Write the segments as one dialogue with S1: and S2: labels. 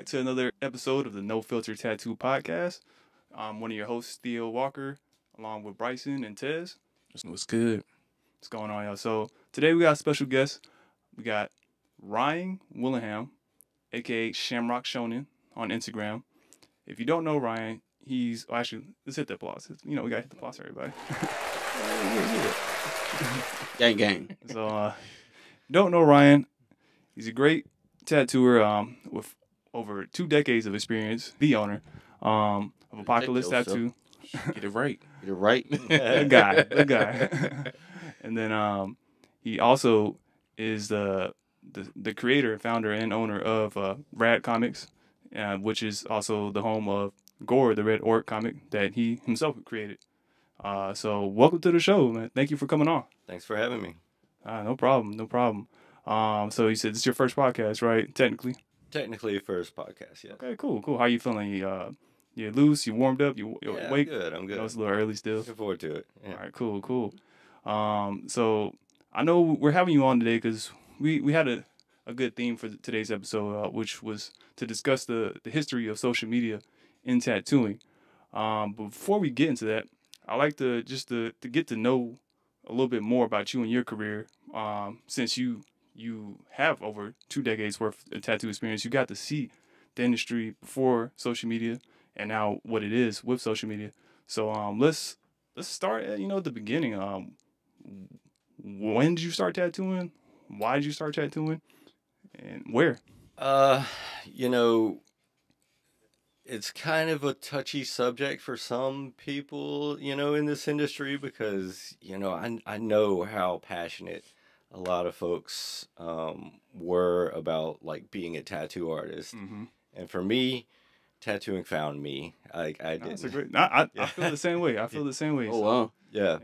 S1: back to another episode of the No Filter Tattoo Podcast. I'm one of your hosts, Theo Walker, along with Bryson and Tez.
S2: What's good?
S1: What's going on, y'all? So today we got a special guest. We got Ryan Willingham, aka Shamrock Shonen on Instagram. If you don't know Ryan, he's actually let's hit the applause. We gotta hit the applause, everybody.
S2: Gang gang.
S1: So, don't know Ryan? He's a great tattooer with over 2 decades of experience. The owner of Apocalypse Tattoo.
S2: Get it right. Get it right.
S1: Good guy. And then he also is the creator, founder, and owner of Rad Comics, which is also the home of Gore, the Red Orc comic that he himself created. So welcome to the show, man. Thank you for coming on.
S3: Thanks for having me.
S1: No problem. So you said this is your first podcast, right? Technically.
S3: Technically, first podcast, yeah.
S1: Okay, cool. How you feeling? You're loose. You warmed up. You're awake.
S3: I'm good.
S1: It's a little early still.
S3: Looking forward to it. Yeah.
S1: All right, cool. So I know we're having you on today because we had a good theme for today's episode, which was to discuss the history of social media in tattooing. But before we get into that, I like to get to know a little bit more about you and your career. Since you have over 2 decades worth of tattoo experience, you got to see the industry before social media and now what it is with social media. So let's start at the beginning. When did you start tattooing? Why did you start tattooing? And where?
S3: It's kind of a touchy subject for some people, in this industry because, I know how passionate a lot of folks were about like being a tattoo artist.
S1: Mm-hmm.
S3: And for me, tattooing found me. I
S1: That's
S3: didn't.
S1: I feel the same way.
S2: Oh wow.
S3: Yeah.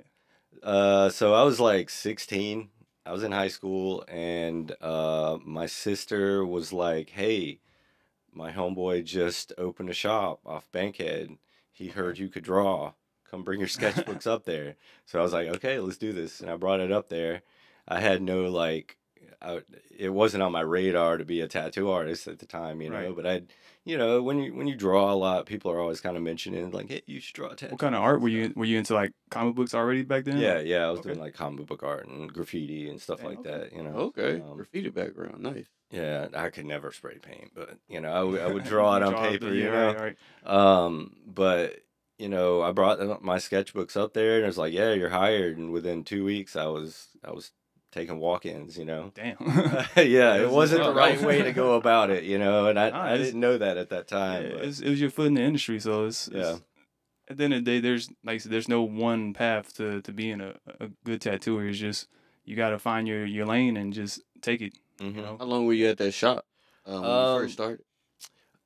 S3: So I was like 16. I was in high school, and my sister was like, "Hey, my homeboy just opened a shop off Bankhead. He heard you could draw. Come bring your sketchbooks up there." So I was like, "Okay, let's do this." And I brought it up there. I had no it wasn't on my radar to be a tattoo artist at the time,
S1: Right.
S3: But when you draw a lot, people are always kind of mentioning like, "Hey, you should draw a tattoo."
S1: What kind of art were you into? Like comic books already back then?
S3: Yeah, I was
S1: Okay.
S3: doing like comic book art and graffiti and stuff like
S1: okay.
S3: that.
S2: Okay. Graffiti background. Nice.
S3: Yeah, I could never spray paint, but I would draw it on paper,
S1: Right.
S3: But I brought my sketchbooks up there, and it was like, "Yeah, you're hired." And within 2 weeks, I was taking walk-ins.
S1: Damn.
S3: Yeah, it wasn't the right way to go about it, and I
S1: it's-
S3: didn't know that at that time.
S1: Yeah,
S3: but
S1: it was your foot in the industry, so it's at the end of the day, there's like I said, there's no one path to being a good tattooer. It's just you got to find your lane and just take it.
S3: Mhm.
S2: How long were you at that shop when you first started?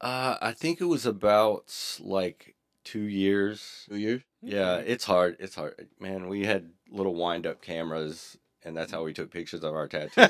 S3: I think it was about like 2 years.
S2: 2 years.
S3: Yeah, it's hard. It's hard, man. We had little wind-up cameras, and that's how we took pictures of our tattoos.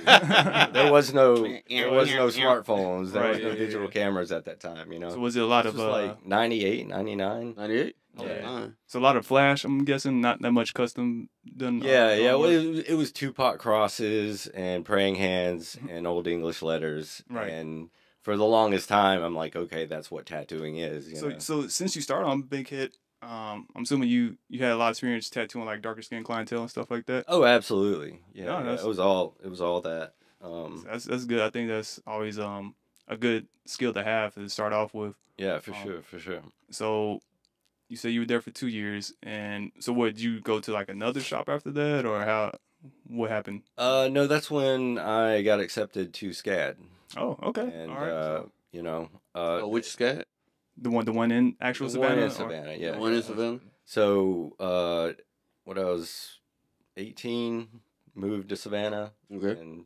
S3: There was no smartphones. There was
S1: Right,
S3: no
S1: yeah.
S3: digital cameras at that time.
S1: So was it a lot
S3: This
S1: of
S3: was like 98, 99.
S2: 98.
S3: Yeah.
S1: so a lot of flash? I'm guessing not that much custom done.
S3: Yeah. Well,
S1: work?
S3: it was Tupac crosses and praying hands and Old English letters.
S1: Right.
S3: And for the longest time, I'm like, okay, that's what tattooing is. You know?
S1: So since you started on Big Hit, I'm assuming you had a lot of experience tattooing like darker skin clientele and stuff like that.
S3: Oh, absolutely. Yeah,
S1: No,
S3: it was all that.
S1: That's good. I think that's always a good skill to have to start off with.
S3: Yeah, for sure.
S1: So you said you were there for 2 years, and so what, did you go to like another shop after that, or what happened?
S3: No, that's when I got accepted to SCAD.
S1: Oh, okay.
S3: And
S1: all right.
S2: Which scat?
S1: The one in actual
S3: the
S1: Savannah?
S3: one in
S1: or-
S3: Savannah, yeah.
S2: The one in Savannah.
S3: So, when I was 18, moved to Savannah,
S2: Okay.
S3: and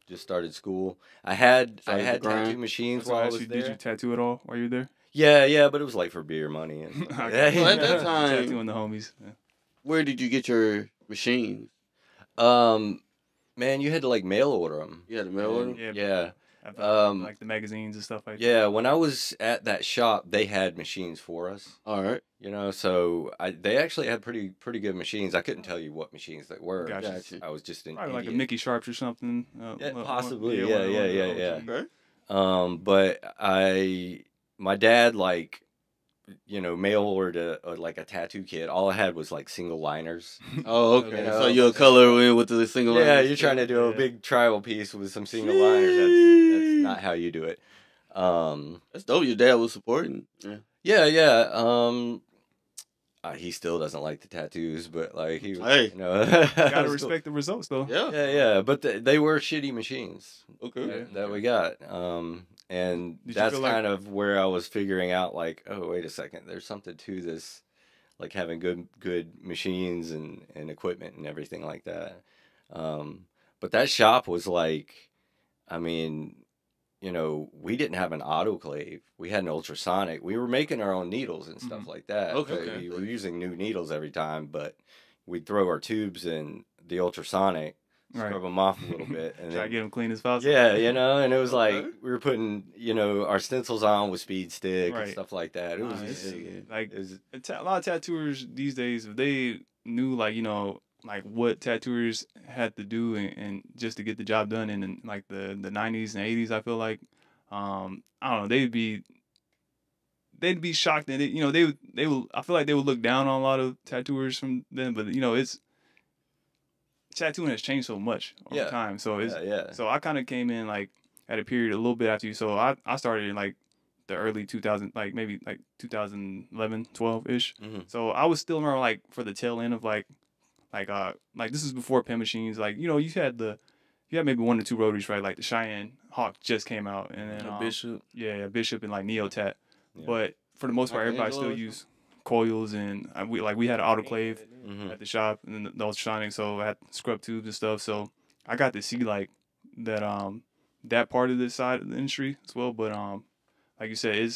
S3: just started school. I had
S2: Started the grind.
S3: tattoo machines
S1: So
S3: while I
S1: asked
S3: was
S1: you,
S3: there.
S1: did you tattoo at all while you were there?
S3: Yeah, but it was like for beer money and stuff like that.
S1: Okay.
S2: Well, at that time-
S1: Tattooing the homies. Yeah.
S2: Where did you get your machines?
S3: Man, you had to like mail order them.
S2: You had to mail order?
S1: Yeah.
S3: Yeah.
S1: Like the magazines and stuff like that.
S3: Yeah, when I was at that shop, they had machines for us.
S2: All right.
S3: So they actually had pretty good machines. I couldn't tell you what machines they were.
S1: Gotcha.
S2: Gotcha.
S3: I was just an
S1: Probably like a
S3: idiot.
S1: Mickey Sharps or something.
S3: Yeah, possibly.
S1: one of those
S3: Yeah.
S1: machines.
S2: Okay.
S3: But my dad, like, mail ordered like a tattoo kit. All I had was like single liners.
S2: Oh, okay.
S3: You know,
S2: So you'll color in with the single
S3: Yeah,
S2: lines?
S3: you're trying to do a
S1: Yeah.
S3: big tribal piece with some single liners. That's not how you do it.
S2: That's dope. Your dad was supporting. Yeah.
S3: Yeah. He still doesn't like the tattoos, but like he,
S2: Hey.
S1: Gotta respect the results though.
S2: Yeah.
S3: Yeah. But they were shitty machines
S2: Okay.
S3: that we got. And
S1: Did you
S3: that's
S1: feel like-
S3: kind of where I was figuring out, like, oh, wait a second, there's something to this, like having good machines and equipment and everything like that. But that shop was like, I mean, we didn't have an autoclave. We had an ultrasonic. We were making our own needles and stuff like that.
S2: Okay.
S3: We were using new needles every time, but we'd throw our tubes in the ultrasonic, scrub them off a little bit, and
S1: Try to
S3: then,
S1: get them clean as possible.
S3: yeah, and it was like
S2: Okay.
S3: we were putting, our stencils on with speed stick and
S1: Right.
S3: stuff like that. It was
S1: Nah,
S3: just,
S1: like
S3: it was,
S1: a lot of tattooers these days, if they knew like what tattooers had to do and just to get the job done in like the 90s and 80s, I feel like I don't know, they'd be shocked, and they would I feel like they would look down on a lot of tattooers from then, but it's tattooing has changed so much over time, so it's
S3: yeah.
S1: so I kind of came in like at a period a little bit after you, so I started in like the early 2000, like maybe like 2011 12 ish.
S3: Mhm.
S1: So I was still around like for the tail end of like this is before pen machines, like you had maybe one or two rotaries, right? Like the Cheyenne Hawk just came out, and then
S2: Bishop.
S1: yeah, Bishop and like Neotat.
S3: Yeah.
S1: But for the most part, everybody still
S2: Michelangelo or
S1: use coils, and we had an autoclave
S3: Mhm.
S1: at the shop, and then the ultrasonic, so I had scrub tubes and stuff. So I got to see like that part of this side of the industry as well. But like you said,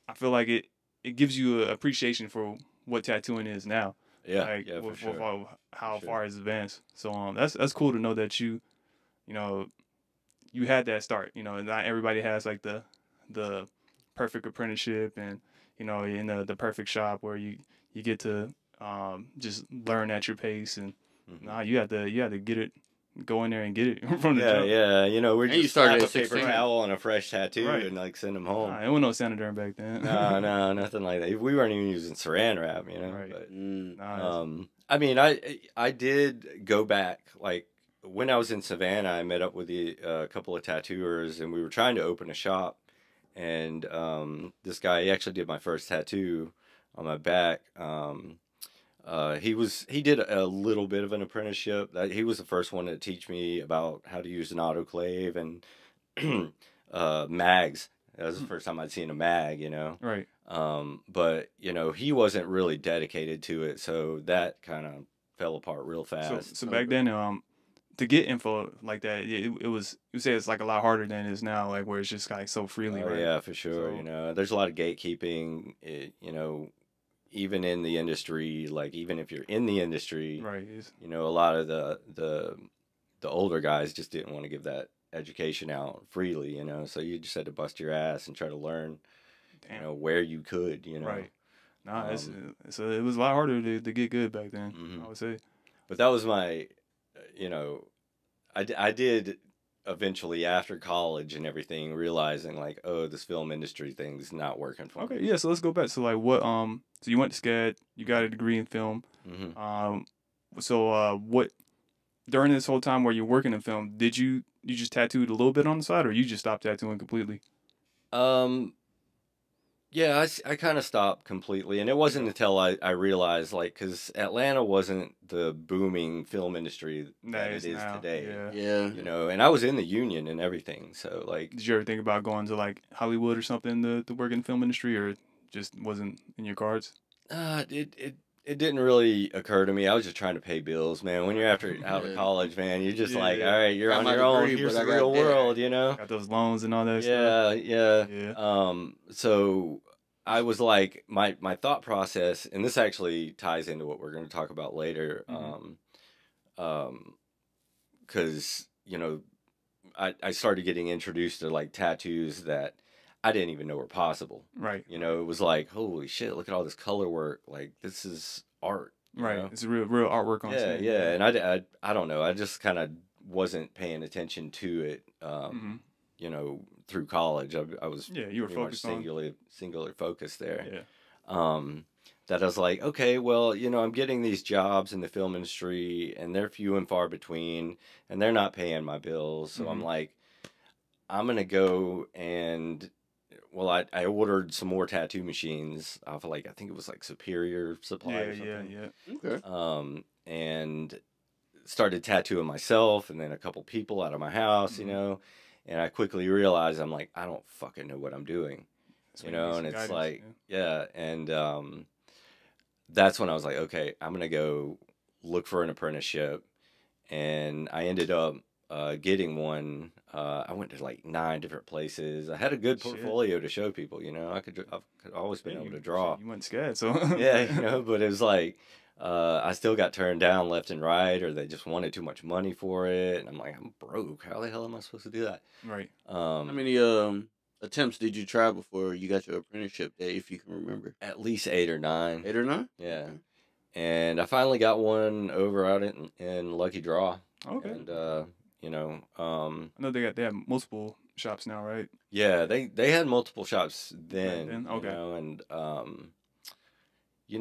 S1: I feel like it gives you an appreciation for what tattooing is now.
S3: Yeah,
S1: Like
S3: for
S1: with
S3: sure.
S1: how
S3: For sure.
S1: far it's advanced. So that's cool to know that you had that start. Not everybody has like the perfect apprenticeship, and in the perfect shop where you get to just learn at your pace, and
S3: Mhm.
S1: you had to get it, go in there and get it from the
S3: Yeah,
S1: jump.
S3: yeah. We're
S2: And you
S3: just
S2: started
S3: slap
S2: at
S3: a paper
S2: 16.
S3: towel on a fresh tattoo
S1: Right.
S3: and like send them home.
S1: It wasn't no Sanoderm back then.
S3: No, nothing like that. We weren't even using Saran wrap,
S1: Right.
S3: But
S1: Nah,
S3: I mean, I did go back, like when I was in Savannah. I met up with a couple of tattooers, and we were trying to open a shop. And this guy, he actually did my first tattoo on my back. He did a little bit of an apprenticeship. He was the first one to teach me about how to use an autoclave and mags. That was the first time I'd seen a mag,
S1: right.
S3: But he wasn't really dedicated to it, so that kind of fell apart real
S1: So,
S3: fast.
S1: so back then, to get info like that, it was, you say it's like a lot harder than it is now, like where it's just like so freely,
S3: Oh
S1: right?
S3: yeah, for sure.
S1: So-
S3: There's a lot of gatekeeping. Even in the industry, like even if you're in the industry,
S1: Right.
S3: a lot of the older guys just didn't want to give that education out freely, so you just had to bust your ass and try to learn,
S1: Damn.
S3: where you could,
S1: Right. Nah, it was a lot harder to get good back then,
S3: Mhm.
S1: I would say.
S3: But that was my, I did eventually after college and everything realizing like, oh, this film industry thing's not working for
S1: Okay,
S3: me.
S1: yeah. So let's go back. So like, so you went to SCAD, you got a degree in film.
S3: Hmm.
S1: So what during this whole time where you're working in film, did you just tattooed a little bit on the side, or you just stopped tattooing completely?
S3: Yeah, I kind of stopped completely, and it wasn't until I realized, like, because Atlanta wasn't the booming film industry that it is
S1: now.
S3: today.
S1: Yeah.
S2: Yeah.
S3: And I was in the union and everything, so like,
S1: Did you ever think about going to like Hollywood or something to work in the film industry, or just wasn't in your cards?
S3: it didn't really occur to me. I was just trying to pay bills, man. When you're out of
S2: Yeah.
S3: college, man, you're just
S1: Yeah,
S3: like,
S1: yeah.
S3: all right, you're
S2: Got
S3: on
S2: my
S3: your own.
S2: degree,
S3: Here's
S2: but
S3: the
S2: I got
S3: real
S2: debt.
S3: world,
S1: Got those loans and all that stuff.
S3: Yeah.
S1: Yeah.
S3: So I was like, my thought process, and this actually ties into what we're going to talk about later. Because I started getting introduced to like tattoos that I didn't even know were possible.
S1: Right.
S3: It was like, holy shit, look at all this color work. Like, this is art.
S1: Right. It's real artwork on screen.
S3: Yeah. And I don't know. I just kind of wasn't paying attention to it, through college. I was
S1: Yeah, you were
S3: pretty much
S1: focused on.
S3: singular focused there.
S1: Yeah.
S3: That I was like, okay, well, I'm getting these jobs in the film industry, and they're few and far between, and they're not paying my bills. So I'm like, I'm gonna go and, well, I ordered some more tattoo machines off of, like, I think it was like Superior Supply
S1: Yeah,
S3: or
S1: yeah,
S3: something.
S1: yeah.
S2: Okay.
S3: And started tattooing myself and then a couple people out of my house, and I quickly realized, I'm like, I don't fucking know what I'm doing,
S1: That's when you need
S3: and
S1: some
S3: it's
S1: guidance,
S3: like, yeah, and that's when I was like, okay, I'm gonna go look for an apprenticeship, and I ended up getting one. I went to like 9 different places. I had a good
S1: Shit.
S3: portfolio to show people. I've could always been
S1: Yeah,
S3: able to draw.
S1: Shit, you weren't scared, so.
S3: Yeah, but it was like I still got turned down left and right, or they just wanted too much money for it, and I'm like, I'm broke. How the hell am I supposed to do that?
S1: Right.
S2: How many attempts did you try before you got your apprenticeship day, if you can remember?
S3: At least 8 or 9.
S2: 8 or 9?
S3: Yeah.
S2: Okay.
S3: And I finally got one over out in Lucky Draw.
S1: Okay.
S3: And
S1: I know they have multiple shops now, right?
S3: yeah, they had multiple shops then.
S1: then? Okay.
S3: And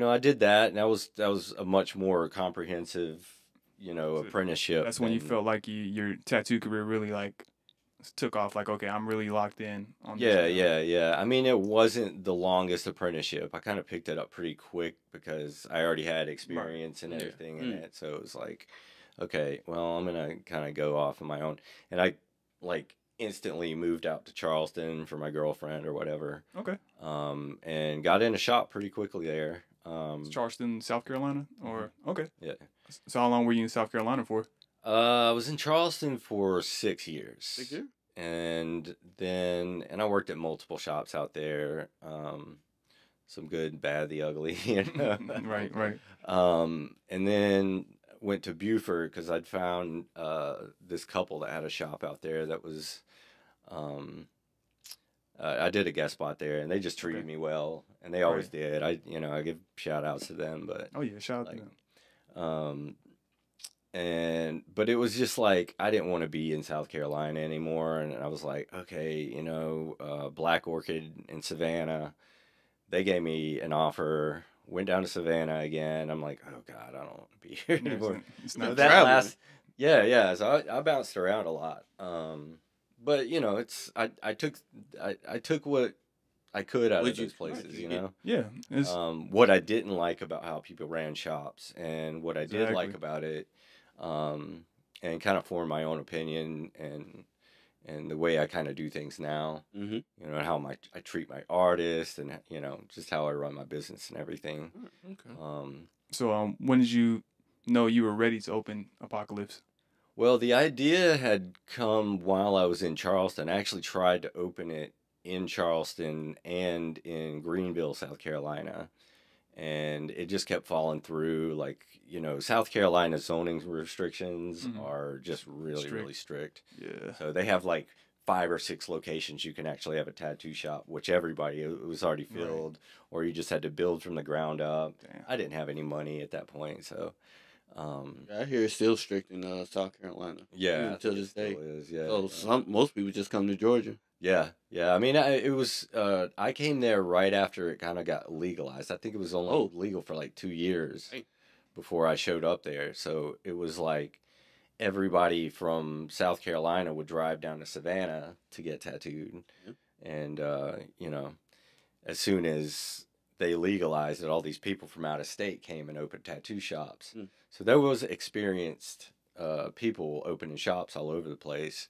S3: I did that, and that was a much more comprehensive, apprenticeship.
S1: That's when you felt like your tattoo career really like took off. Like, okay, I'm really locked in on this.
S3: Yeah. I mean, it wasn't the longest apprenticeship. I kind of picked it up pretty quick because I already had experience and everything in it. So it was like, okay, well, I'm gonna kind of go off on my own, and I like instantly moved out to Charleston for my girlfriend or whatever.
S1: Okay.
S3: And got in a shop pretty quickly there.
S1: It's Charleston, South Carolina, or okay.
S3: Yeah.
S1: So how long were you in South Carolina for?
S3: I was in Charleston for 6 years.
S2: 6 years?
S3: And I worked at multiple shops out there. Some good, bad, the ugly,
S1: Right.
S3: And then went to Buford because I'd found this couple that had a shop out there that was, I did a guest spot there, and they just treated me well, and they always did. I give shout outs to them, but
S1: oh yeah, shout out to them.
S3: But it was just like, I didn't want to be in South Carolina anymore. And I was like, okay, Black Orchid in Savannah, they gave me an offer, went down to Savannah again. I'm like, oh God, I don't want to be here anymore.
S1: It's not
S3: that
S1: traveling.
S3: yeah. So I bounced around a lot. But I took what I could out of those places,
S1: Yeah.
S3: What I didn't like about how people ran shops, and what I did like about it, and kind of form my own opinion and the way I kind of do things now, and how I treat my artists, and just how I run my business and everything.
S2: Okay.
S1: So when did you know you were ready to open Apocalypse?
S3: Well, the idea had come while I was in Charleston. I actually tried to open it in Charleston and in Greenville, South Carolina. And it just kept falling through. Like, South Carolina zoning restrictions are just really strict.
S1: Yeah.
S3: So they have like 5 or 6 locations you can actually have a tattoo shop, which it was already filled, or you just had to build from the ground up.
S1: Damn.
S3: I didn't have any money at that point, so.
S2: I hear it's still strict in South Carolina.
S3: Yeah,
S2: until this day.
S3: Is, yeah.
S2: So most people just come to Georgia.
S3: Yeah. I mean, it was. I came there right after it kind of got legalized. I think it was only legal for like 2 years before I showed up there. So it was like everybody from South Carolina would drive down to Savannah to get tattooed, and as soon as they legalized it, all these people from out of state came and opened tattoo shops. So there was experienced people opening shops all over the place.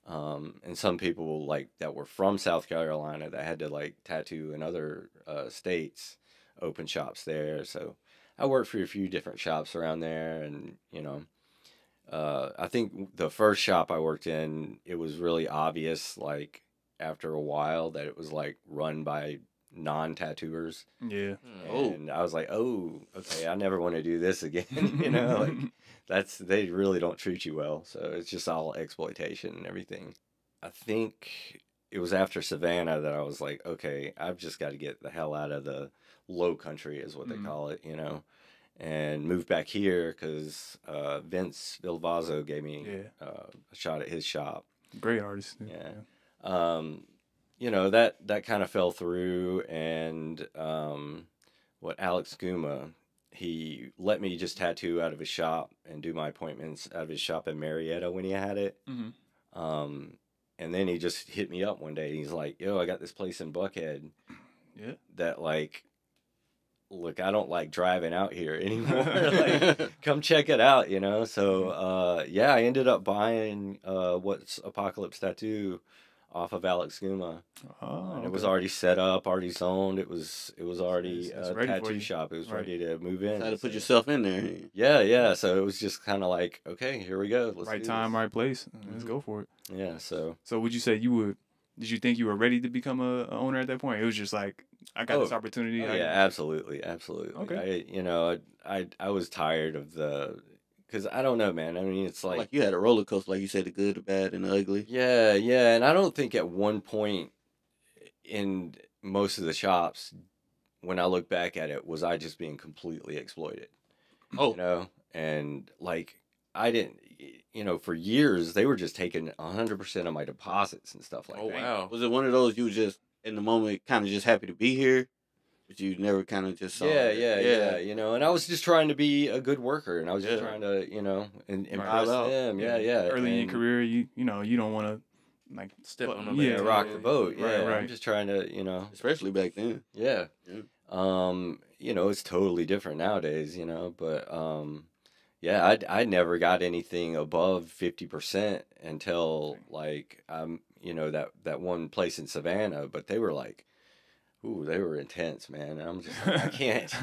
S3: And some people like that were from South Carolina that had to like tattoo in other states, open shops there. So I worked for a few different shops around there, and I think the first shop I worked in, it was really obvious, like after a while, that it was like run by non-tattooers.
S1: Yeah.
S3: And I was like, oh, okay, I never want to do this again. Like they really don't treat you well. So it's just all exploitation and everything. I think it was after Savannah that I was like, okay, I've just got to get the hell out of the low country, is what they call it, and moved back here because Vince Vilvazo gave me a shot at his shop.
S1: Great artist.
S3: Yeah. you know, that kind of fell through, and what Alex Guma, he let me just tattoo out of his shop and do my appointments out of his shop in Marietta when he had it. And then he just hit me up one day. He's like, "Yo, I got this place in Buckhead that, like, look, I don't like driving out here anymore. Like, come check it out, you know?" So, yeah, I ended up buying what's Apocalypse Tattoo off of Alex Guma. And it was already set up, already zoned. It was already a tattoo shop. It was ready to move in.
S2: You had to put yourself in there.
S3: Yeah. So it was just kind of like, okay, here we go. Let's
S1: right
S3: do
S1: time,
S3: this.
S1: right place. Let's go for it.
S3: Yeah. So
S1: would you say did you think you were ready to become a owner at that point? It was just like, I got this opportunity.
S3: Yeah, absolutely.
S1: Okay.
S3: I was tired of because I don't know, man. I mean, it's
S2: Like you had a roller coaster, like you said, the good, the bad, and the ugly.
S3: Yeah, and I don't think at one point in most of the shops, when I look back at it, was I just being completely exploited.
S2: Oh,
S3: you know, and like I didn't, you know, for years they were just taking 100% of my deposits and stuff like that.
S2: Oh wow, was it one of those you were just in the moment, kind of just happy to be here? But you never kind of just saw
S3: yeah, you know, and I was just trying to be a good worker, and I was just trying to, you know, impress them. Yeah.
S1: Early in your career, you know, you don't want to like
S2: step on the
S3: rock the boat. Yeah,
S1: right.
S3: I'm just trying to, you know,
S2: especially back then.
S3: Yeah. You know, it's totally different nowadays, you know, but yeah, I never got anything above 50% until like you know, that one place in Savannah, but they were like, ooh, they were intense, man. And I'm just like, I can't.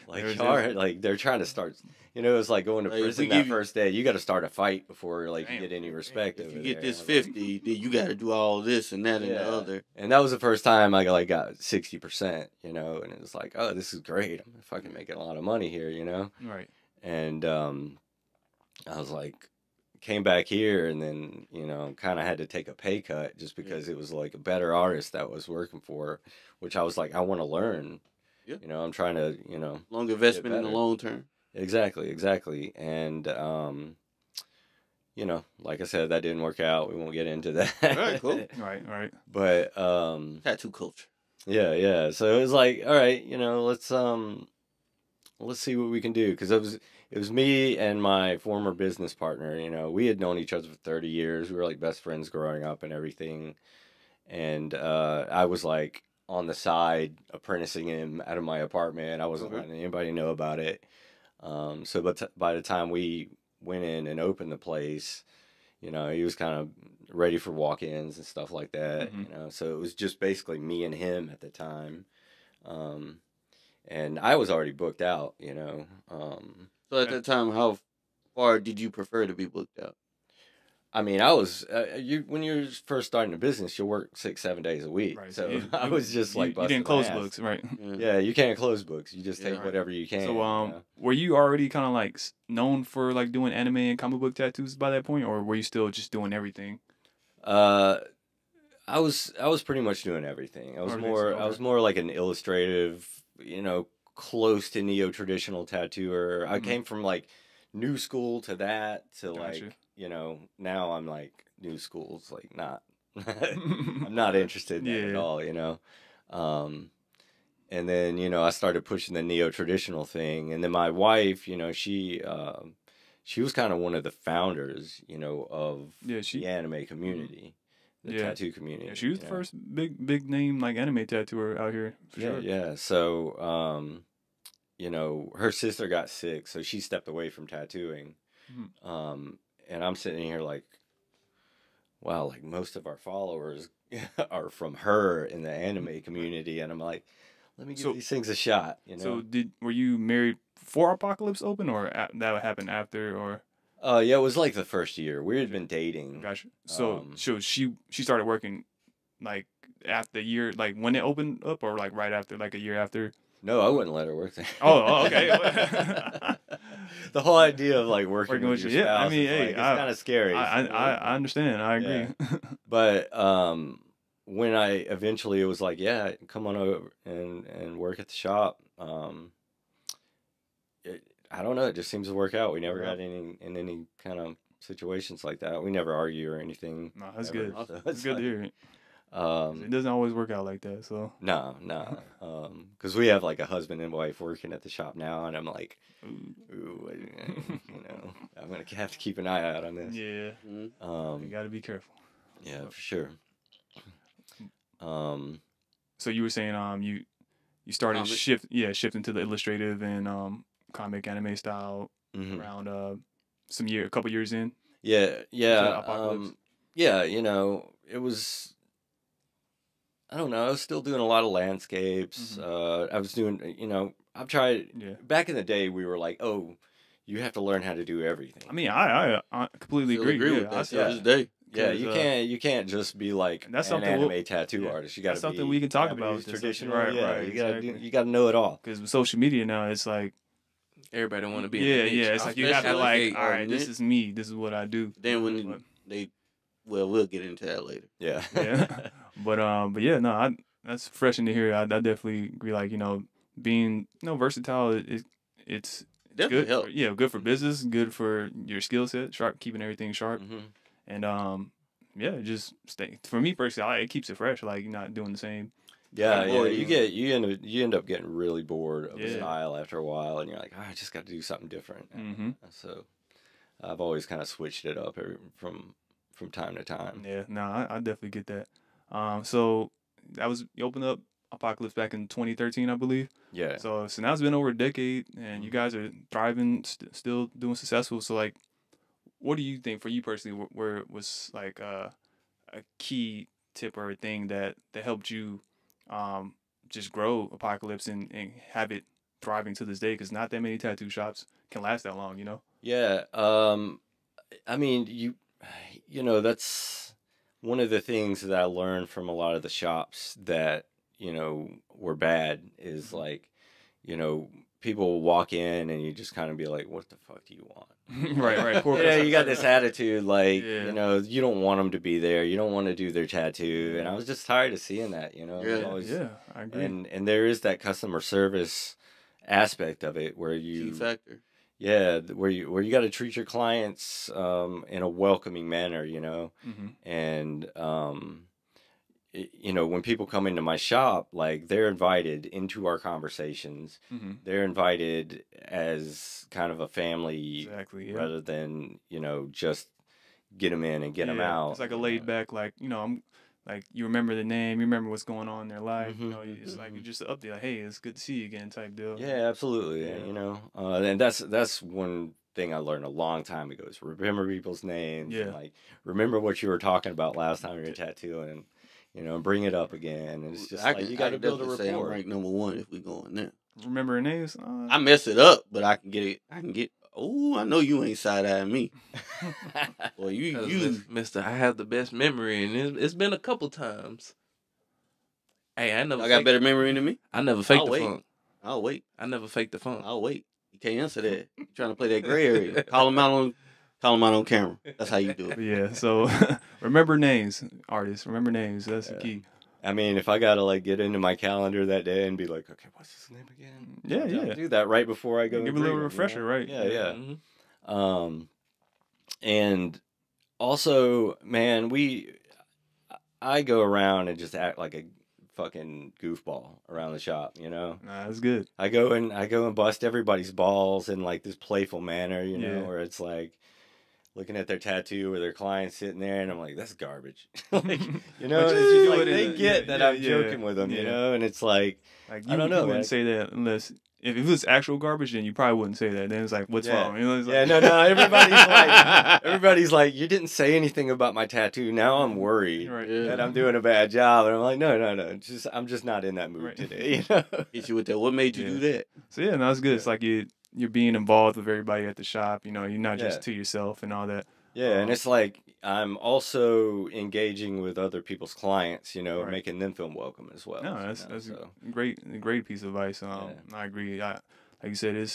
S3: Like, like they're trying to start. You know, it's like going to prison that first day. You got to start a fight before like you get any respect.
S2: If you get this 50, then you got to do all this and that and the other.
S3: And that was the first time I got 60%. You know, and it was like, oh, this is great. I'm fucking making a lot of money here. You know,
S1: right.
S3: And I was like, came back here, and then, you know, kind of had to take a pay cut just because it was like a better artist that was working for, which I was like, I want to learn.
S2: Yeah.
S3: You know, I'm trying to, you know,
S2: long investment in the long term.
S3: Exactly. And you know, like I said, that didn't work out. We won't get into that.
S2: All right, cool.
S1: Right.
S3: But
S2: tattoo culture.
S3: Yeah. So it was like, all right, you know, let's see what we can do, because it was me and my former business partner. You know, we had known each other for 30 years. We were like best friends growing up and everything. And I was like on the side apprenticing him out of my apartment. I wasn't letting anybody know about it. So by the time we went in and opened the place, you know, he was kind of ready for walk-ins and stuff like that. You know, so it was just basically me and him at the time. And I was already booked out, you know.
S2: So at that time, how far did you prefer to be booked out?
S3: I mean, I was when you're first starting a business, you'll work 6-7 days a week. Right. So I was just like,
S1: you didn't close books, right?
S3: Yeah, you can't close books. You just take whatever you can.
S1: So,
S3: you know?
S1: were you already kind of like known for like doing anime and comic book tattoos by that point, or were you still just doing everything?
S3: I was pretty much doing everything. I was more like an illustrative, you know, close to neo-traditional tattooer. I came from like new school to that to like, you know, now I'm like new school's like not I'm not interested in that at all, you know. And then, you know, I started pushing the neo-traditional thing, and then my wife, you know, she was kind of one of the founders, you know, of the anime community. The tattoo community. Yeah,
S1: she was the first big name like anime tattooer out here for sure.
S3: Yeah. So, you know, her sister got sick, so she stepped away from tattooing. And I'm sitting here like, wow, like most of our followers are from her in the anime community, and I'm like, let me give these things a shot. You know.
S1: So were you married before Apocalypse opened, or that happened after, or?
S3: Yeah, it was like the first year. We had been dating.
S1: Gotcha. So, she started working like after the year, like when it opened up, or like right after, like a year after?
S3: No, I wouldn't let her work there.
S1: Oh, okay.
S3: The whole idea of like working with your spouse,
S1: I mean, hey,
S3: it's kind of scary.
S1: I understand. I agree.
S3: But when it was like, yeah, come on over and work at the shop. I don't know. It just seems to work out. We never got in any kind of situations like that. We never argue or anything.
S1: No, that's good. That's good to hear. It doesn't always work out like that. So
S3: No, because we have like a husband and wife working at the shop now, and I'm like, ooh, I'm gonna have to keep an eye out on this.
S1: yeah, you got to be careful.
S3: Yeah, for sure.
S1: So you were saying you started shifting to the illustrative and comic anime style around a couple years in.
S3: Yeah.
S1: Apocalypse.
S3: It was. I don't know. I was still doing a lot of landscapes. I was doing, I've tried.
S1: Yeah.
S3: Back in the day, we were like, oh, you have to learn how to do everything.
S1: I mean, I completely agree
S2: with that. This day.
S3: Yeah, you can't just be like
S1: that's
S3: an anime tattoo artist. You got to be
S1: something we can talk about.
S3: Traditional,
S1: right?
S3: You got to know it all.
S1: Because with social media now, it's like
S4: everybody want to be.
S1: It's like you have to like, all right, this is me. This is what I do.
S2: Then when we'll get into that later.
S3: Yeah.
S1: But yeah, no, that's refreshing to hear. I definitely agree. Like, being versatile. It's
S2: definitely
S1: good.
S2: Help.
S1: Good for business. Good for your skill set. Sharp, keeping everything sharp. And just stay. For me personally, it keeps it fresh. Like, you're not doing the same.
S3: Yeah. You end up getting really bored of the style after a while, and you're like, I just got to do something different. So I've always kind of switched it up from time to time.
S1: Yeah, no, I definitely get that. So you opened up Apocalypse back in 2013, I believe.
S3: Yeah.
S1: So now it's been over a decade, and you guys are thriving, still doing successful. So like, what do you think for you personally, where it was like a key tip or a thing that helped you just grow Apocalypse and have it thriving to this day? Because not that many tattoo shops can last that long,
S3: Yeah. I mean, that's one of the things that I learned from a lot of the shops that, were bad is like, people will walk in and you just kind of be like, what the fuck do you want?
S1: Right.
S3: You got this attitude like, you don't want them to be there. You don't want to do their tattoo. And I was just tired of seeing that,
S1: I agree.
S3: And there is that customer service aspect of it where
S2: Key factor.
S3: Yeah, where you got to treat your clients in a welcoming manner, and when people come into my shop, like they're invited into our conversations. They're invited as kind of a family, rather than just get them in and get them out.
S1: It's like a laid back, like I'm. Like, you remember the name, you remember what's going on in their life. It's like you're just up there, like, hey, it's good to see you again, type deal.
S3: Yeah, absolutely. Yeah. And that's one thing I learned a long time ago is remember people's names.
S1: Yeah.
S3: And, like, remember what you were talking about last time you were tattooing, and bring it up again. And it's just you got to build a rapport.
S2: Say I'm ranked number 1 if we go in there.
S1: Remember names?
S2: I mess it up, but I can get it. Oh, I know you ain't side-eyeing me. Well, you,
S4: Mister, I have the best memory, and it's been a couple times. Hey, I
S2: got better memory than me.
S4: I never faked the funk.
S2: I'll wait.
S4: I never faked the funk.
S2: I'll wait. You can't answer that. You're trying to play that gray area. Call them out on camera. That's how you do it.
S1: Yeah. So remember names, artists. Remember names. That's the key.
S3: I mean, if I gotta like get into my calendar that day and be like, okay, what's his name again?
S1: Yeah.
S3: I'll do that right before I go.
S1: Give a little refresher, right?
S3: Yeah. And also, man, I go around and just act like a fucking goofball around the shop,
S1: Nah, that's good.
S3: I go and bust everybody's balls in like this playful manner, where it's like looking at their tattoo or their client sitting there, and I'm like, that's garbage. Like, they get that I'm joking with them, and it's like I don't know.
S1: You wouldn't say that unless if it was actual garbage, then you probably wouldn't say that. Then it's like, what's wrong?
S3: It's like, no. Everybody's like, you didn't say anything about my tattoo. Now I'm worried that I'm doing a bad job, and I'm like, no. I'm just not in that mood today.
S2: Hit you with that. What made you do that?
S1: So no, it's good. Yeah. It's like you're being involved with everybody at the shop. You're not just to yourself and all that.
S3: Yeah, and it's like I'm also engaging with other people's clients, making them feel welcome as well.
S1: No, that's a great piece of advice. I agree. Like you said,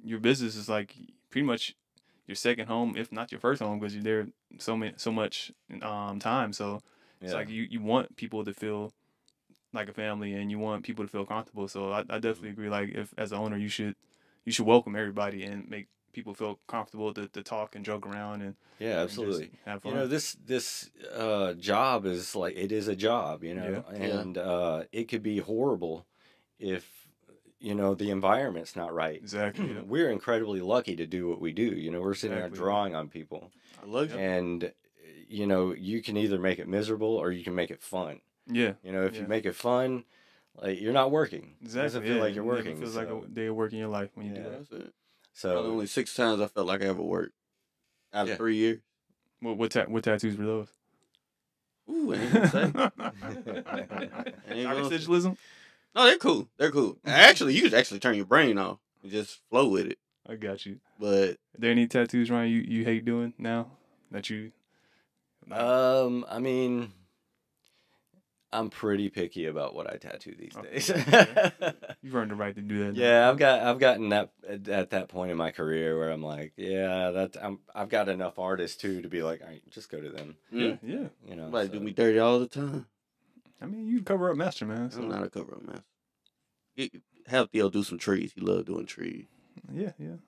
S1: your business is like pretty much your second home, if not your first home, because you're there so much time. So it's like you want people to feel like a family, and you want people to feel comfortable. So I definitely agree. Like, if as an owner, you should welcome everybody and make people feel comfortable to talk and joke around and
S3: Yeah,
S1: and just
S3: absolutely.
S1: have
S3: You
S1: fun.
S3: know, this job is like, it is a job, you know,
S2: Yeah.
S3: and it could be horrible if, you know, the environment's not right.
S1: Exactly. Yeah.
S3: We're incredibly lucky to do what we do. You know, we're sitting there
S1: Exactly, yeah.
S3: drawing on people,
S2: I love you.
S3: and you know, you can either make it miserable or you can make it fun.
S1: Yeah.
S3: You know, if
S1: Yeah.
S3: you make it fun, like, you're not working.
S1: Exactly.
S3: It doesn't feel
S1: yeah.
S3: like you're
S1: It never
S3: working.
S1: feels
S3: so,
S1: like a day of work in your life when you do
S3: Yeah.
S1: that.
S2: That's it. Probably
S3: so
S2: only 6 times I felt like I ever worked out of
S3: Yeah.
S2: 3 years.
S1: What tattoos were those?
S2: Ooh, I ain't gonna say. Ain't
S1: Soccer
S2: gonna say.
S1: sigillism?
S2: No, they're cool. They're cool. Actually, you could actually turn your brain off and just flow with it.
S1: I got you.
S2: But
S1: Are there any tattoos, Ryan, you hate doing now that you?
S3: I mean, I'm pretty picky about what I tattoo these
S1: Okay,
S3: days.
S1: okay. You've earned the right to do that. now.
S3: Yeah, I've gotten that at that point in my career where I'm like, yeah, I've got enough artists too to be like, all right, just go to them.
S1: Yeah, yeah.
S3: You know,
S2: somebody
S3: so-
S2: do me dirty all the time.
S1: I mean, you cover up master, man. So
S2: I'm not a cover up master. Have Theo do some trees. He love doing trees.
S1: yeah.
S3: Get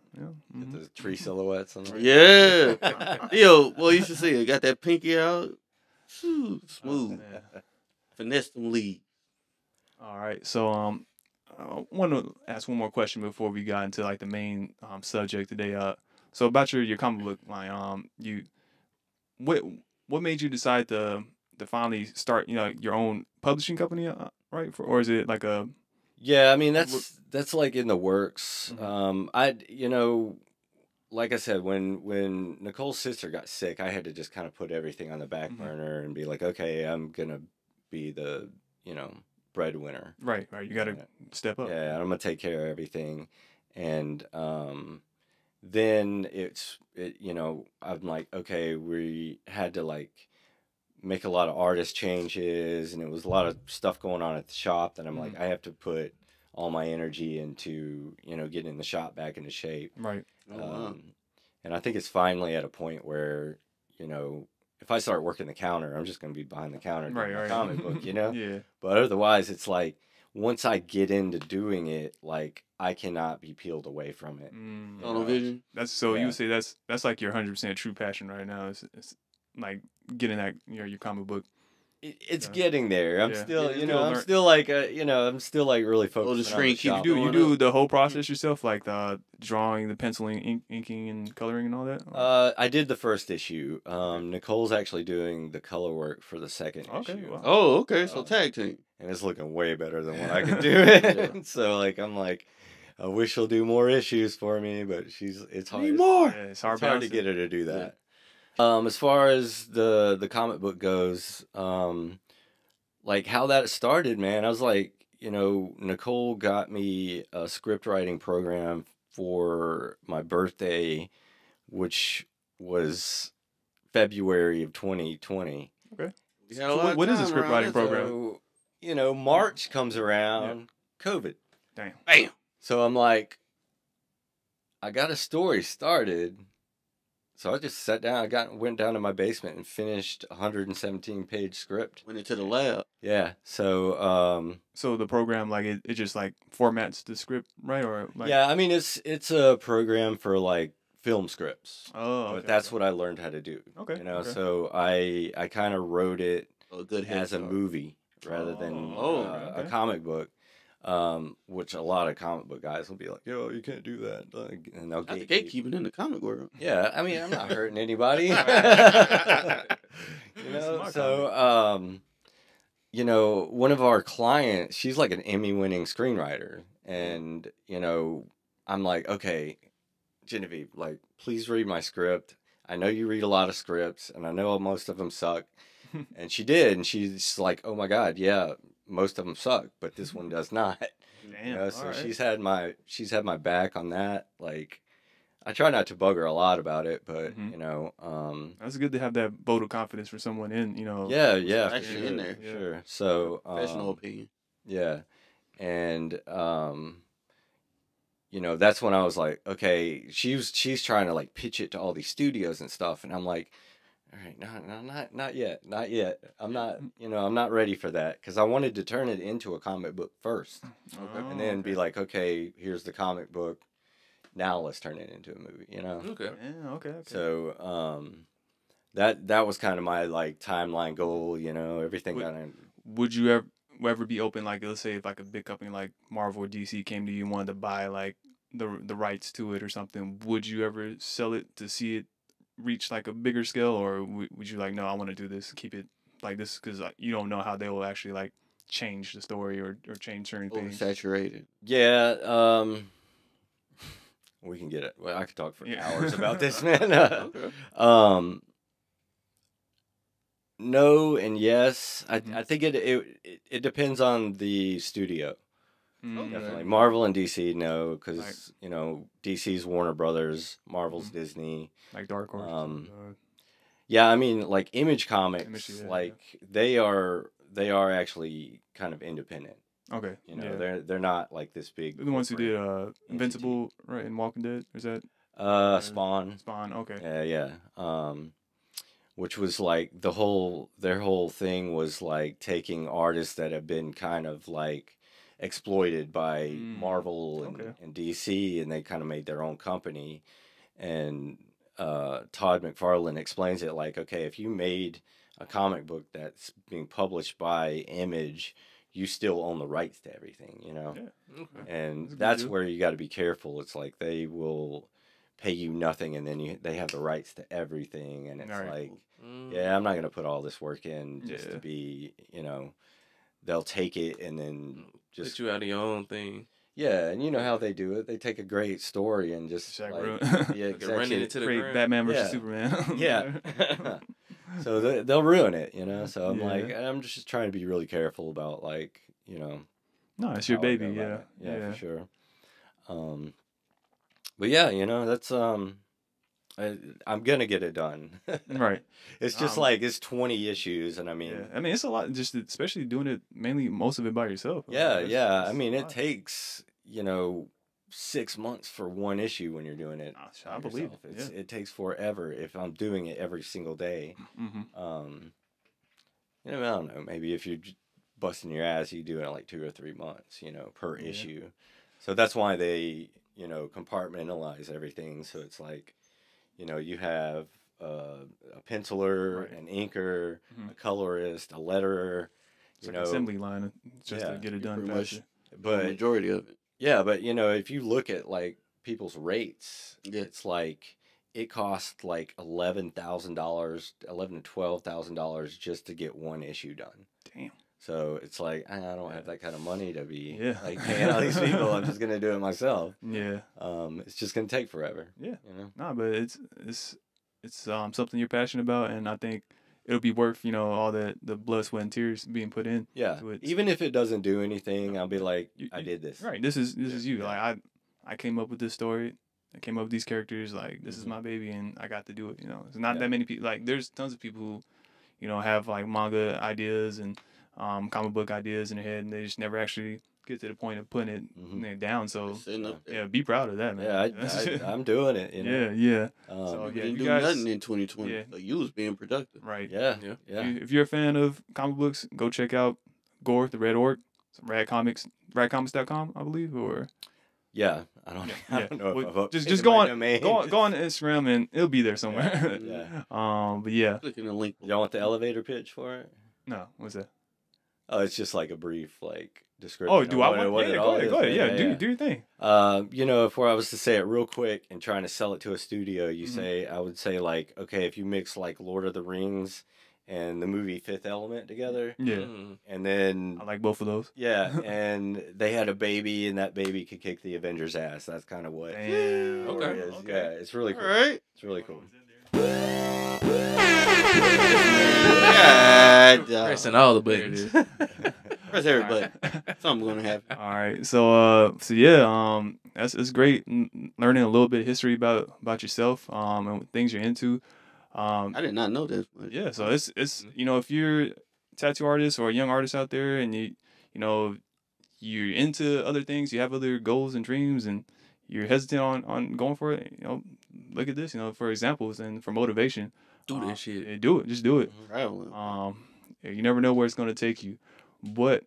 S1: Mhm.
S3: the tree silhouettes on the
S2: Yeah. Theo, well, you should see it. Got that pinky out. Smooth.
S1: Oh, man.
S2: Finesse them leaves.
S1: All right. So I want to ask one more question before we got into like the main subject today. So about your comic book line. What made you decide to finally start your own publishing company, right? Or is it like a
S3: Yeah, I mean, that's like in the works.
S1: Mhm.
S3: You know, like I said, when Nicole's sister got sick, I had to just kind of put everything on the back
S1: Mhm.
S3: burner and be like, okay, I'm gonna be the, you know, breadwinner.
S1: right? You got to step up.
S3: Yeah, I'm gonna take care of everything, and then you know, I'm like, okay, we had to like make a lot of artist changes, and it was a lot of stuff going on at the shop that I'm like, I have to put all my energy into, you know, getting the shop back into shape.
S1: Right.
S2: Oh, wow.
S3: And I think it's finally at a point where, you know, if I start working the counter, I'm just going to be behind the counter doing my comic book, you know?
S1: Yeah.
S3: But otherwise, it's like, once I get into doing it, like, I cannot be peeled away from it.
S2: Tunnel vision.
S1: That's so you
S3: Yeah.
S1: would say that's like your 100% true passion right now. It's like getting that your comic book.
S3: It's
S1: Yeah.
S3: getting there. I'm
S1: Yeah.
S3: still,
S1: Yeah,
S3: you
S1: still
S3: know, I'm
S1: learn-
S3: still like, I'm still like really
S2: the
S3: focused on
S2: screen
S3: the
S2: keeps
S3: shop.
S1: You
S2: going
S1: do
S2: up.
S1: the whole process yourself, like the drawing, the penciling, inking, and coloring, and all that.
S3: I did the first issue. Nicole's actually doing the color work for the second
S1: Okay,
S3: issue.
S1: wow.
S2: Oh, okay. So tag team.
S3: And it's looking way better than what I could do it. So like, I'm like, I wish she'll do more issues for me, but it's hard.
S2: Need more.
S1: Yeah, it's hard,
S3: It's hard to get her to do that. As far as the comic book goes, like how that started, man, I was like, you know, Nicole got me a script writing program for my birthday, which was February of 2020.
S1: Okay.
S2: We
S1: So
S2: had a lot of
S1: what is a
S2: time
S1: script
S2: around
S1: writing
S2: this.
S1: program?
S3: So, you know, March comes around, COVID.
S1: Damn.
S2: Bam.
S3: So I'm like, I got a story started. So I just sat down, went down to my basement and finished a 117-page script.
S2: Went into the lab.
S3: Yeah. So
S1: So the program, like it just like formats the script, right? Or like
S3: yeah, I mean it's a program for like film scripts.
S1: Oh, okay,
S3: But that's
S1: okay.
S3: what I learned how to do.
S1: Okay,
S3: You know,
S1: okay.
S3: so I kind of wrote it
S2: A good head
S3: as a
S2: start.
S3: movie rather than
S2: Oh,
S1: okay.
S3: a comic book. Which a lot of comic book guys will be like, yo, you can't do that. And they'll
S2: Not the
S3: gatekeep.
S2: gatekeeping in the comic world.
S3: Yeah, I mean, I'm not hurting anybody. you know,
S1: my
S3: so you know, one of our clients, she's like an Emmy-winning screenwriter, and you know, I'm like, okay, Genevieve, like, please read my script. I know you read a lot of scripts, and I know most of them suck. And she did, and she's like, oh my god, yeah, most of them suck, but this one does not.
S1: Damn.
S3: You know, so
S1: all right.
S3: she's had my back on that. Like, I try not to bug her a lot about it, but
S1: Mhm.
S3: you know,
S1: That's good to have that vote of confidence for someone in,
S3: yeah, for
S2: actually
S3: sure,
S2: in there.
S1: Yeah.
S3: sure. So,
S2: Professional opinion.
S3: yeah, and you know, that's when I was like, okay, she's trying to like pitch it to all these studios and stuff, and I'm like, all right, no, not yet. I'm not, you know, I'm not ready for that because I wanted to turn it into a comic book first,
S1: Okay.
S3: and then be like, okay, here's the comic book, now let's turn it into a movie, you know?
S4: Okay.
S1: Yeah, okay.
S3: So, that was kind of my, like, timeline goal, you know, everything
S1: Would-
S3: kind of...
S1: Would you ever be open, like, let's say if like a big company like Marvel or DC came to you and wanted to buy like the rights to it or something, would you ever sell it to see it reach like a bigger scale, or would you like, no, I want to do this, keep it like this, because you don't know how they will actually like change the story or change certain things.
S2: Oversaturated.
S3: Yeah, we can get it. Well, I could talk for
S1: Yeah.
S3: hours about this, man.
S2: Okay.
S3: No and yes.
S1: Mhm.
S3: I think it depends on the studio.
S1: Mm,
S3: Definitely, Marvel and DC, no, because
S1: Like-
S3: you know DC's Warner Brothers, Marvel's
S1: Mhm.
S3: Disney.
S1: like Dark Horse.
S3: Yeah, I mean, like Image Comics,
S1: Image, yeah,
S3: like they are actually kind of independent.
S1: okay.
S3: You know,
S1: Yeah.
S3: they're not like this big.
S1: They're the ones who did
S3: corporate
S1: Invincible, right, in Walking Dead. Is that
S3: entity. Spawn.
S1: Spawn? Okay.
S3: Yeah. Which was like their whole thing was like taking artists that have been kind of like exploited by Marvel and DC, and they kind of made their own company. And Todd McFarlane explains it like, okay, if you made a comic book that's being published by Image, you still own the rights to everything, you know?
S1: Yeah.
S4: Okay.
S3: And
S1: That's a good
S3: that's
S1: deal.
S3: where you got to be careful. It's like they will pay you nothing, and then they have the rights to everything, and it's
S1: Right.
S3: like,
S4: Mm.
S3: yeah, I'm not gonna put all this work in just
S1: Yeah.
S3: to be, you know, they'll take it and then just
S4: Put you out of your own thing.
S3: yeah, and you know how they do it. They take a great story and just
S1: Just like
S3: like
S1: ruin-
S3: yeah,
S4: Like running
S3: exactly.
S4: into the
S1: Great
S4: ground.
S1: Batman versus
S3: Yeah.
S1: Superman.
S3: Yeah. So they'll ruin it, you know. So I'm
S1: Yeah.
S3: like, I'm just trying to be really careful about like, you know,
S1: No, it's your
S3: how I
S1: baby.
S3: go about
S1: Yeah.
S3: it. Yeah, for sure. But yeah, you know, that's I'm gonna get it done.
S1: Right.
S3: It's just like it's 20 issues, and I mean,
S1: Yeah. I mean, it's a lot. Just especially doing it mainly most of it by yourself.
S3: yeah,
S1: That's-
S3: yeah.
S1: that's
S3: I mean,
S1: a
S3: it
S1: lot.
S3: takes 6 months for one issue when you're doing it.
S1: I
S3: by
S1: believe
S3: yourself.
S1: it.
S3: It takes forever if I'm doing it every single day.
S1: Mm-hmm.
S3: I don't know. Maybe if you're busting your ass, you do it in like 2 or 3 months, per
S1: Yeah.
S3: issue. So that's why they, compartmentalize everything. So it's like, you have a penciler,
S1: Right.
S3: an inker,
S1: Mhm.
S3: a colorist, a letterer.
S1: It's like an assembly line just
S3: Yeah.
S1: to get it
S2: You
S1: done
S2: pretty much-
S1: faster.
S2: The
S3: But
S2: majority of it.
S3: yeah, but if you look at like people's rates,
S2: Yeah.
S3: it's like it costs like $11,000, $11,000 to $12,000 just to get one issue done.
S1: Damn.
S3: So it's like I don't have that kind of money to be
S1: Yeah.
S3: like paying all these people. I'm just gonna do it myself.
S1: Yeah.
S3: It's just gonna take forever.
S1: Yeah.
S3: You know.
S1: Nah, but it's something you're passionate about, and I think it'll be worth all the blood, sweat, and tears being put in.
S3: Yeah.
S1: to it.
S3: Even if it doesn't do anything, I'll be like, I did this.
S1: Right. This is you.
S3: Yeah.
S1: Like I came up with this story. I came up with these characters. Like this is
S3: Mhm.
S1: my baby, and I got to do it. It's not
S3: Yeah.
S1: that many people. Like there's tons of people who have like manga ideas and comic book ideas in their head, and they just never actually get to the point of putting it
S3: Mhm.
S1: down. So
S2: Sitting up there.
S1: yeah, be proud of that, man.
S3: Yeah, I'm doing it.
S1: Yeah, yeah.
S2: You
S1: So,
S3: Um,
S1: yeah,
S2: didn't
S1: you
S2: do
S1: guys-
S2: nothing in 2020.
S1: yeah.
S2: So you was being productive.
S1: Right.
S3: yeah.
S4: Yeah.
S1: If you're a fan of comic books, go check out Gore, the Red Orc, some radcomics.com, I believe, or
S3: Yeah. I don't.
S1: Yeah,
S3: I
S1: yeah.
S3: don't know
S1: Well,
S3: if I've
S1: just
S3: updated
S1: go
S3: my
S1: on
S3: domain.
S1: go on Instagram and it'll be there somewhere.
S3: Yeah.
S1: But yeah,
S2: Clicking the link.
S3: Y'all want the elevator pitch for it?
S1: no, what's that?
S3: Oh, it's just like a brief description.
S1: Oh, do
S3: of
S1: I
S3: what
S1: want?
S3: it
S1: Yeah,
S3: all
S1: go ahead,
S3: is.
S1: go ahead. Yeah, do your thing.
S3: If I was to say it real quick and trying to sell it to a studio,
S1: Mhm.
S3: I would say like, okay, if you mix like Lord of the Rings and the movie Fifth Element together,
S1: Yeah,
S4: Mm.
S3: and then
S1: I like both of those.
S3: yeah, and they had a baby, and that baby could kick the Avengers' ass. That's kind of what.
S1: Damn.
S3: the story
S4: Okay,
S3: is.
S1: okay.
S3: Yeah, it's really
S2: All
S3: cool.
S2: right.
S3: It's really cool.
S2: God,
S4: Pressing all the
S1: There it
S4: buttons.
S1: is.
S2: Press every button. Something gonna happen.
S1: All right, so yeah, it's great learning a little bit of history about yourself, and things you're into.
S2: I did not know this. Much.
S1: Yeah, so it's if you're a tattoo artist or a young artist out there, and you're into other things, you have other goals and dreams, and you're hesitant on going for it, look at this, for examples and for motivation.
S4: Do this shit.
S1: Yeah, do it, just do it.
S2: Traveling.
S1: You never know where it's gonna take you, but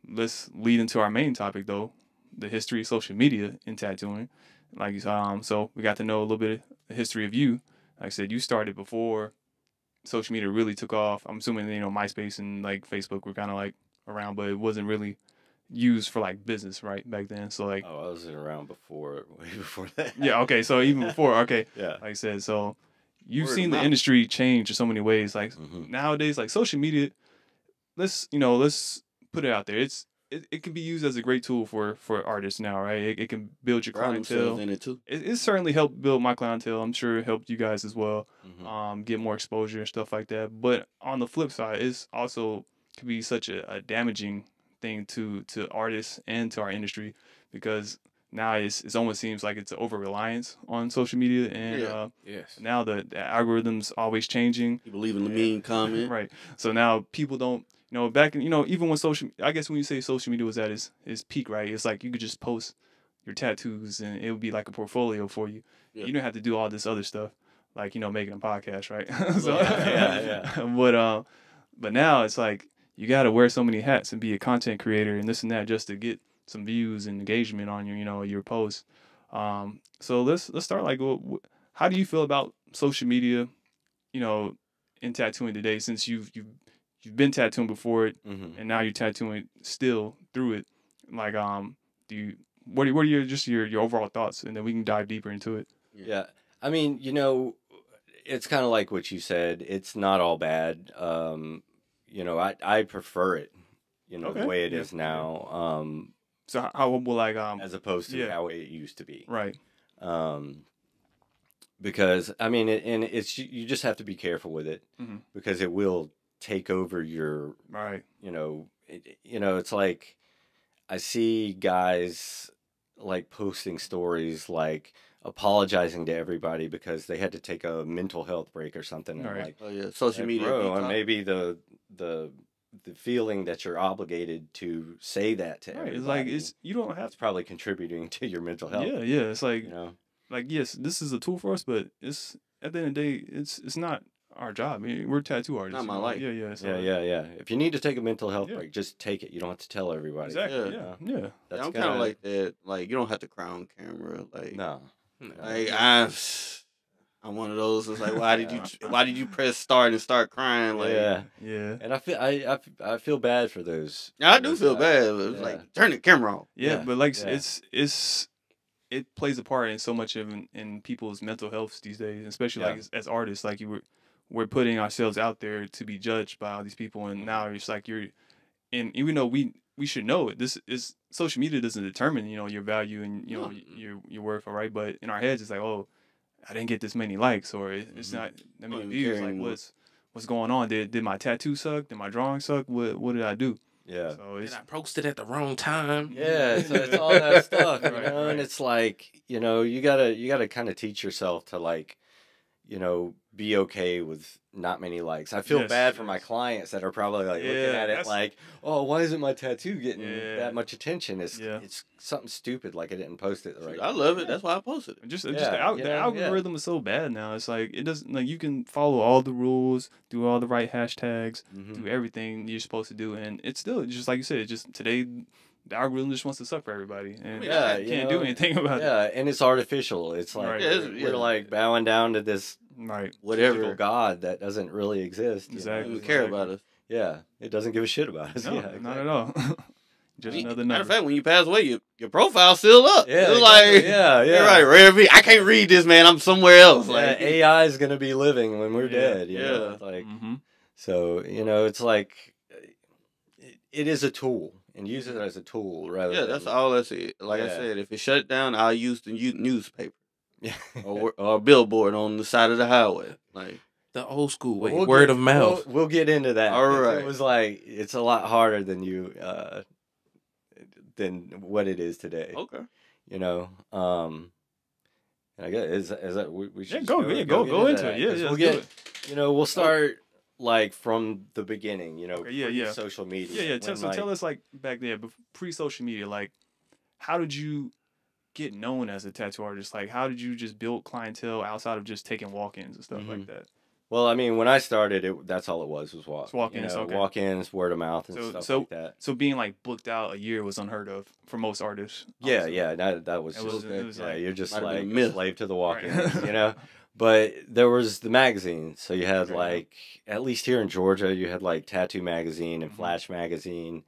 S1: let's lead into our main topic though, the history of social media in tattooing. Like so we got to know a little bit of the history of you. Like I said, you started before social media really took off. I'm assuming MySpace and like Facebook were kind of like around, but it wasn't really used for like business right back then. So like,
S3: Oh, I was around before, way before that.
S1: yeah, okay. So even before, okay,
S3: Yeah.
S1: like I said, so you've
S2: Word of
S1: seen the
S2: mouth.
S1: industry change in so many ways. Like
S3: Mhm.
S1: nowadays, like social media, let's put it out there. It can be used as a great tool for artists now, right? It can build your
S2: Ground themselves
S1: clientele.
S2: in it too.
S1: It certainly helped build my clientele. I'm sure it helped you guys as well.
S3: Mhm.
S1: Get more exposure and stuff like that. But on the flip side, it's also can be such a damaging thing to artists and to our industry because now it almost seems like it's an over reliance on social media and
S2: Yeah.
S4: Yes.
S1: now the algorithm's always changing.
S2: People leaving the mean comment.
S1: Right. So now people don't, back in, even when I guess when you say social media was at its peak, right? It's like you could just post your tattoos and it would be like a portfolio for you.
S2: Yeah.
S1: You don't have to do all this other stuff, like, making a podcast, right? So,
S3: Yeah.
S1: but now it's like you got to wear so many hats and be a content creator and this and that just to get some views and engagement on your posts. So let's start like, how do you feel about social media, in tattooing today since you've been tattooing before it
S3: Mhm.
S1: and now you're tattooing still through it? Like, do you what are your overall thoughts, and then we can dive deeper into it.
S3: Yeah. I mean, it's kind of like what you said. It's not all bad. I prefer it,
S1: Okay.
S3: the way it
S1: Yeah.
S3: is now,
S1: So how will like
S3: as opposed to
S1: yeah.
S3: how it used to be.
S1: right?
S3: Because I mean, it's you just have to be careful with it
S1: Mhm.
S3: because it will take over your,
S1: Right.
S3: it's like I see guys like posting stories like apologizing to everybody because they had to take a mental health break or something. And
S1: Right.
S3: like,
S2: Oh yeah, social media.
S3: bro, and
S2: detox.
S3: maybe the feeling that you're obligated to say that to
S1: Right.
S3: everybody.
S1: It's like you don't have
S3: That's probably contributing to your mental health.
S1: Yeah, yeah. It's like
S3: You know.
S1: like yes, this is a tool for us, but it's at the end of the day, it's not our job. I mean, we're tattoo artists.
S2: Not my
S1: you know?
S2: life.
S1: Yeah, yeah. So
S3: Yeah. If you need to take a mental health
S1: Yeah.
S3: break, just take it. You don't have to tell everybody.
S1: Exactly.
S2: Yeah.
S1: Yeah.
S2: Yeah,
S3: That's
S2: I'm kind of like that. Like you don't have to cry on camera. Like,
S3: no.
S2: like I'm one of those. It's like, why did you press start and start crying? Like,
S1: Yeah.
S3: And I feel bad for those.
S2: I do
S3: those
S2: feel
S3: guys.
S2: bad. But it's
S3: Yeah.
S2: like turn the camera off.
S1: Yeah,
S3: Yeah,
S1: but like
S3: yeah.
S1: it plays a part in so much of in people's mental health these days, especially
S3: Yeah.
S1: like as artists. Like we're putting ourselves out there to be judged by all these people, and now it's like and even though we should know it, this is social media doesn't determine your value and
S2: No.
S1: your worth, all right? But in our heads, it's like, oh, I didn't get this many likes, or it's not that many
S2: Don't even
S1: views.
S2: care
S1: Like
S2: anymore.
S1: what's going on? Did my tattoo suck? Did my drawing suck? What did I do?
S3: Yeah.
S1: So
S4: Did
S1: it's
S4: I posted at the wrong time?
S3: Yeah, it's all that stuff,
S1: Right,
S3: and
S1: right.
S3: it's like, you gotta kind of teach yourself to like, be okay with not many likes. I feel
S1: Yes,
S3: bad for my
S1: yes.
S3: clients that are probably like looking
S1: Yeah,
S3: at it
S1: that's-
S3: like, oh, why isn't my tattoo getting
S1: Yeah.
S3: that much attention? It's
S1: Yeah.
S3: something stupid like I didn't post it right.
S2: I love it. That's why I posted it.
S1: Just
S3: Yeah,
S1: the algorithm is so bad now. It's like it doesn't like you can follow all the rules, do all the right hashtags,
S3: Mhm.
S1: do everything you're supposed to do, and it's still just like you said. Just today, the algorithm just wants to suck for everybody, and
S3: Yeah,
S1: you can't do anything about it.
S3: Yeah, and it's artificial. It's like
S1: Right.
S2: Yeah,
S3: we're like bowing down to this
S1: Right.
S2: Whatever.
S3: digital god that doesn't really exist.
S2: They
S1: Exactly.
S2: don't even care about us.
S3: Yeah, it doesn't give a shit about us.
S1: No,
S3: Yeah,
S1: not
S3: exactly.
S1: at all. Just another
S2: Matter of
S1: number.
S2: fact, when you pass away, your profile's still up.
S3: Yeah,
S2: it's
S3: exactly.
S2: like
S3: Yeah.
S2: everybody read me. I can't read this, man. I'm somewhere else.
S3: Yeah,
S2: Like
S3: AI is gonna be living when we're
S1: Yeah,
S3: dead.
S2: yeah.
S3: It's like
S1: Mm-hmm.
S3: so. It's like it is a tool, and use it as a tool rather.
S2: yeah,
S3: than,
S2: that's all I said. Like I
S3: Yeah.
S2: said, if it shut down, I'll use the newspaper
S3: Yeah.
S2: or a billboard on the side of the highway. Like
S4: The old school way,
S3: We'll
S4: word
S3: get-
S4: of mouth.
S3: We'll get into that.
S2: All
S3: It
S2: right.
S3: was like it's a lot harder than than what it is today.
S2: okay,
S3: And I guess is that we should
S1: Yeah,
S3: just
S1: go
S3: get
S1: into
S3: that,
S1: it. Yeah,
S3: 'cause
S1: yeah.
S3: we'll
S1: let's
S3: get
S1: do it.
S3: we'll start like from the beginning.
S1: Okay, yeah.
S3: Social media.
S1: Yeah.
S3: when,
S1: Tell us like back there, pre-social media, like how did you get known as a tattoo artist? Like how did you just build clientele outside of just taking walk-ins and stuff like that?
S3: Well, I mean, when I started, that's all it was walk.
S1: Walk-ins, okay.
S3: Walk-ins, word of mouth, and stuff like that.
S1: So being like booked out a year was unheard of for most artists.
S3: Yeah,
S1: honestly.
S3: yeah, that was
S1: It
S3: just
S1: was
S3: yeah.
S1: like-
S3: You're just
S2: might have
S3: like
S2: been a
S3: a
S2: myth.
S3: slave to the walk-ins,
S1: Right.
S3: you know. But there was the magazine, so you had
S1: Okay.
S3: like at least here in Georgia, you had like Tattoo Magazine and
S1: Mhm.
S3: Flash Magazine,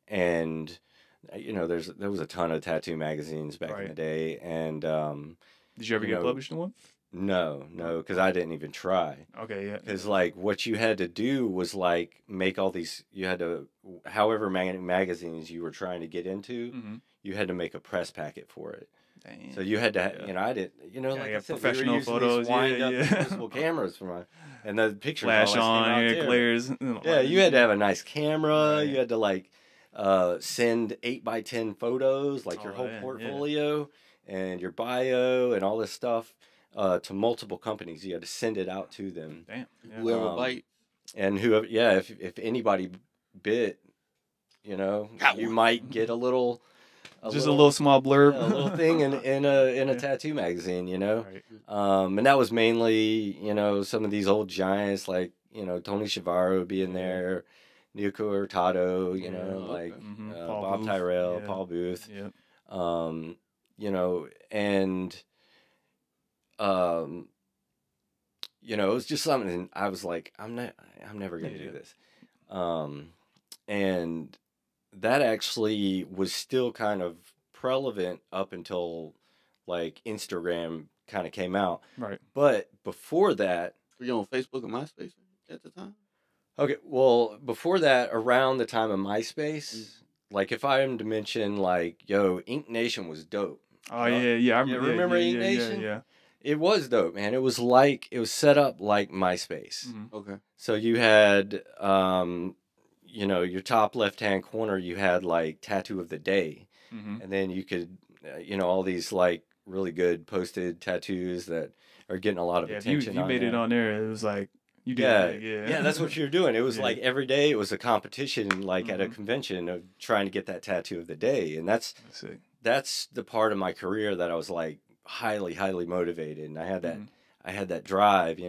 S3: and there was a ton of tattoo magazines back in
S1: Right.
S3: the day, and
S1: Did you ever
S3: you
S1: get
S3: know,
S1: published in one?
S3: no, because I didn't even try.
S1: Okay, yeah.
S3: Because like what you had to do was like make all these. You had to, however many magazines you were trying to get into,
S1: Mm-hmm.
S3: you had to make a press packet for it.
S1: Dang.
S3: So you had to,
S1: Yeah.
S3: I didn't,
S1: Yeah,
S3: like
S1: yeah,
S3: I said, we
S1: professional
S3: were using
S1: photos,
S3: these wind up
S1: yeah.
S3: disposable cameras and the pictures
S1: Flash
S3: always came
S1: on,
S3: out
S1: yeah,
S3: there.
S1: glares.
S3: Yeah, you had to have a nice camera.
S1: Right.
S3: You had to like send 8x10 photos, like your
S1: Oh,
S3: whole
S1: yeah, yeah.
S3: portfolio and your bio and all this stuff to multiple companies. You had to send it out to them.
S1: Damn. Yeah.
S2: Whoever
S3: Um,
S2: bite.
S3: And whoever, yeah, if anybody bit,
S2: Got
S3: you
S2: one.
S3: might get a little
S1: small blurb.
S3: yeah, a little thing in a
S1: Yeah.
S3: tattoo magazine,
S1: Right.
S3: and that was mainly some of these old giants like Tony Schiavaro would be in
S1: Yeah.
S3: there, Nico Hurtado,
S1: Yeah,
S3: like
S1: Mhm.
S3: Bob
S1: Booth,
S3: Tyrell,
S1: yeah.
S3: Paul Booth,
S1: Yeah.
S3: and it was just something I was like, I'm never gonna
S1: Yeah.
S3: do this, and that actually was still kind of prevalent up until like Instagram kind of came out.
S1: Right.
S3: But before that,
S2: Were you on Facebook and MySpace at the time?
S3: okay, well, before that, around the time of MySpace, like if I am to mention like, yo, Ink Nation was dope.
S1: Oh yeah. I
S3: remember Ink
S1: yeah,
S3: Nation?
S1: Yeah.
S3: It was dope, man. It was set up like MySpace.
S1: Mhm.
S2: Okay.
S3: So you had, your top left-hand corner, you had like tattoo of the day.
S1: Mhm.
S3: And then you could, all these like really good posted tattoos that are getting a lot of
S1: Yeah, if
S3: attention.
S1: you made it
S3: there.
S1: on there, it was like you did.
S3: Yeah,
S1: it, yeah.
S3: yeah, that's what you were doing. It was
S1: Yeah.
S3: like every day it was a competition, like at a
S1: Mhm.
S3: convention of trying to get that tattoo of the day, and that's
S1: Sick.
S3: the part of my career that I was like highly, highly motivated, and I had that
S1: Mhm.
S3: drive,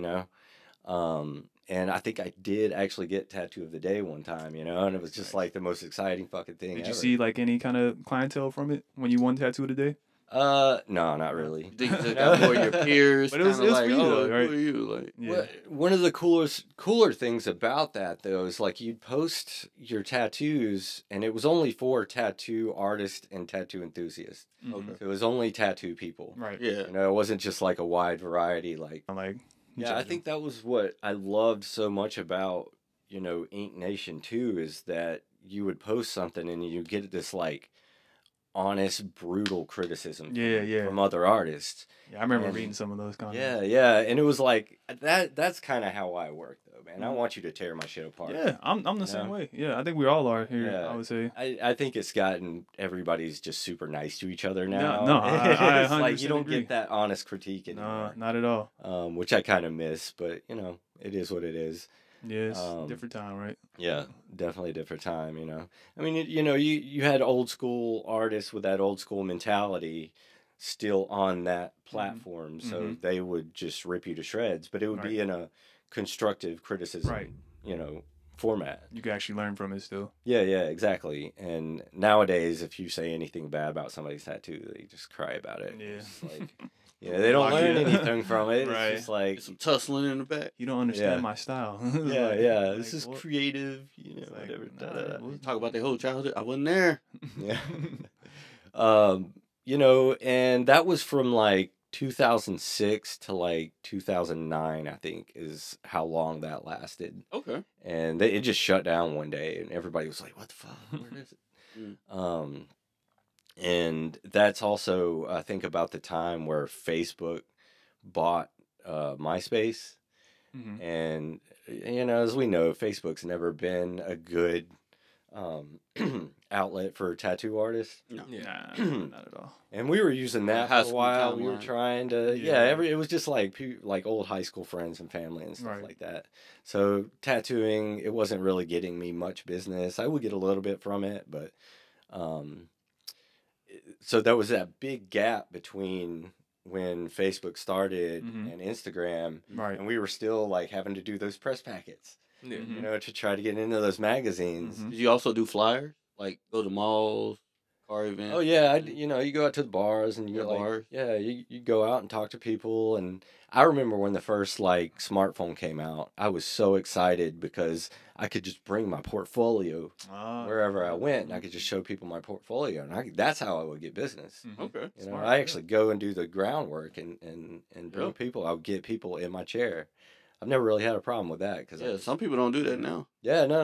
S3: and I think I did actually get tattoo of the day one time, and it was just
S1: Nice.
S3: like the most exciting fucking thing.
S1: Did you
S3: ever.
S1: see like any kind of clientele from it when you won tattoo of the day?
S3: No, not really.
S2: You think you just got more of your peers?
S1: But it was
S2: kinda like,
S1: for you,
S2: oh,
S1: though, right?
S2: who are you? Like,
S1: Yeah.
S3: Well, one of the cooler things about that though is like you'd post your tattoos, and it was only for tattoo artists and tattoo enthusiasts.
S1: Mhm.
S2: Okay.
S3: So it was only tattoo people.
S1: Right.
S2: yeah.
S3: It wasn't just like a wide variety. Like,
S1: I'm like.
S3: yeah, I think that was what I loved so much about Ink Nation too, is that you would post something and you get this like honest, brutal criticism from other artists.
S1: Yeah, I remember
S3: and-
S1: reading some of those comments.
S3: Yeah, and it was like that's kind of how I work though, man. I want you to tear my shit apart.
S1: Yeah, I'm the same way. Yeah, I think we all are here.
S3: Yeah.
S1: I would say.
S3: I think it's gotten everybody's just super nice to each other now.
S1: No, I
S3: it's like you
S1: 100%
S3: don't
S1: agree.
S3: get that honest critique
S1: No,
S3: anymore.
S1: not at all.
S3: Which I kind of miss, but it is what it is.
S1: Yeah, it's
S3: Um,
S1: different time, right?
S3: Yeah, definitely a different time, I mean, you had old school artists with that old school mentality still on that platform, so
S1: Mhm.
S3: they would just rip you to shreds, but it would be in a constructive criticism,
S1: Right.
S3: format.
S1: You can actually learn from it still.
S3: Yeah, exactly. And nowadays, if you say anything bad about somebody's tattoo, they just cry about it.
S1: Yeah.
S3: It's like, they don't
S2: Lock
S3: learn
S2: in.
S3: anything from it.
S1: Right.
S3: It's just like,
S2: Get some tussling in the back.
S1: You don't understand
S3: Yeah.
S1: my style.
S3: yeah, this is
S1: what?
S3: creative,
S1: It's like,
S3: whatever.
S1: nah,
S3: da-da-da.
S1: what-
S2: Talk about their whole childhood. I wasn't there.
S3: Yeah. And that was from like 2006 to like 2009, I think, is how long that lasted.
S2: Okay.
S3: And it just shut down one day, and everybody was like, "What the fuck? Where is it?"
S2: Mm.
S3: And that's also, I think, about the time where Facebook bought MySpace,
S1: Mhm.
S3: and as we know, Facebook's never been a good outlet for tattoo artists.
S2: No.
S1: Nah, not at all.
S3: And we were using that
S2: High
S3: for a
S2: school
S3: while. We were
S2: timeline.
S3: trying to,
S1: Yeah.
S3: it was just like like old high school friends and family and stuff
S1: Right.
S3: like that. So tattooing, it wasn't really getting me much business. I would get a little bit from it, but so there was that big gap between when Facebook started
S1: Mhm.
S3: and Instagram,
S1: Right.
S3: and we were still like having to do those press packets,
S4: Yeah.
S1: Mhm.
S3: you know, to try to get into those magazines.
S1: Mhm.
S2: Did you also do flyers? Like go to malls, car events?
S3: Oh yeah, you know, you go out to the bars and you
S2: Yeah,
S3: like,
S2: bars.
S3: yeah, you go out and talk to people. And I remember when the first like smartphone came out, I was so excited because I could just bring my portfolio wherever I went, and I could just show people my portfolio, and that's how I would get business.
S1: Mhm.
S2: Okay.
S3: You know,
S1: Smart,
S3: I
S1: yeah.
S3: actually go and do the groundwork and bring
S2: Yep.
S3: people. I would get people in my chair. I've never really had a problem with that because
S2: Yeah, some people don't do that now.
S3: yeah, no,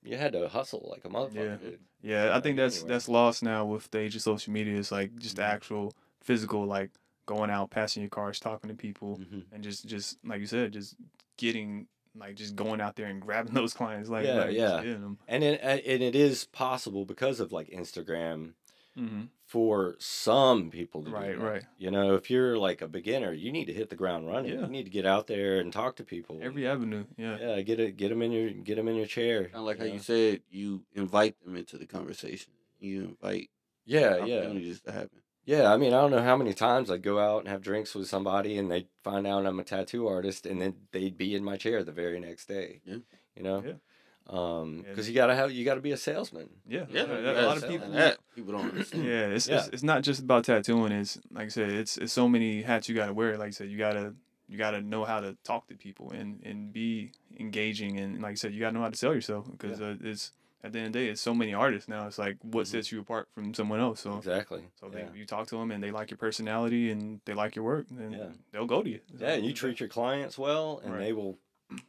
S3: you had to hustle like a motherfucker,
S1: Yeah.
S3: dude.
S1: Yeah, I think that's
S3: Anyway.
S1: that's lost now with the age of social media. It's like just the
S3: Mhm.
S1: actual physical, like going out, passing your cars, talking to people,
S3: Mhm.
S1: and just like you said, just getting like just going out there and grabbing those clients, like
S3: Yeah,
S1: just
S3: yeah.
S1: hitting them.
S3: And it is possible because of like Instagram
S1: Mm-hmm.
S3: for some people to
S1: Right,
S3: do that.
S1: right.
S3: You know, if you're like a beginner, you need to hit the ground running.
S1: Yeah.
S3: You need to get out there and talk to people.
S1: Every avenue, yeah.
S3: Yeah, get them in your chair.
S2: Kind of like how
S3: know?
S2: you said, you invite them into the conversation. You invite
S3: Yeah,
S2: opportunities to happen.
S3: yeah. I mean, I don't know how many times I'd go out and have drinks with somebody, and they'd find out I'm a tattoo artist, and then they'd be in my chair the very next day.
S2: Yeah.
S3: You know.
S1: Yeah.
S3: Because you gotta be a salesman.
S1: Yeah,
S2: Yeah,
S1: a lot of
S3: sell
S1: people.
S2: that people don't understand.
S1: Yeah, it's,
S3: Yeah.
S1: it's not just about tattooing. It's like I said, it's so many hats you gotta wear. Like I said, you gotta know how to talk to people and be engaging, and like I said, you gotta know how to sell yourself because it's at the end of the day, it's so many artists now. It's like what sets you apart from someone else. So
S3: Exactly.
S1: so
S3: yeah.
S1: you talk to them and they like your personality and they like your work, then
S3: Yeah.
S1: they'll go to you.
S3: Yeah, and you treat your clients well, and
S1: Right.
S3: they will.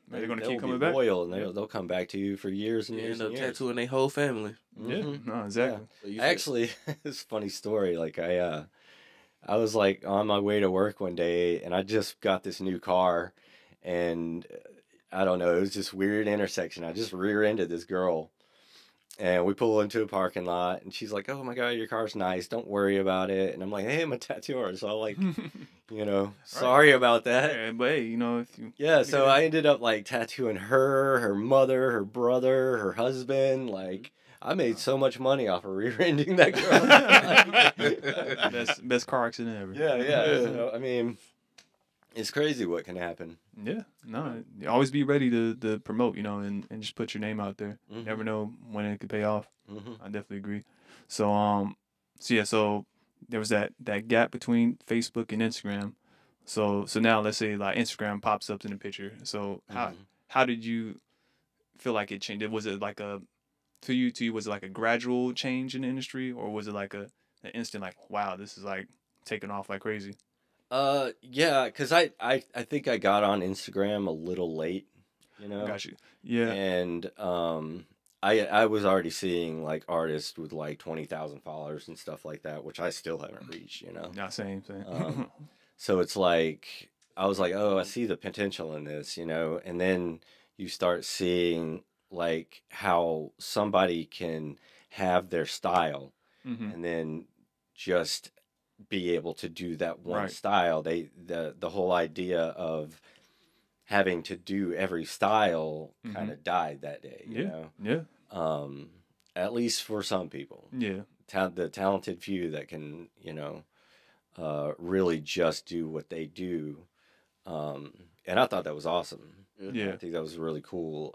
S1: They're gonna
S3: they
S1: keep
S3: will
S1: coming
S3: be
S1: back.
S3: loyal, and
S1: Yeah.
S3: they'll come back to you for years and
S4: You
S3: years
S4: end up
S3: and years.
S4: tattooing their whole family.
S1: Yeah,
S3: Mhm.
S1: no, exactly.
S2: So you
S3: Actually, it's a funny story. Like I was like on my way to work one day, and I just got this new car, and I don't know, it was this weird intersection. I just rear-ended this girl, and we pull into a parking lot, and she's like, "Oh my God, your car's nice. Don't worry about it." And I'm like, "Hey, I'm a tattoo artist, so I'm like, you know, sorry about that."
S1: Yeah, but hey, you know, if you
S3: Yeah, so I ended up like tattooing her mother, her brother, her husband. Like, I made so much money off of rear-ending that girl.
S1: best car accident ever.
S3: Yeah. So, I mean, it's crazy what can happen.
S1: Yeah, no, you always be ready to promote, you know, and just put your name out there. You
S3: Mhm.
S1: never know when it could pay off.
S3: Hmm.
S1: I definitely agree. So so there was that gap between Facebook and Instagram. So now let's say like Instagram pops up in the picture. So how did you feel like it changed? Was it like to you was it like a gradual change in the industry, or was it like an instant like, wow, this is like taking off like crazy?
S3: Yeah, because I think I got on Instagram a little late, you know.
S1: Got you. Yeah.
S3: And I was already seeing like artists with like 20,000 followers and stuff like that, which I still haven't reached, you know.
S1: Not same.
S3: So it's like I was like, oh, I see the potential in this, you know. And then you start seeing like how somebody can have their style
S1: Mm-hmm.
S3: and then just be able to do that one
S1: Right.
S3: style. The whole idea of having to do every style kind of died that day, you know.
S1: Yeah.
S3: At least for some people.
S1: Yeah.
S3: The talented few that can, you know, really just do what they do. And I thought that was awesome.
S1: Yeah.
S3: I think that was really cool.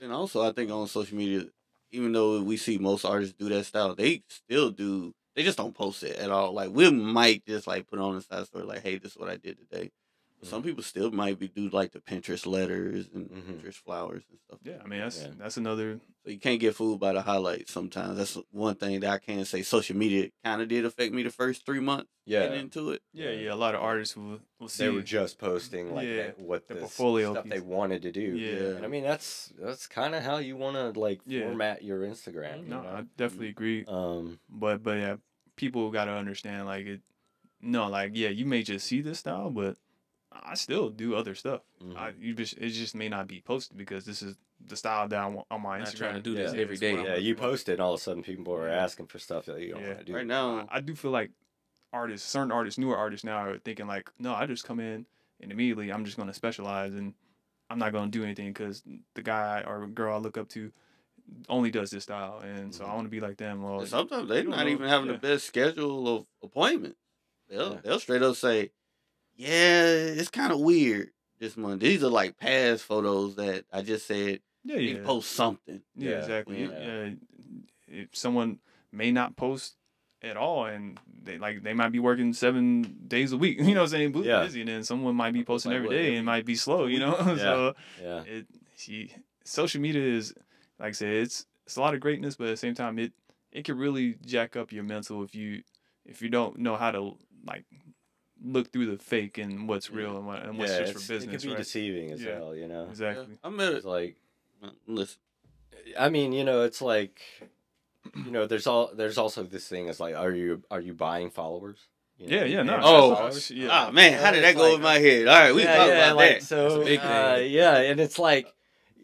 S2: And also, I think on social media, even though we see most artists do that style, they still do. They just don't post it at all. Like we might just like put on a side story, like, "Hey, this is what I did today." But some people still might do like the Pinterest letters and Pinterest flowers and stuff.
S1: Yeah. I mean, that's another.
S2: So you can't get fooled by the highlights. Sometimes that's one thing that I can say. Social media kind of did affect me the first 3 months.
S3: Yeah.
S2: Getting into it.
S1: Yeah. A lot of artists will see.
S3: They were just posting like what
S1: the
S3: the
S1: portfolio
S3: stuff
S1: piece.
S3: they wanted to do.
S1: Yeah.
S3: And I mean that's kind of how you want to like format your Instagram.
S1: No,
S3: you know?
S1: I definitely agree.
S3: Um,
S1: But yeah, people gotta understand like it. No, like yeah, you may just see this style, but I still do other stuff. It just may not be posted because this is the style that I want on my
S4: Not
S1: Instagram.
S4: trying to do this
S1: Yeah,
S4: every
S1: it's what
S4: day.
S1: I'm
S3: yeah,
S1: working
S3: you
S1: on.
S3: post it, and all of a sudden people are
S1: Yeah.
S3: asking for stuff that you don't
S1: Yeah.
S3: want to do.
S2: Right now,
S1: I do feel like certain artists, newer artists now are thinking like, no, I just come in and immediately I'm just gonna specialize and I'm not gonna do anything because the guy or girl I look up to only does this style, and so I want to be like them. Well,
S2: and sometimes they're
S1: you don't
S2: not
S1: know.
S2: even having
S1: Yeah.
S2: the best schedule of appointments. They'll straight up say, yeah, it's kind of weird this month. These are like past photos that I just said
S1: Yeah,
S2: you can post something.
S1: Yeah,
S3: Yeah,
S1: exactly.
S2: yeah.
S1: If someone may not post at all, and they might be working 7 days a week, you know what I'm saying?
S3: Yeah.
S1: Busy, and then someone might be posting
S2: Like,
S1: every
S2: what,
S1: day
S2: every-
S1: and might be slow, you know?
S3: Yeah.
S1: So
S3: Yeah.
S1: social media is, like I said, it's a lot of greatness, but at the same time, it can really jack up your mental if you don't know how to like look through the fake and what's real and what's just for business.
S3: It can be
S1: right?
S3: deceiving as
S1: Yeah.
S3: hell, you know.
S1: Exactly.
S2: I met
S3: It's like,
S2: listen.
S3: I mean, you know, it's like, you know, there's also this thing as like, are you buying followers? You know,
S1: Yeah, no.
S2: Oh,
S3: followers?
S1: yeah.
S2: Ah, man, how did that go in my head? All right, we talk about
S3: like,
S2: that.
S3: so
S4: That's a big thing.
S3: yeah, and it's like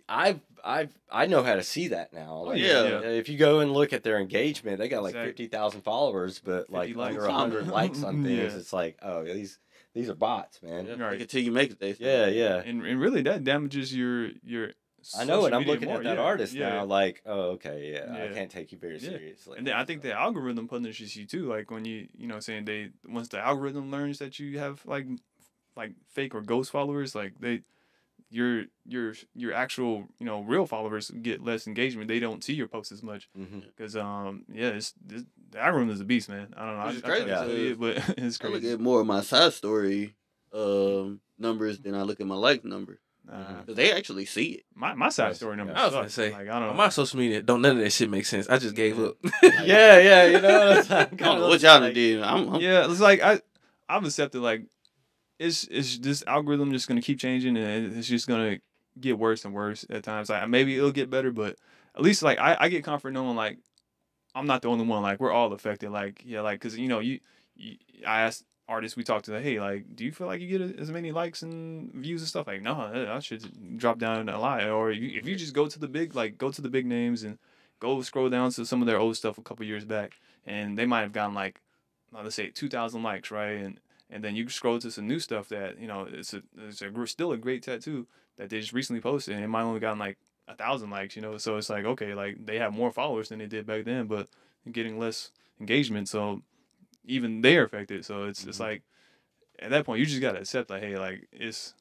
S3: I know how to see that now. Like,
S2: yeah.
S3: if you go and look at their engagement, they got like
S1: Exactly.
S3: 50,000 followers, but like
S1: 50 likes.
S3: under 100 likes on things.
S1: Yeah.
S3: It's like, oh, these are bots, man.
S2: Yeah,
S1: Right.
S2: like until you make it, they say.
S3: Yeah.
S1: And really that damages your
S3: I know, and
S1: social
S3: I'm
S1: media
S3: looking
S1: more.
S3: at that
S1: Yeah,
S3: artist
S1: yeah.
S3: now, like, oh, okay, I
S1: Yeah.
S3: can't take you very
S1: Yeah.
S3: seriously.
S1: And then I think the algorithm punishes you too. Like when you know saying once the algorithm learns that you have like fake or ghost followers, like your actual real followers get less engagement. They don't see your posts as much because the algorithm is a beast, man. I don't know.
S2: Which is
S1: I try
S2: crazy,
S1: to say it, but it's
S2: I look
S1: crazy.
S2: at more of my side story numbers than I look at my like number. Because they actually see it.
S1: My side
S3: Yes.
S1: story number.
S4: I was gonna
S1: sucks.
S4: say,
S1: like I don't
S4: on my social media, don't none of that shit make sense. I just gave up.
S3: yeah, you know, that's
S2: I don't know what y'all done did. I'm
S1: Yeah, it's like I've accepted like it's this algorithm just gonna keep changing and it's just gonna get worse and worse at times. Like maybe it'll get better, but at least like I get comfort knowing like I'm not the only one. Like we're all affected. Like because I asked artists we talked to, like, hey, like, do you feel like you get as many likes and views and stuff? Like, no, I should drop down a lot. Or if you just go to the big names and go scroll down to some of their old stuff a couple years back, and they might have gotten like, let's say 2,000 likes, right? And then you scroll to some new stuff that still a great tattoo that they just recently posted, and it might only gotten like 1,000 likes, So it's like, okay, like they have more followers than they did back then, but getting less engagement, so even they're affected. So it's like at that point you just gotta accept like, hey, like it's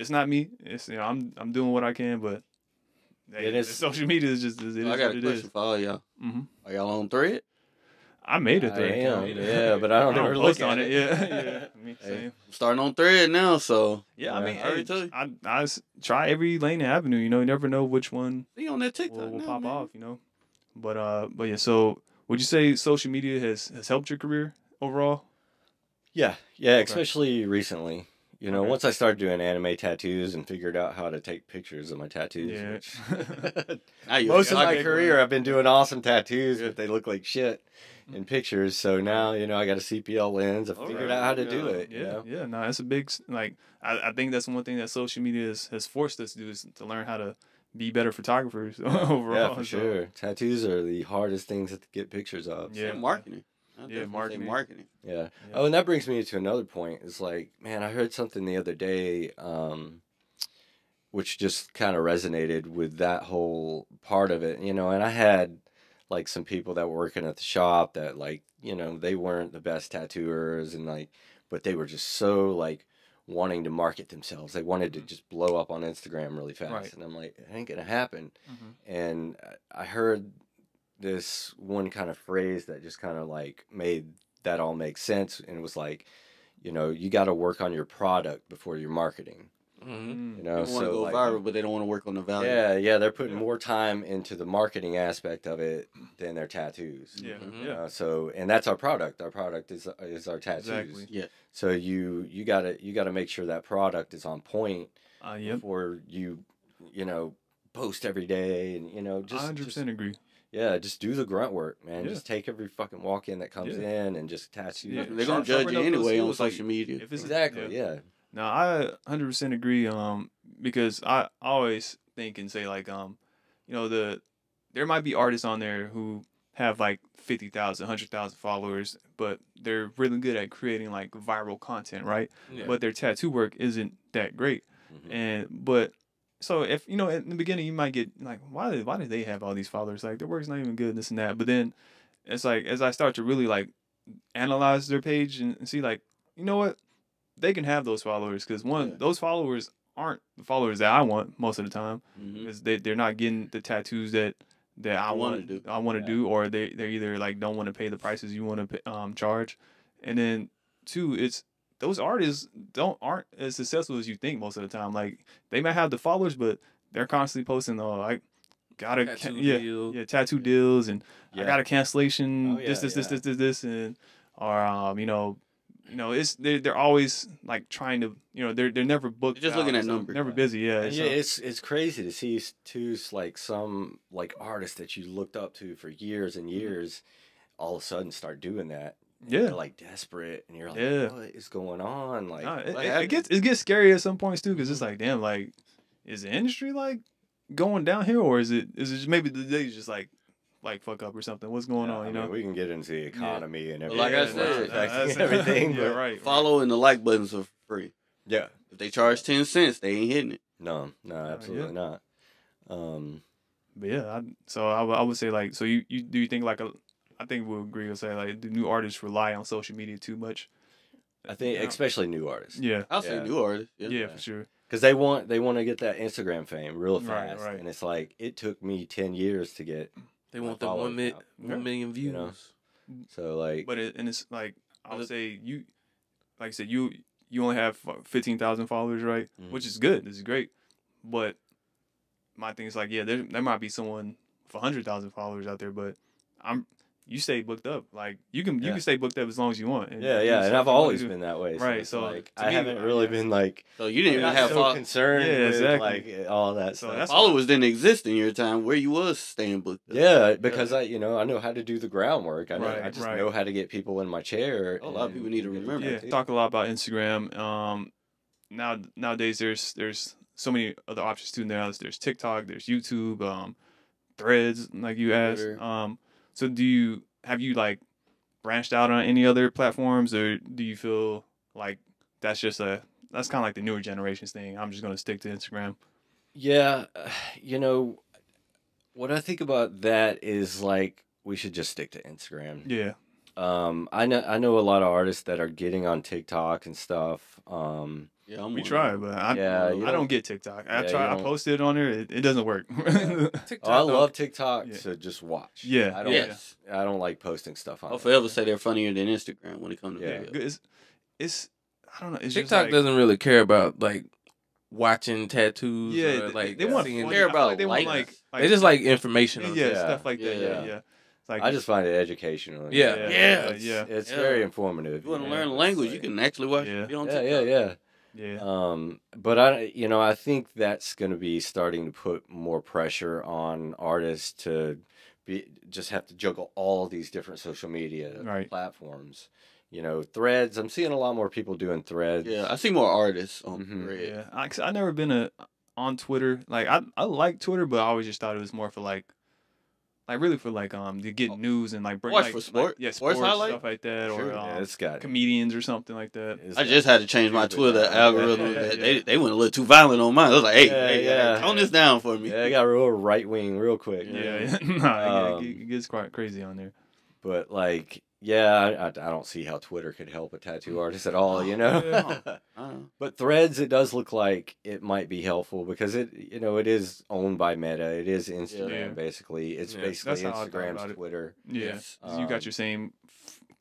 S1: not me. It's I'm doing what I can, but hey, social media is just it is
S2: I got
S1: what
S2: a
S1: it
S2: question
S1: is.
S2: for all y'all.
S1: Mm-hmm.
S2: Are y'all on Thread?
S1: I made a
S3: I
S1: thread
S3: am,
S1: account.
S3: yeah, but I don't ever
S1: post
S3: look
S1: on
S3: at
S1: it.
S3: it.
S1: Yeah. Me,
S2: Hey,
S1: same.
S2: I'm starting on Thread now, so
S1: Yeah, I mean,
S2: I already told you.
S1: I try every lane and avenue. You never know which one
S2: See on that TikTok
S1: will
S2: now,
S1: pop
S2: man.
S1: off. But yeah. So would you say social media has helped your career overall?
S3: Yeah, especially recently.
S1: Okay.
S3: Once I started doing anime tattoos and figured out how to take pictures of my tattoos.
S1: Yeah.
S3: Which
S2: Now you
S3: most of my
S1: okay,
S3: career, I've been doing awesome tattoos,
S1: Yeah.
S3: but they look like shit in pictures. So now, I got a CPL lens. I figured out how to do it.
S1: Yeah. No, that's a big I think that's one thing that social media has forced us to do is to learn how to be better photographers overall.
S3: Yeah, for
S1: So,
S3: sure. Tattoos are the hardest things to get pictures of.
S1: Yeah.
S2: And marketing.
S1: Marketing.
S3: Yeah.
S1: Yeah.
S3: Oh, and that brings me to another point. It's like, man, I heard something the other day, which just kind of resonated with that whole part of it, and I had like some people that were working at the shop that like, they weren't the best tattooers and like, but they were just so like wanting to market themselves. They wanted to just blow up on Instagram really fast.
S1: Right.
S3: And I'm like, it ain't going to happen.
S1: Mhm.
S3: And I heard this one kind of phrase that just kind of like made that all make sense, and it was like, you got to work on your product before your marketing.
S4: Mm-hmm.
S2: They want to go
S3: like,
S2: viral, but they don't want to work on the value.
S3: yeah, they're putting more time into the marketing aspect of it than their tattoos.
S1: Yeah.
S2: Mhm.
S1: Yeah.
S3: So, and that's our product. Our product is our tattoos.
S1: Exactly.
S2: Yeah.
S3: So you gotta make sure that product is on point
S1: Yep.
S3: before you post every day, and just
S1: 100% agree.
S3: Yeah, just do the grunt work, man.
S1: Yeah.
S3: Just take every fucking walk in that comes in and just tattoo.
S1: Yeah.
S2: They're going to judge you anyway on social media.
S1: If it's
S3: Exactly, yeah.
S1: No, I 100% agree. Because I always think and say like, there might be artists on there who have like 50,000, 100,000 followers, but they're really good at creating like viral content, right?
S4: Yeah.
S1: But their tattoo work isn't that great.
S3: Mhm.
S1: So if in the beginning you might get like, why do they have all these followers? Like their work's not even good, this and that. But then it's like as I start to really like analyze their page and see like, you know what? They can have those followers because
S2: Yeah.
S1: those followers aren't the followers that I want most of the time
S2: Mhm.
S1: because they're not getting the tattoos that I
S2: wanna
S1: want
S2: do.
S1: I want to
S3: Yeah.
S1: do, or they're either like don't want to pay the prices you want to charge, and then two, it's those artists aren't as successful as you think most of the time. Like they might have the followers, but they're constantly posting, oh, I got a
S4: Tattoo
S1: yeah
S4: deal.
S1: yeah tattoo deals, and I
S3: Yeah.
S1: got a cancellation
S3: Oh, yeah,
S1: this, and or it's they're always like trying to they're never booked.
S2: They're just looking
S1: out,
S2: at
S1: so
S2: numbers.
S1: never busy. Yeah,
S3: And
S1: so-
S3: yeah, it's crazy to see too, like some like artists that you looked up to for years and years, all of a sudden start doing that.
S1: Yeah.
S3: They're like desperate, and you're like,
S1: Yeah.
S3: what is going on? Like,
S1: Nah,
S2: what
S1: it
S2: happened?
S1: gets scary at some points too because it's like, damn, like is the industry like going downhill, or is it just maybe they just like fuck up or something? What's going
S3: yeah,
S1: on?
S3: I
S1: You
S3: mean,
S1: know,
S3: we can get into the economy and
S2: But
S3: everything.
S2: like I
S3: and
S2: said,
S3: what's affecting
S1: that's-
S3: everything.
S1: yeah,
S3: but
S1: right.
S2: Follow and the like buttons are free.
S3: yeah,
S2: If they charge 10 cents, they ain't hitting it.
S3: no, absolutely not.
S1: But yeah, I would say like, so you do you think like I think we'll agree and say like the new artists rely on social media too much.
S3: I think,
S1: Yeah.
S3: especially new artists,
S1: Yeah,
S2: I'll say
S3: Yeah.
S2: new artists.
S1: yeah,
S2: Yeah.
S1: for sure.
S3: because they want to get that Instagram fame real
S1: Right,
S3: fast,
S1: right.
S3: and it's like it took me 10 years to get.
S4: They
S3: my
S4: want the
S3: follower
S4: 1
S3: count,
S4: million views.
S3: you know? So like,
S1: But and it's like I
S2: But
S1: would say you, like I said, you only have 15,000 followers, right?
S3: Mhm.
S1: Which is good. This is great. But my thing is like, yeah, there might be someone with 100,000 followers out there, but you stay booked up. Like you can stay booked up as long as you want. And
S3: yeah,
S1: do
S3: yeah,
S1: stuff
S3: and I've
S1: you wanna
S3: always
S1: do.
S3: been that way. So
S1: Right,
S3: it's
S1: so
S3: like
S1: to
S3: I
S1: me,
S3: haven't really
S1: yeah.
S3: been like
S2: So you didn't even
S3: not
S2: have
S3: so
S2: fol-
S3: concerned
S1: Yeah,
S3: with
S1: exactly.
S3: like all that
S1: So
S3: stuff.
S1: that's
S2: followers didn't exist in your time where you was staying booked up.
S3: Yeah, because I know how to do the groundwork. I
S1: Right,
S3: just
S1: right.
S3: know how to get people in my chair.
S2: A lot of people need to
S3: and get the
S2: remember.
S1: Yeah,
S3: tattoo.
S1: talk a lot about Instagram. Nowadays there's so many other options too. There's TikTok, there's YouTube, Threads, like you asked.
S2: Twitter.
S1: So have you like branched out on any other platforms, or do you feel like that's kind of like the newer generation's thing? I'm just gonna stick to Instagram.
S3: Yeah, what I think about that is like we should just stick to Instagram.
S1: Yeah,
S3: I know a lot of artists that are getting on TikTok and stuff.
S2: Yeah, I'm
S1: we
S2: one
S1: try,
S2: of them.
S1: but I
S3: you
S1: don't
S3: don't-
S1: get TikTok. I
S3: Yeah,
S1: try.
S3: you
S1: I
S3: don't-
S1: posted it on there. It doesn't work.
S4: TikTok,
S3: I love
S4: though,
S3: TikTok
S1: Yeah.
S3: to just watch.
S1: Yeah,
S3: I don't.
S2: Yes.
S3: I don't like posting stuff on.
S2: I'll
S3: there.
S2: forever say they're funnier than Instagram when it comes to
S3: Yeah.
S2: video.
S1: It's I don't know. It's
S4: TikTok
S1: just like,
S4: doesn't really care about like watching tattoos.
S1: Yeah,
S4: or, like
S1: they want
S4: seeing-
S1: fun.
S2: care
S1: I feel
S2: about
S1: like they want
S2: likes.
S4: They just like information.
S1: yeah,
S4: on
S1: yeah,
S4: TikTok.
S1: stuff like that. Yeah,
S2: Yeah.
S1: yeah. It's like
S3: I just find it educational.
S4: Yeah.
S2: Yeah.
S3: It's
S2: Yeah.
S3: very informative.
S2: If you want to
S3: know,
S2: learn a
S3: it's
S2: language, you
S3: like-
S2: can actually watch
S1: Yeah.
S2: it on
S3: Yeah,
S2: TikTok.
S3: yeah.
S1: yeah.
S3: But I think that's going to be starting to put more pressure on artists to just have to juggle all these different social media
S1: Right.
S3: platforms. Threads. I'm seeing a lot more people doing threads.
S2: Yeah, I see more artists on
S3: Mhm.
S2: Thread.
S1: Yeah, I never been on Twitter. Like I like Twitter, but I always just thought it was more for like really for like to get news and like bring
S2: Watch
S1: like,
S2: for sport?
S1: yeah,
S2: Sports
S1: sports
S2: highlight?
S1: stuff like that,
S2: Sure.
S1: or
S3: Yeah, it's got.
S1: comedians or something like that.
S3: it's
S2: I
S3: got-
S2: just had to change my
S3: Keep it
S2: Twitter
S3: down.
S2: algorithm.
S1: Yeah.
S2: They went a little too violent on mine. I was like, hey,
S3: Yeah,
S2: hey,
S3: yeah.
S2: tone this down for me.
S3: Yeah, it got real right wing real quick.
S1: Yeah, nah,
S3: Um,
S1: it gets quite crazy on there.
S3: But like, yeah, I don't see how Twitter could help a tattoo artist at all.
S2: Yeah.
S3: But Threads, it does look like it might be helpful because it is owned by Meta. It is Instagram,
S1: Yeah.
S3: basically. It's
S4: Yeah,
S3: basically
S1: that's how I thought about
S3: Instagram's
S1: it.
S3: Twitter.
S1: Yeah,
S2: Yes.
S1: 'cause you got your same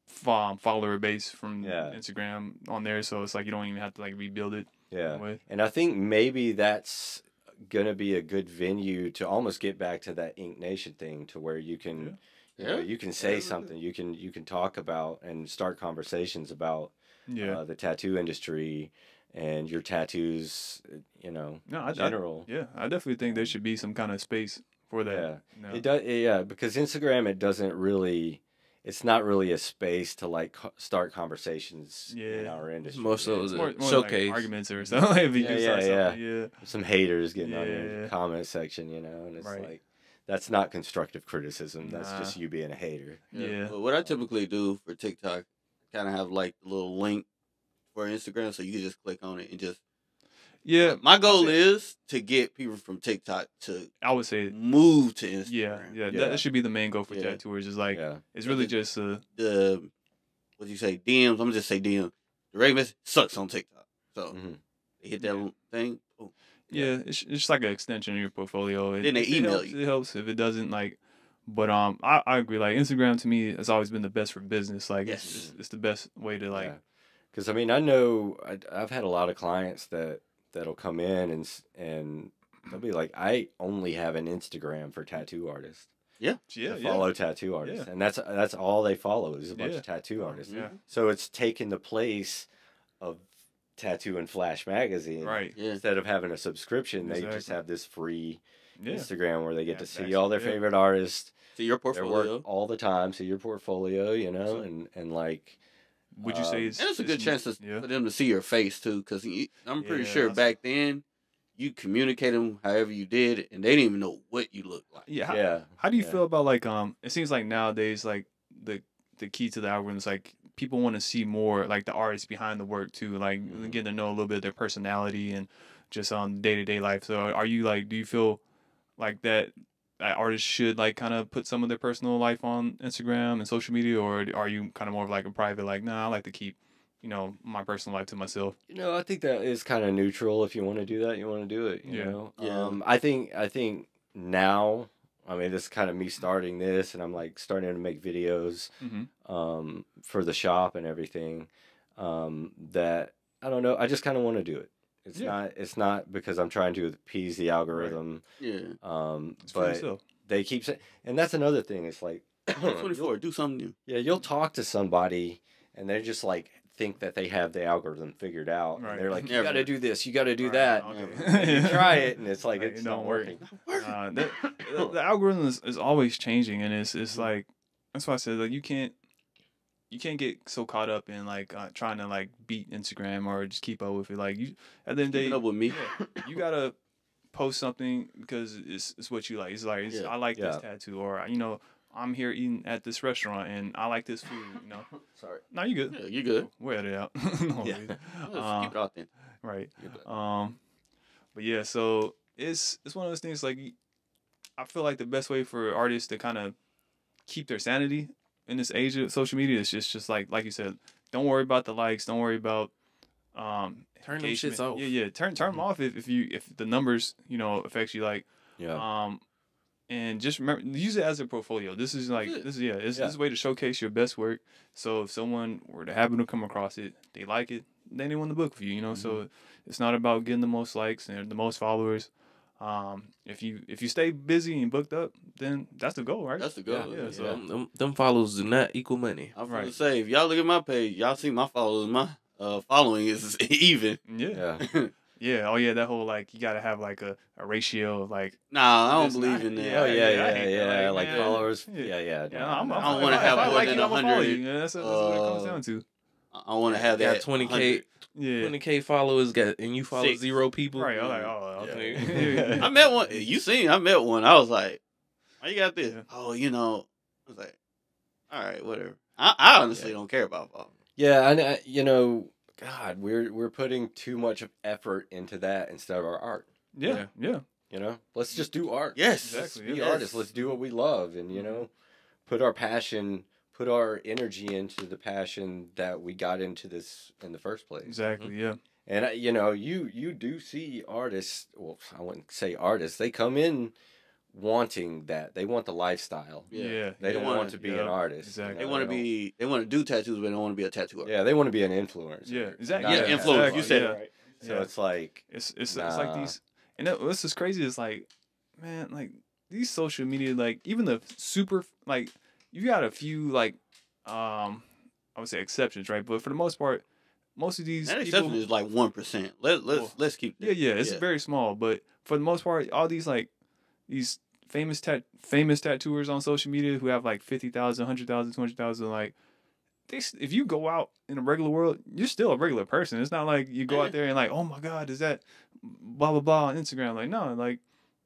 S1: follower base from
S3: Yeah.
S1: Instagram on there, so it's like you don't even have to like rebuild it.
S3: Yeah.
S1: Way.
S3: And I think maybe that's going to be a good venue to almost get back to that Ink Nation thing to where you can,
S2: Yeah.
S3: you can say
S2: Yeah.
S3: something, you can talk about and start conversations about
S1: Yeah,
S3: the tattoo industry and your tattoos,
S1: no,
S3: in general.
S1: yeah, I definitely think there should be some kind of space for that.
S3: Yeah.
S1: No.
S3: It does, yeah, because Instagram, it's not really a space to like start conversations in
S1: Yeah.
S3: our industry.
S4: more so
S3: It's
S4: the-
S1: more
S4: showcase.
S1: like arguments or something. If you
S3: Yeah,
S1: do
S3: yeah,
S1: start
S3: yeah.
S1: something, yeah.
S3: some haters getting on
S1: Yeah.
S3: your comment section, and it's
S1: Right.
S3: like that's not constructive criticism. That's
S1: Nah.
S3: just you being a hater.
S1: Yeah.
S2: But what I typically do for TikTok, kind of have like a little link for Instagram, so you can just click on it and just.
S1: Yeah,
S2: My goal is to get people from TikTok to
S1: I would say,
S2: move to Instagram.
S1: yeah.
S3: Yeah.
S1: That should be the main goal for
S2: Yeah.
S1: tattooers. Is like
S3: Yeah.
S1: it's really
S2: the-
S1: just
S2: The what do you say DMs? I'm gonna just say DM. direct message sucks on TikTok. So
S3: Mhm.
S2: they hit that thing. Boom.
S1: Yeah, it's just like an extension of your portfolio.
S2: Then they
S1: If it
S2: email
S1: helps,
S2: you.
S1: It helps. If it doesn't, like, but I agree. Like Instagram to me has always been the best for business. Like
S2: Yes.
S1: it's the best way to like.
S3: Because I mean, I know I've had a lot of clients that'll come in and they'll be like, I only have an Instagram for tattoo artists.
S1: Yeah,
S3: To follow tattoo artists, and that's all they follow is a bunch of tattoo artists.
S1: Yeah.
S3: So it's taken the place of Tattoo and Flash magazine.
S1: Right.
S2: Yeah.
S3: Instead of having a subscription, they just
S1: Exactly.
S3: have this free
S1: Yeah.
S3: Instagram where they get to
S1: That's
S3: see all their
S1: actually-
S3: favorite artists,
S2: See your
S3: their
S2: portfolio.
S3: work all the time, see your portfolio, you know,
S1: So-
S3: and like.
S1: Would you say
S3: Um,
S1: it's
S2: And it's a good chance for them to see your face too, because I'm pretty
S1: Yeah,
S2: sure
S1: that's-
S2: back then you communicated them however you did, and they didn't even know what you looked like.
S1: Yeah. How do you feel about like it seems like nowadays like the key to the algorithm is like people want to see more like the artists behind the work too, like getting to know a little bit of their personality and just on day-to-day life. So are you like, do you feel like that artists should like kind of put some of their personal life on Instagram and social media, or are you kind of more of like a private, like, nah, I like to keep, you know, my personal life to myself?
S3: You know, I think that is kind of neutral. If you want to do that, you want to do it. You know,
S2: Yeah.
S3: I think now, I mean, this is kind of me starting this, and I'm like starting to make videos, for the shop and everything. That I don't know. I just kind of want to do it. It's not because I'm trying to appease the algorithm.
S2: Yeah.
S1: It's for
S3: But
S1: yourself.
S3: they keep saying, and that's another thing. It's like
S2: 24, do something new.
S3: Yeah, you'll talk to somebody and they're just like think that they have the algorithm figured out.
S1: Right.
S3: And they're like, you
S2: Never.
S3: got to do this, you got to do
S1: Right,
S3: that.
S1: okay.
S3: And you try it and it's like,
S1: Right,
S3: it's
S1: it
S3: not
S1: don't work.
S3: working.
S1: The algorithm is always changing, and it's like, that's why I said like you can't get so caught up in like trying to like beat Instagram or just keep up with it. Like you at the end of the
S2: Keeping
S1: day,
S2: up with me.
S1: you gotta post something because it's what you like. It's like I like this tattoo, or you know, I'm here eating at this restaurant and I like this food. You know,
S3: Sorry.
S1: no, you good.
S2: Yeah, you good.
S1: We'll edit it out. No worries.
S2: Let's keep it authentic.
S1: Right.
S3: You're good.
S1: But yeah, so it's one of those things like I feel like the best way for artists to kind of keep their sanity in this age of social media is just like you said, don't worry about the likes, don't worry about
S4: Turn them
S1: engagement.
S4: shits off.
S1: Yeah, turn them off if the numbers, you know, affects you, like and just remember, use it as a portfolio. This is like this is a way to showcase your best work. So if someone were to happen to come across it, they like it, then they want to book with you, you know. So it's not about getting the most likes and the most followers. If you stay busy and booked up, then that's the goal, right?
S2: That's the goal.
S1: Yeah. So
S4: Them follows do not equal money.
S2: I'm
S1: Right.
S2: gonna say, if y'all look at my page, y'all see my followers. My following is even.
S1: yeah. Yeah. Oh yeah. That whole like you gotta have like a ratio of like.
S2: Nah, I don't
S1: This-
S2: believe in that.
S1: Yeah,
S3: Oh,
S1: I hate
S3: yeah.
S1: that,
S3: Like
S1: man.
S3: followers.
S1: Yeah.
S3: Yeah.
S1: Yeah, I'm,
S3: no.
S2: I don't wanna have
S1: if I
S2: more
S1: like
S2: than
S1: you, I'm gonna follow
S2: 100,
S1: you. Yeah, that's what it comes down to.
S2: I want to have
S4: Got
S2: that
S4: 20K, 20K followers, and you follow
S2: 6.
S4: 0 people.
S1: Right. I'm like, oh,
S2: Yeah.
S1: okay.
S2: I met one. You seen? I met one. I was like, "Why you got this?"
S1: Yeah.
S2: Oh, you know. I was like, "All right, whatever." I honestly don't care about following.
S3: Yeah, and you know, God, we're putting too much of effort into that instead of our art.
S1: Yeah.
S3: You know, let's just do art.
S2: Yes,
S1: Exactly,
S3: Be
S2: yes.
S3: artists. Let's do what we love, and you know, put our passion, put our energy into the passion that we got into this in the first place.
S1: Exactly. Yeah.
S3: And you know, you do see artists. Well, I wouldn't say artists. They come in wanting that. They want the lifestyle.
S1: Yeah.
S3: They don't
S2: wanna-
S3: want to be an artist.
S1: Exactly.
S2: They want to be. They want to do tattoos, but they don't want to be a tattoo artist.
S3: Yeah, they want to be an influencer.
S1: Yeah, exactly.
S3: Not
S2: Yeah,
S3: an
S2: influence.
S3: artist.
S2: You said
S1: yeah.
S2: it right.
S3: So
S1: Yeah.
S3: it's like
S1: It's like
S3: Nah.
S1: these, and what's just crazy is like, man, like these social media, like even the super, like you got a few like, I would say exceptions, right? But for the most part, most of these
S2: That
S1: people,
S2: exception is like 1%. Let's keep. That.
S1: yeah, it's very small. But for the most part, all these like these famous tattooers on social media who have like 50,000, 100,000, 200,000, like. If you go out in a regular world, you're still a regular person. It's not like you go out there and like, oh my God, is that blah blah blah on Instagram? Like, no, like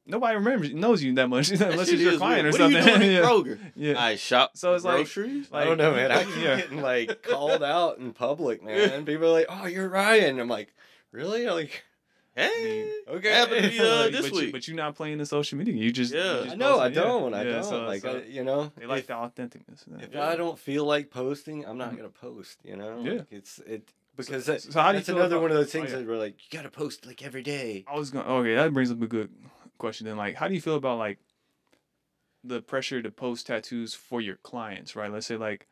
S1: nobody knows you that much unless
S2: shit
S1: it's your
S2: is
S1: client
S2: weird.
S1: or
S2: What
S1: something.
S2: are you doing
S1: yeah.
S2: at Kroger?
S1: Yeah.
S2: I shop.
S1: So it's like-
S2: groceries.
S3: I don't know, man. I keep
S1: Yeah.
S3: getting like called out in public, man. People are like, "Oh, you're Ryan." I'm like, "Really?" Like,
S2: Hey,
S3: okay.
S2: happened to be this
S1: but
S2: week.
S1: but you're not playing the social media. You just
S2: Yeah.
S1: you just
S3: I know. I
S1: posting, yeah.
S3: don't. I
S1: Yeah,
S3: don't.
S1: so-
S3: like,
S1: so
S3: you know,
S1: they like the authenticness.
S3: if I don't feel like posting, I'm not gonna post. You know,
S1: Yeah.
S3: Like, it's Because
S1: so how do you
S3: that's
S1: feel
S3: another
S1: about-
S3: one of those things
S1: oh, yeah.
S3: that we're like, you gotta post like every day.
S1: I was going. Okay, that brings up a good question. Then, like, how do you feel about like the pressure to post tattoos for your clients? Right. Let's say like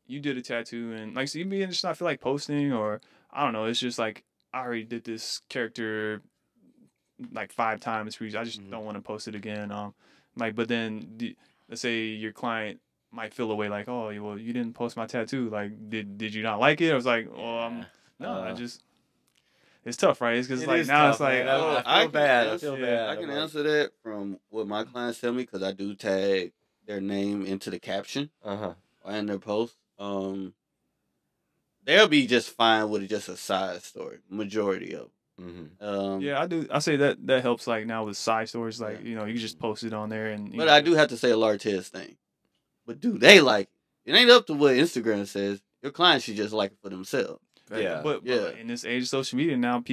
S1: you did a tattoo and like so you may just not feel like posting, or I don't know. It's just like I already did this character like 5 times for you. I just don't want to post it again. Like, but then let's say your client might feel away like, oh, well, you didn't post my tattoo. Like, did you not like it? I was like, well, no, I just. It's tough, right? It's because
S3: It
S1: like
S3: is
S1: now
S3: tough,
S1: it's like
S3: man. I feel bad. I feel
S2: Answer,
S3: bad.
S2: I can
S3: I'm like-
S2: answer that from what my clients tell me because I do tag their name into the caption and their post. They'll be just fine with it, just a side story. Majority of them.
S1: yeah, I do. I say that helps. Like now with side stories, like you know, you can just post it on there, and
S2: But I do have to say a large Tez thing. But do they like it? It ain't up to what Instagram says. Your clients should just like it for themselves.
S3: Yeah.
S1: But in this age of social media now,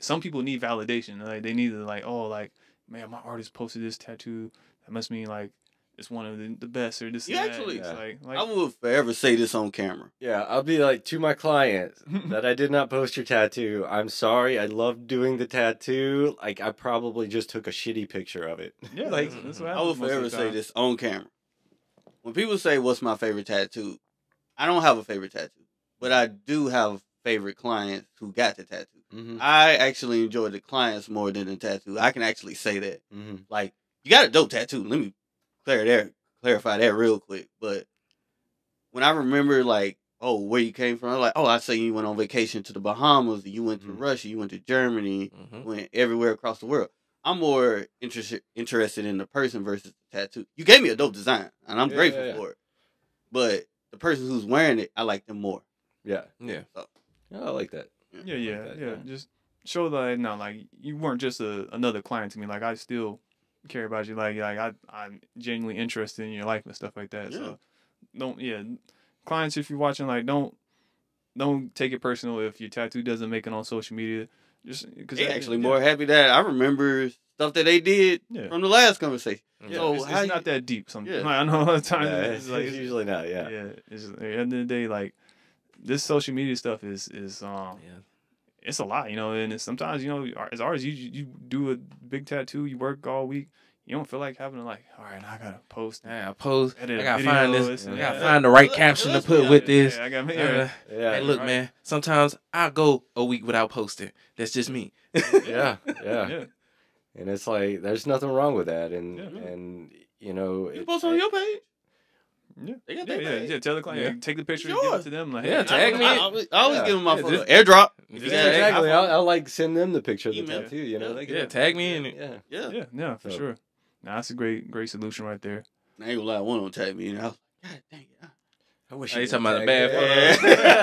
S1: some people need validation. Like they need to like, oh, like man, my artist posted this tattoo. That must mean like it's one of the best or this.
S2: You
S1: and that.
S2: actually,
S1: It's like
S2: I will forever say this on camera.
S3: Yeah, I'll be like to my client that I did not post your tattoo. I'm sorry. I love doing the tattoo. Like I probably just took a shitty picture of it.
S1: yeah,
S3: like
S1: that's what
S2: I will
S1: happens most of
S2: forever
S1: the
S2: say
S1: time.
S2: this on camera. When people say, "What's my favorite tattoo?" I don't have a favorite tattoo, but I do have favorite clients who got the tattoo. I actually enjoy the clients more than the tattoo. I can actually say that. Like, you got a dope tattoo. Let me clarify that real quick. But when I remember, like, oh, where you came from, I'm like, oh, I say you went on vacation to the Bahamas, you went to Russia, you went to Germany, went everywhere across the world. I'm more interested in the person versus the tattoo. You gave me a dope design, and I'm grateful for it. But the person who's wearing it, I like them more.
S3: Yeah.
S2: So,
S3: I like that.
S1: Yeah. Just show that like you weren't just another client to me. Like I still care about you. Like I'm genuinely interested in your life and stuff like that. So clients, if you're watching, like don't take it personal if your tattoo doesn't make it on social media. Just because
S2: they actually more happy that I remember stuff that they did from the last conversation.
S1: Yeah,
S2: so
S1: it's not that deep. Sometimes
S2: Yeah.
S1: I know a lot of times
S3: it's usually not. Yeah.
S1: It's at the end of the day, like this social media stuff is it's a lot, you know. And it's, sometimes you know, as artists, you do a big tattoo, you work all week. You don't feel like having to like, all right, now I gotta post.
S4: Yeah, post. I
S1: edit a
S4: gotta
S1: video,
S4: find
S1: this
S4: this.
S1: and
S4: I gotta
S1: that.
S4: find the right caption to put with this.
S1: I got
S4: Hey, look, man. Sometimes I go a week without posting. That's just me.
S3: Yeah. And it's like there's nothing wrong with that, and you know,
S2: You post on your page.
S1: Yeah,
S2: They got that page.
S1: yeah. Tell the client, like, take the picture, and
S2: Yours.
S1: give it to them. Like,
S4: Yeah,
S1: hey,
S4: tag me.
S2: I always give them my
S3: Yeah,
S2: photo.
S3: just-
S2: Airdrop.
S3: Yeah,
S2: Yeah,
S3: exactly. I'll like send them the picture of the
S2: Email.
S3: tattoo. You know, they
S4: Yeah,
S3: can
S4: tag me in it.
S3: Yeah.
S1: yeah, for
S3: So-
S1: sure. Nah, that's a great solution right there.
S2: I ain't gonna lie, one don't tag me, and I was like, God dang it.
S3: I wish
S4: Oh, you
S3: didn't
S4: talking about
S3: tag
S4: the
S3: me.
S4: bad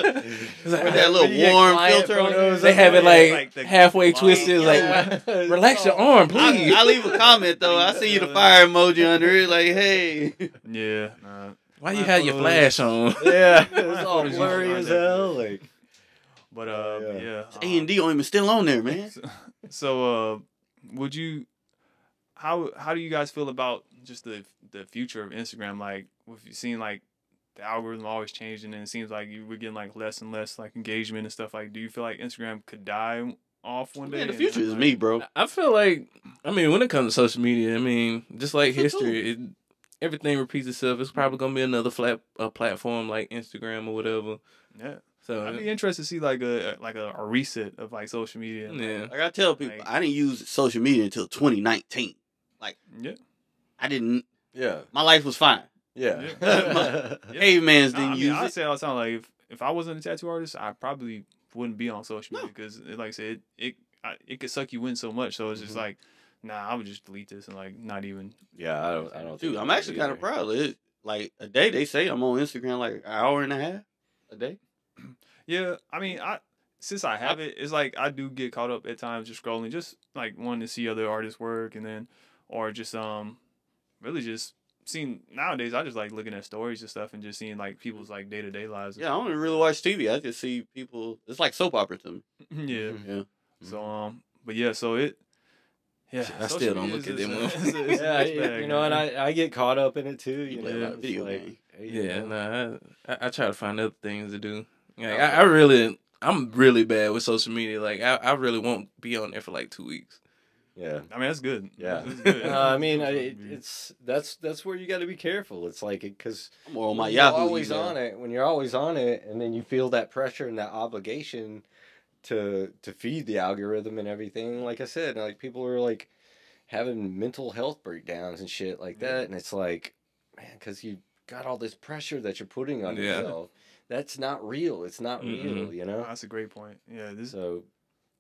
S3: Yeah.
S2: With that little warm filter on it.
S4: They have it like
S1: Like the-
S4: halfway twisted.
S2: Yeah.
S4: Like, relax your arm, please.
S2: I leave a comment though. I see you the fire emoji under it, like, hey.
S1: Yeah, nah.
S4: Why you have your flash on?
S3: Yeah, it's all
S1: photos
S3: blurry
S1: usually
S3: as
S1: aren't that
S3: hell. Like,
S1: But
S3: yeah.
S2: A&D on even still on there, man.
S1: So would you? How do you guys feel about just the future of Instagram? Like, if you've seen like the algorithm always changing, and it seems like we're getting like less and less like engagement and stuff. Like, do you feel like Instagram could die off one day?
S2: Man, the
S1: and
S2: future
S1: then,
S2: is
S1: like-
S2: me, bro.
S4: I feel like, I mean, when it comes to social media, I mean, just like history, everything repeats itself. It's probably gonna be another platform like Instagram or whatever.
S1: Yeah.
S4: So
S1: I'd be interested to see like a reset of like social media.
S4: yeah,
S2: Like I tell people,
S1: Like-
S2: I didn't use social media until 2019.
S1: Yeah.
S2: I didn't.
S3: yeah,
S2: My life was fine.
S3: yeah.
S1: Yeah.
S2: Cavemans
S1: No,
S2: didn't
S1: I mean,
S2: use
S1: I
S2: it.
S1: say all the time, like if I wasn't a tattoo artist, I probably wouldn't be on social media because, like I said, it could suck you in so much. So it's just like, nah, I would just delete this and like not even.
S3: Yeah, I don't.
S2: Dude,
S3: think
S2: I'm
S3: I
S2: actually
S3: would
S2: kind of
S3: either.
S2: proud of it. Like a day, they say I'm on Instagram like an hour and a half a day.
S1: Yeah, I mean, since I have it, it's like I do get caught up at times just scrolling, just like wanting to see other artists' work, and then or just really just seeing nowadays. I just like looking at stories and stuff and just seeing like people's like day-to-day lives. and
S2: Yeah, I don't even really watch TV. I just see people. It's like soap opera to me.
S1: stuff. Yeah.
S2: Yeah.
S1: So but yeah, so it. Yeah,
S4: I still don't look at them ones.
S3: Yeah, you know, and I get caught up in it too. You
S2: play a
S3: know,
S2: lot of
S3: it's
S2: video
S3: like,
S2: games.
S3: Hey, you
S4: Yeah,
S3: know.
S4: I try to find other things to do. Like,
S2: Okay.
S4: I'm really bad with social media. Like, I really won't be on there for like 2 weeks.
S3: Yeah.
S1: I mean, that's good.
S3: Yeah.
S1: That's good.
S3: I mean,
S1: Social media.
S3: that's where you got to be careful. It's like because
S2: I'm more on my
S3: when you're
S2: Yahoo
S3: always
S2: email.
S3: on it, when you're always on it, and then you feel that pressure and that obligation to feed the algorithm and everything. Like I said, like people are like having mental health breakdowns and shit like that, and it's like, man, because you got all this pressure that you're putting on
S4: Yeah.
S3: yourself. That's not real. It's not real, you know.
S1: That's a great point. Yeah, this
S3: So,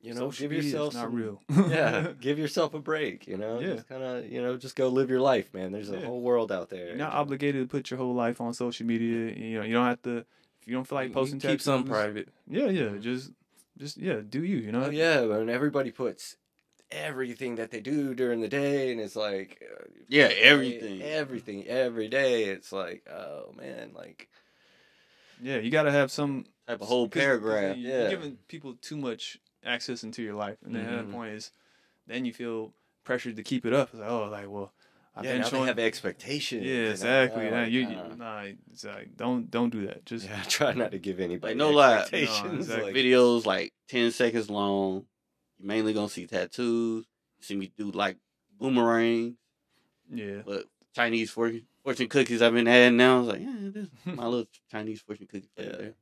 S3: you know,
S1: social
S3: give
S1: media is
S3: yourself
S1: not
S3: some,
S1: real.
S3: yeah, give yourself a break. You know,
S1: Yeah.
S3: just kind of, you know, just go live your life, man. There's a
S1: Yeah.
S3: whole world out there.
S1: You're not
S3: you know?
S1: obligated to put your whole life on social media. You know, you don't have to. If you don't feel like
S4: You
S1: posting,
S4: keep some
S1: tattoos,
S4: private.
S1: Yeah, just yeah, do you? You know?
S3: Oh yeah, and everybody puts everything that they do during the day, and it's like,
S2: Yeah, everything.
S3: everything every day. It's like, oh man, like,
S1: Yeah, you gotta have some
S2: Type of whole
S1: 'cause
S2: paragraph.
S1: You're
S3: Yeah.
S1: giving people too much access into your life, and then that
S3: Mhm.
S1: point is, then you feel pressured to keep it up. It's like, oh, like, well, I've
S3: yeah,
S1: been
S3: now
S1: showing.
S3: they have expectations.
S1: Yeah,
S3: you know?
S1: exactly.
S3: Now,
S1: Nah,
S3: like,
S1: nah, it's like, don't do that. Just
S3: yeah, try not to give anybody
S2: Like, no lie.
S3: expectations.
S1: No, exactly.
S3: like,
S2: Videos like 10 seconds long. You're mainly gonna see tattoos. You see me do like boomerang,
S1: yeah.
S2: but Chinese fortune cookies I've been adding now. I was like, yeah, this is my little Chinese fortune cookie flavor
S3: Yeah.
S2: there.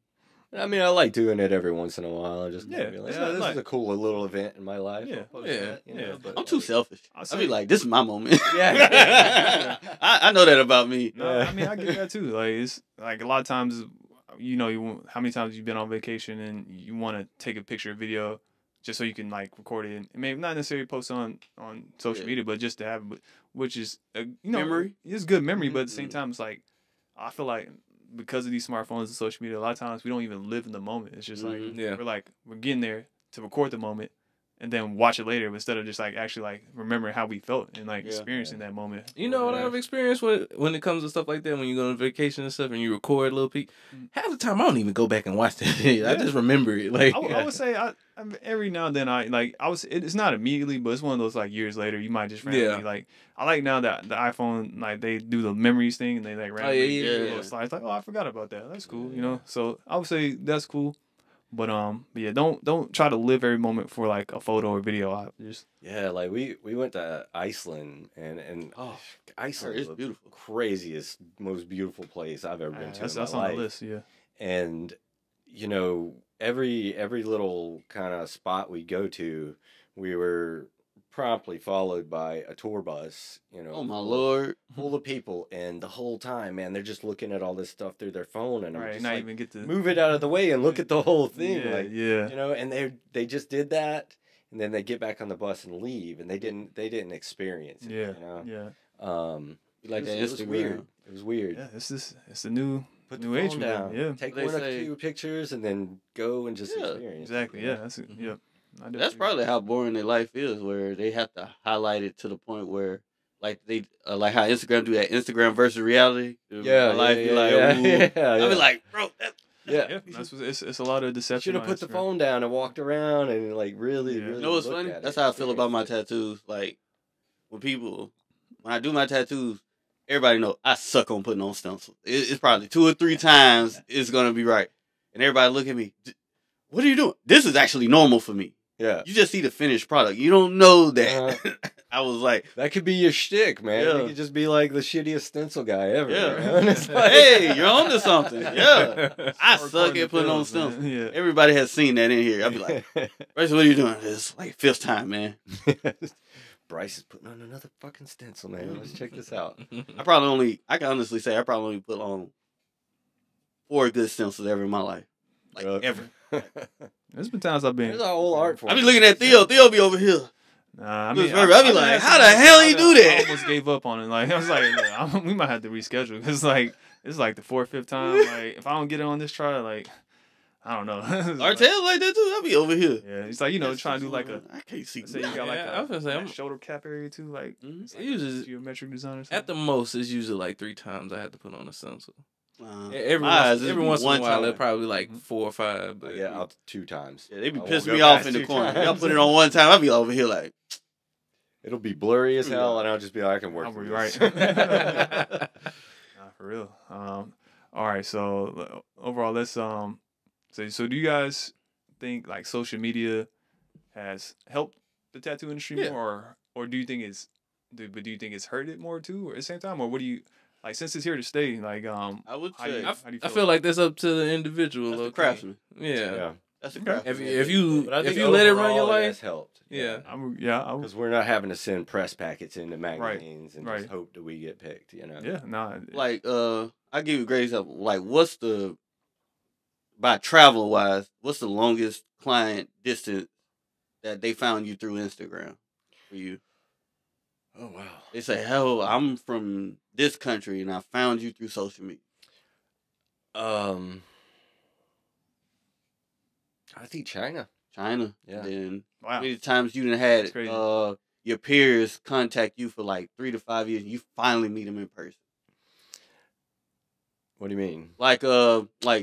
S3: I mean, I like doing it every once in a while. I just
S1: Yeah,
S3: be like,
S1: it's
S3: oh,
S1: not
S3: this
S1: like-
S3: is a cool little event in my life.
S1: Yeah.
S3: I'll post
S4: Yeah.
S3: that, you know,
S1: Yeah.
S3: but,
S2: I'm too
S3: like,
S2: selfish.
S1: I'll
S2: I
S1: say-
S2: be like, this is my moment.
S3: Yeah.
S2: I know that about me.
S1: No,
S3: Yeah.
S1: I mean I get that too. Like it's like a lot of times, you know, how many times you've been on vacation and you want to take a picture or video just so you can like record it and maybe not necessarily post on social
S2: Yeah.
S1: media, but just to have, which is
S2: Memory.
S1: It's good memory, but at the
S2: Mhm.
S1: same time, it's like I feel like because of these smartphones and social media, a lot of times we don't even live in the moment. It's just
S2: Mhm.
S1: like
S4: Yeah.
S1: we're getting there to record the moment and then watch it later instead of just like actually like remembering how we felt and like
S2: Yeah.
S1: experiencing that moment.
S4: You know what
S1: Yeah.
S4: I've experienced when it comes to stuff like that, when you go on vacation and stuff and you record a little peek.
S1: Mm.
S4: Half the time I don't even go back and watch that video. I
S1: Yeah.
S4: just remember it. Like
S1: I would say I every now and then it's not immediately, but it's one of those like years later you might just randomly
S4: Yeah.
S1: like I like now that the iPhone like they do the memories thing and they like randomly
S4: yeah,
S1: do
S2: yeah.
S1: little slides like, oh, I forgot about that, that's cool,
S3: Yeah.
S1: you know. So I would say that's cool, but yeah, don't try to live every moment for like a photo or video. I just
S3: Yeah, like we went to Iceland and
S2: Oh,
S3: Iceland
S2: it's
S3: is the
S2: beautiful.
S3: craziest, most beautiful place I've ever been to.
S1: that's
S3: in my
S1: on
S3: life.
S1: the list. Yeah,
S3: And you know, every little kind of spot we go to, we were promptly followed by a tour bus. You know,
S2: Oh my lord.
S3: full of people, and the whole time, man, they're just looking at all this stuff through their phone, and I'm
S1: right.
S3: just
S1: Not
S3: like,
S1: even get to
S3: move it out of the way and look at the whole thing,
S1: Yeah,
S3: like,
S1: yeah.
S3: you know. And they just did that, and then they get back on the bus and leave, and they didn't experience it.
S1: Yeah,
S3: You know?
S1: yeah,
S2: You like that
S3: it was
S2: Instagram.
S3: weird. It was weird.
S1: yeah. It's the new
S3: Put
S1: new
S3: the
S1: age
S3: phone
S1: man.
S3: down.
S1: Yeah,
S3: Take
S2: They
S3: one or
S2: say-
S3: two pictures and then go and just
S2: Yeah,
S3: experience. it,
S1: exactly.
S3: you
S1: Yeah,
S3: know?
S1: that's
S4: Mhm.
S1: yep. I
S2: That's
S1: definitely-
S2: probably how boring their life is, where they have to highlight it to the point where, like they like how Instagram do that Instagram versus reality.
S3: Yeah,
S2: My life
S3: yeah,
S2: be
S3: yeah,
S2: like,
S3: yeah,
S2: ooh.
S3: yeah,
S2: I
S3: yeah.
S2: be like, bro, that,
S3: Yeah.
S1: Yeah, that's what, it's a lot of deception.
S3: Should have
S1: on
S3: put the
S1: Instagram.
S3: phone down and walked around and like really,
S1: Yeah.
S3: really.
S2: you know what's
S3: looked
S2: funny?
S3: at
S2: That's
S3: it,
S2: how I feel about my
S3: experienced it.
S2: tattoos. Like when I do my tattoos, everybody know I suck on putting on stencils. It's probably 2 or 3 times it's gonna be right, and everybody look at me. What are you doing? This is actually normal for me.
S3: Yeah.
S2: You just see the finished product. You don't know that. I was like,
S3: That could be your shtick, man.
S2: Yeah.
S3: You could just be like the shittiest stencil guy ever.
S2: Yeah.
S3: You know? And it's like,
S2: hey, you're on to something. Yeah. I
S1: Start
S2: suck
S1: recording
S2: at putting
S1: the
S2: on
S1: films, man.
S2: stencils.
S1: Yeah.
S2: Everybody has seen that in here. I'll be like, Bryson, what are you doing? It's like 5th time, man.
S3: Bryce is putting on another fucking stencil, man. Let's check this out.
S2: I can honestly say I probably only put on 4 good stencils ever in my life. Like, ever.
S1: There's been times I've been.
S3: There's our whole art form.
S2: I be looking at Theo. Theo be over here.
S1: Nah, I
S2: Louis
S1: mean,
S2: Verbe, I be
S1: done
S2: like,
S1: had
S2: how
S1: some
S2: the
S1: nights
S2: hell
S1: where
S2: he
S1: I
S2: do that?
S1: I almost gave up on it. Like I was like, look, we might have to reschedule because like it's like the 4th, 5th time. Like if I don't get it on this try, like I don't know. It's like-
S2: Artel like that too. I be over here.
S1: Yeah, it's like trying to do like a.
S2: I can't see.
S1: Say you got like
S4: Yeah, I was gonna say,
S1: that
S4: I'm-
S1: shoulder cap area too. Like
S2: Mhm.
S1: it's like
S4: Usually-
S1: a geometric design or something.
S4: At the most, it's usually like 3 times I have to put on a stencil.
S2: My eyes, it'd
S4: Every
S2: be
S4: once in a
S2: one
S4: while,
S2: time.
S4: it's probably like 4 or 5. But
S3: Yeah, out 2 times.
S2: Yeah, they be
S3: I won't
S2: pissing
S3: go
S2: me off
S3: past
S2: in the
S3: 2
S2: corner.
S3: times.
S2: Y'all put it on one time. I be over here like,
S3: It'll be blurry as
S2: Yeah.
S3: hell, and I'll just be like, I can work
S1: I'll
S3: for
S1: be
S3: this.
S1: right. Nah, for real. All right. So overall, let's say. So do you guys think like social media has helped the tattoo industry
S4: Yeah.
S1: more, or do you think do you think it's hurt it more too, or at the same time, or what do you like? Since it's here to stay, like
S2: I would
S1: how do you,
S2: say
S1: how do you
S4: I
S1: feel?
S4: feel like that's up to the individual.
S2: that's the
S4: low-key.
S2: craftsman.
S4: Yeah.
S3: Yeah.
S2: That's the
S1: Okay.
S2: craftsman.
S4: If you
S3: But I think
S4: if you let it run your
S3: overall,
S4: life,
S3: has helped.
S4: yeah.
S1: I
S3: Because we're not having to send press packets into magazines and
S1: right.
S3: just hope that we get picked, you know?
S1: yeah, nah,
S2: Like, I give you a great example. Like, by travel wise, what's the longest client distance that they found you through Instagram for you?
S3: Oh, wow.
S2: They say, hell, I'm from this country and I found you through social media.
S3: I think China.
S2: China.
S3: Yeah.
S2: Then
S1: wow.
S2: many times you done
S1: That's
S2: had
S1: crazy.
S2: your peers contact you for like 3 to 5 years. You finally meet them in person.
S3: What do you mean?
S2: Like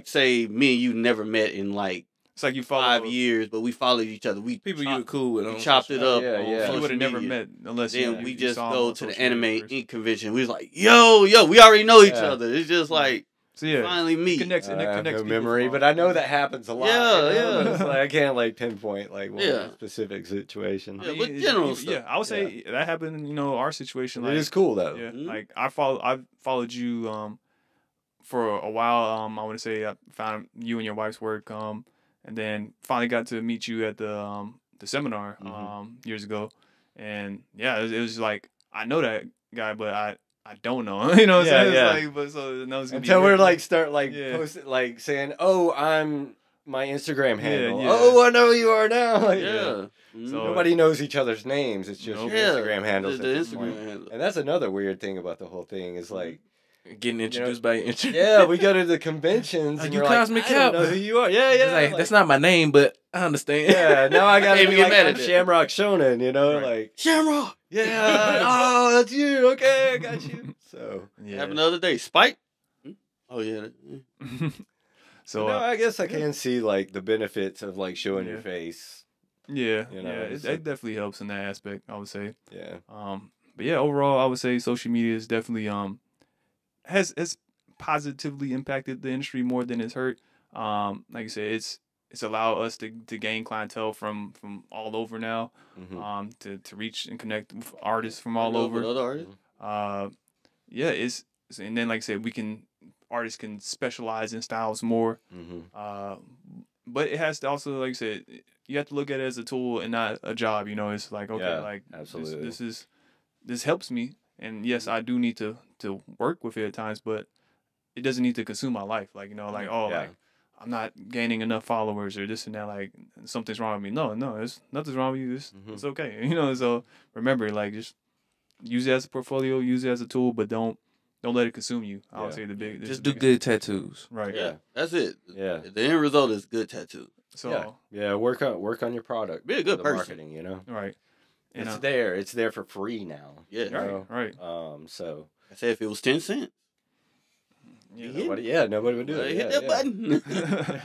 S2: say me and you never met in like
S1: It's like you follow
S2: 5 years, but we followed each other. We
S4: People you were cool with.
S2: we
S4: on
S2: chopped
S4: social
S2: it up.
S3: Yeah,
S2: on
S3: yeah.
S1: You
S2: social
S1: would have never
S2: media.
S1: met unless
S2: Then
S1: you,
S2: we
S1: you
S2: just
S1: saw 'em
S2: go
S1: on
S2: to the
S1: social media
S2: Anime
S1: first.
S2: Inc. convention. We was like, yo, we already know each
S3: Yeah.
S2: other. It's just like
S1: So yeah,
S2: finally
S1: it
S2: meet.
S1: connects. It
S3: I have
S1: connects
S3: no
S1: people
S3: memory,
S1: from
S3: but
S1: all-
S3: I know that happens a lot.
S2: Yeah,
S3: you know?
S2: yeah.
S3: It's like, I can't like pinpoint like one
S2: Yeah.
S3: specific situation.
S2: Yeah, but general stuff.
S1: Yeah, I would say that happened. You know, our situation.
S3: It
S1: Like,
S3: is cool though.
S1: yeah,
S2: Mhm.
S1: like I followed you for a while. I want to say I found you and your wife's work. And then finally got to meet you at the seminar years ago. And yeah, it was like I know that guy, but I don't know him. You know what I'm
S3: Yeah,
S1: saying?
S3: yeah.
S1: It's like, but so no, it's gonna
S3: Until
S1: be
S3: we're
S1: weird.
S3: like start like
S1: Yeah.
S3: posting like saying, "Oh, I'm my Instagram handle."
S1: yeah.
S3: Oh, I know who you are now. Like,
S2: Yeah. Mhm.
S1: So-
S3: Nobody knows each other's names. It's just
S1: Nope.
S3: your
S2: Yeah,
S3: Instagram handles.
S2: The
S3: at this
S2: Instagram
S3: point.
S2: handle.
S3: And that's another weird thing about the whole thing is like,
S4: Getting introduced by intro.
S3: yeah, we go to the conventions and
S4: You
S3: we're like,
S4: Cosmic
S3: I don't
S4: Cap.
S3: know who you are. Yeah, yeah.
S4: It's like, that's not my name, but I understand.
S3: Yeah, now I gotta
S2: Can't
S3: be
S2: even
S3: like,
S2: get mad
S3: I'm
S2: at it.
S3: Shamrock Shonen, you know,
S1: Right.
S3: like,
S2: Shamrock.
S3: yeah, oh, that's you. Okay, I got you. So,
S1: Yeah.
S2: Happened the other day. Spike. Oh yeah.
S1: So
S3: no, I guess I can see like the benefits of like showing your
S1: Yeah.
S3: face.
S1: yeah,
S3: You know,
S1: yeah,
S3: it's
S1: it definitely helps in that aspect. I would say.
S3: Yeah.
S1: But yeah, overall, I would say social media is definitely has positively impacted the industry more than it's hurt. Like you said, it's allowed us to gain clientele from all over now.
S3: Mhm.
S1: To reach and connect with artists from all
S2: With
S1: over.
S2: other artists.
S1: Yeah, and then like I said, artists can specialize in styles more.
S3: Mhm.
S1: But it has to also, like I said, you have to look at it as a tool and not a job. You know, it's like, okay,
S3: Yeah,
S1: like
S3: absolutely.
S1: this helps me, and yes, I do need to work with it at times, but it doesn't need to consume my life. Like, you know, like, oh,
S3: Yeah.
S1: like I'm not gaining enough followers or this and that. Like something's wrong with me. No, it's nothing's wrong with you. It's okay. You know, so remember, like, just use it as a portfolio, use it as a tool, but don't let it consume you. I would
S3: Yeah.
S1: say the big
S4: Just do good tattoos.
S1: right.
S2: Yeah, that's it.
S3: Yeah.
S2: The end result is good tattoo.
S1: So
S3: Yeah, work on your product.
S2: Be a good
S3: the
S2: person.
S3: marketing, you know.
S1: right. And,
S3: It's there for free now.
S2: Yeah.
S3: you know?
S1: right.
S3: So
S2: I said if it was 10 cents,
S1: Yeah.
S3: nobody would do it.
S2: hit
S3: Yeah,
S2: that button.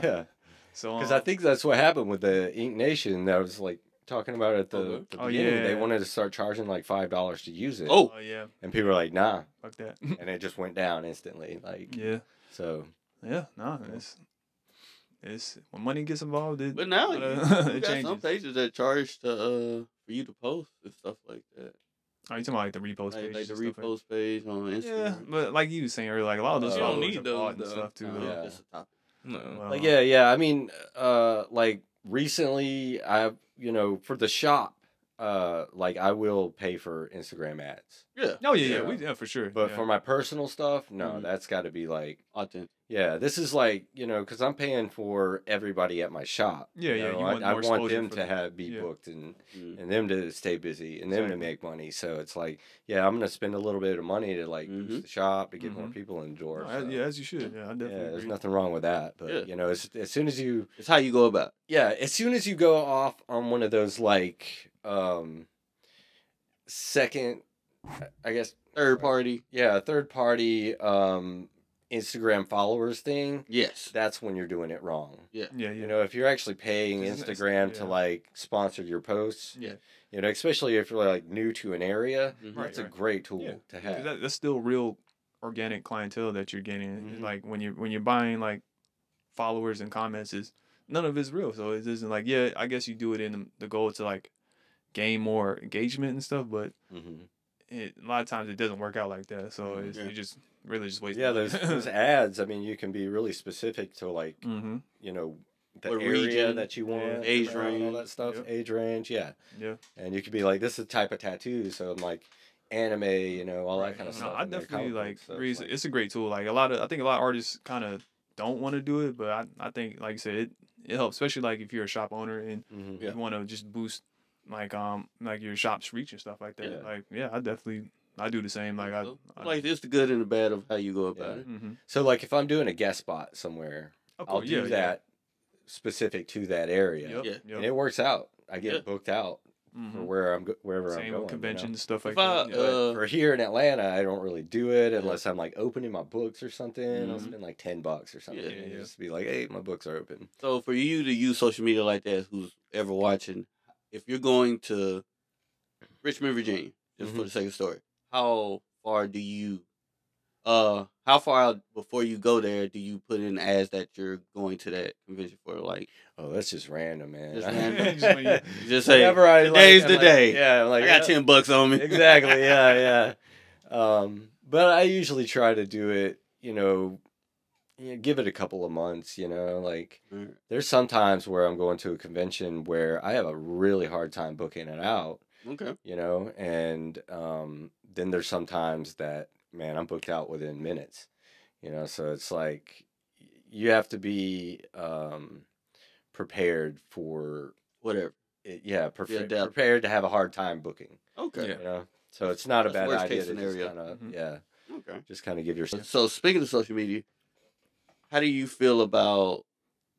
S3: Yeah.
S1: So
S3: Because I think that's what happened with the Ink Nation that I was like talking about at the,
S2: Okay.
S3: the
S1: Oh,
S3: beginning. They
S1: yeah.
S3: wanted to start charging like $5 to use it.
S2: Oh.
S1: oh yeah,
S3: And people were like, nah.
S1: fuck that.
S3: And it just went down instantly. Like,
S1: yeah,
S3: so.
S1: yeah. No, it's when money gets involved.
S2: But now
S1: it
S2: you got some
S1: changes.
S2: pages that charge to for you to post and stuff like that.
S1: Are you talking about like the repost
S2: Like,
S1: page?
S2: the
S1: and stuff like-
S2: repost page on Instagram.
S1: Yeah, but like you was saying earlier, like a lot of those
S3: You don't
S1: followers
S4: need
S1: are
S4: those,
S1: bought and
S4: though.
S1: stuff too.
S2: No,
S1: though.
S3: Yeah.
S2: that's a topic.
S4: No.
S1: Well,
S3: Like, yeah. I mean, like recently I've, for the shop, like I will pay for Instagram ads.
S2: Yeah.
S1: Oh yeah,
S3: Yeah.
S1: for sure.
S3: But
S1: yeah.
S3: for my personal stuff, no,
S2: Mhm.
S3: that's got to be like,
S2: Authentic.
S3: yeah, this is like, because I'm paying for everybody at my shop.
S1: Yeah, yeah, you want
S3: I
S1: more
S3: want
S1: exposure
S3: them
S1: for
S3: to
S1: the-
S3: be
S1: yeah.
S3: booked and
S2: Mm.
S3: them to stay busy and them to
S1: Exactly.
S3: make money. So it's like, yeah, I'm gonna spend a little bit of money to like
S2: Mhm.
S3: boost the shop to get more
S1: Mhm.
S3: people in the door.
S1: No,
S3: so.
S1: yeah, as you should. Yeah, I definitely
S3: Yeah, there's
S1: agree.
S3: nothing wrong with that. But
S2: Yeah.
S3: as soon as you,
S2: It's how you go about it.
S3: yeah, as soon as you go off on one of those like second, I guess,
S2: Third party.
S3: yeah, third party Instagram followers thing,
S2: Yes.
S3: that's when you're doing it wrong.
S1: Yeah,
S3: If you're actually paying
S1: Isn't it-
S3: Instagram to
S1: yeah.
S3: like sponsor your posts,
S1: Yeah.
S3: especially if you're like new to an area,
S2: Mhm.
S1: Right,
S3: that's a
S1: right.
S3: great tool
S1: Yeah.
S3: to
S1: 'Cause
S3: have.
S1: that's still real organic clientele that you're getting.
S2: Mhm.
S1: Like when you're buying like followers and comments, is none of it's real. So it isn't like, yeah, I guess you do it in the goal to like gain more engagement and stuff, but
S3: Mhm.
S1: a lot of times it doesn't work out like that. So it's
S2: Yeah.
S1: you just really just waste.
S3: Yeah, those ads. I mean, you can be really specific to like
S1: Mm-hmm.
S3: you know the
S2: What
S3: area
S2: region,
S3: that you want,
S2: age
S3: and all
S2: range.
S3: that stuff,
S1: Yep.
S3: age range. Yeah,
S1: Yeah.
S3: and you could be like, this is the type of tattoo. So I'm like anime, all
S1: Right.
S3: that kind of
S1: No,
S3: stuff.
S1: I
S3: and they're
S1: definitely
S3: comic
S1: like
S3: books, so
S1: agree.
S3: it's like-
S1: It's a great tool. Like I think a lot of artists kind of don't want to do it, but I think like you said, it helps, especially like if you're a shop owner and
S3: Mhm.
S2: Yeah.
S1: you want to just boost like your shop's reach and stuff like that.
S3: Yeah.
S1: Like I do the same. Like
S2: So, like it's the good and the bad of how you go about it.
S1: Mm-hmm.
S3: So like if I'm doing a guest spot somewhere, I'll do that specific to that area,
S1: Yep.
S2: Yeah.
S1: Yep.
S3: and it works out. I get
S2: Yeah.
S3: booked out for
S1: Mhm.
S3: wherever I'm
S1: Same
S3: going.
S1: with conventions, stuff like
S2: If I,
S1: that. Yeah.
S3: But for here in Atlanta, I don't really do it
S2: Yeah.
S3: unless I'm like opening my books or something. I'll
S1: Mhm.
S3: spend like $10 or something.
S2: Yeah.
S3: and
S1: Yeah.
S3: Just be like, hey, my books are open.
S2: So for you to use social media like that, who's ever watching, if you're going to Richmond, Virginia, just for
S3: Mhm.
S2: the sake of story, how far do you, how far out before you go there do you put in ads that you're going to that convention for? Like,
S3: Oh, that's just random, man.
S2: Just random.
S1: Just when you-
S2: you just say,
S3: Whenever I,
S2: today's
S3: I'm
S2: the day.
S3: Yeah, I'm like,
S2: I got
S3: yeah.
S2: $10 on me.
S3: Exactly. Yeah. But I usually try to do it, give it a couple of months, like
S2: Right.
S3: there's some times where I'm going to a convention where I have a really hard time booking it out,
S2: Okay.
S3: and then there's some times that, man, I'm booked out within minutes, so it's like you have to be prepared for
S2: Whatever.
S3: it. Yeah,
S2: adapt.
S3: prepared to have a hard time booking,
S2: Okay.
S4: Yeah.
S3: So it's not a
S2: That's
S3: bad
S2: worst
S3: idea
S2: case
S3: to
S2: scenario.
S3: just kind of,
S1: Mhm.
S2: Okay.
S3: just kind of give yourself.
S2: So speaking of social media, how do you feel about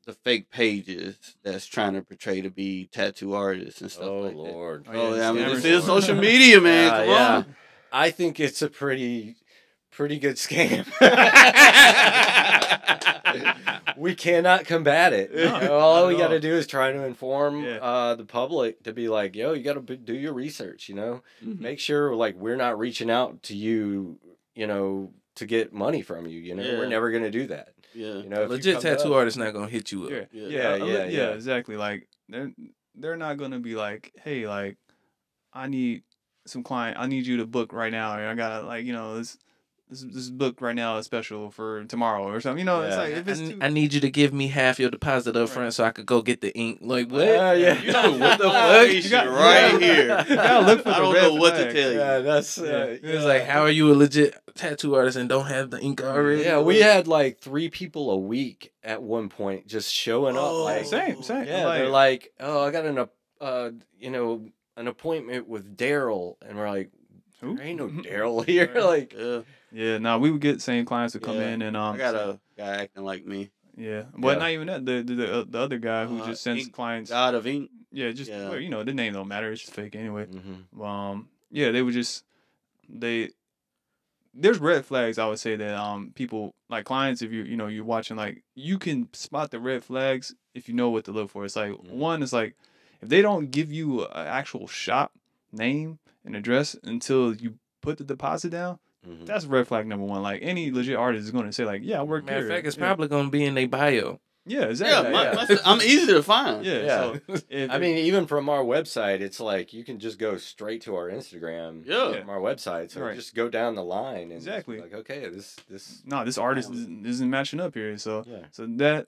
S2: the fake pages that's trying to portray to be tattoo artists and stuff
S3: Oh
S2: like
S3: Lord!
S2: that? Oh, yeah, I mean,
S1: scammers.
S2: this is social media, man. Come
S3: Yeah.
S2: on.
S3: I think it's a pretty good scam. We cannot combat it.
S1: No,
S3: All
S1: not
S3: we
S1: at
S3: got to
S1: all.
S3: do is try to inform
S1: Yeah.
S3: the public to be like, yo, you got to do your research.
S2: Mhm.
S3: Make sure like we're not reaching out to you, to get money from you.
S2: Yeah.
S3: We're never gonna do that.
S2: Yeah.
S3: If you
S4: Legit
S3: come to
S4: tattoo
S3: us-
S4: artist not gonna hit you up.
S1: Yeah.
S3: Yeah.
S1: Exactly. Like they're not gonna be like, hey, like I need I need you to book right now, and I gotta like this book right now is special for tomorrow or something. It's
S3: Yeah.
S1: like if it's too,
S4: I need you to give me half your deposit up front so I could go get the ink. Like what?
S3: Yeah.
S2: You know what the
S1: fuck?
S2: fuck?
S1: You got-
S2: right
S1: yeah.
S2: here.
S1: You gotta look for
S2: I
S1: the
S2: don't
S1: red
S2: know what to
S1: flags.
S2: tell you.
S3: Yeah, that's
S4: It's like, how are you a legit tattoo artist and don't have the ink already?
S3: Yeah, we had like 3 people a week at one point just showing up.
S2: Oh.
S3: Like,
S1: Same.
S3: yeah, they're like, oh, I got an appointment with Daryl, and we're like,
S1: Who?
S3: there ain't no Daryl here.
S1: Right.
S3: Like,
S2: Yeah.
S1: Yeah, no, we would get same clients to come
S2: Yeah.
S1: in and
S2: I got a guy acting like me.
S1: yeah, but
S3: Yeah.
S1: not even that. The other guy who just sends
S2: Ink
S1: clients.
S2: God of ink.
S1: Yeah, just
S2: Yeah.
S1: well, the name don't matter. It's just fake anyway.
S3: mhm.
S1: Yeah, they would just there's red flags. I would say that people like clients, if you're watching, like you can spot the red flags if you know what to look for. It's like one is like if they don't give you an actual shop name and address until you put the deposit down.
S3: Mhm.
S1: That's red flag number one. Like any legit artist is going to say like, yeah, I work
S4: Matter
S1: here.
S4: of fact, it's
S1: yeah.
S4: probably gonna be in their bio.
S1: Yeah,
S2: Yeah,
S1: exactly.
S2: I'm easy to find.
S1: Yeah.
S3: Yeah.
S1: So if,
S3: I mean, even from our website, it's like you can just go straight to our Instagram
S2: Yeah.
S3: from our website. So
S1: Right.
S3: just go down the line and just be
S1: Exactly.
S3: like, okay, this.
S1: no, this artist isn't matching up here. So
S3: Yeah.
S1: so that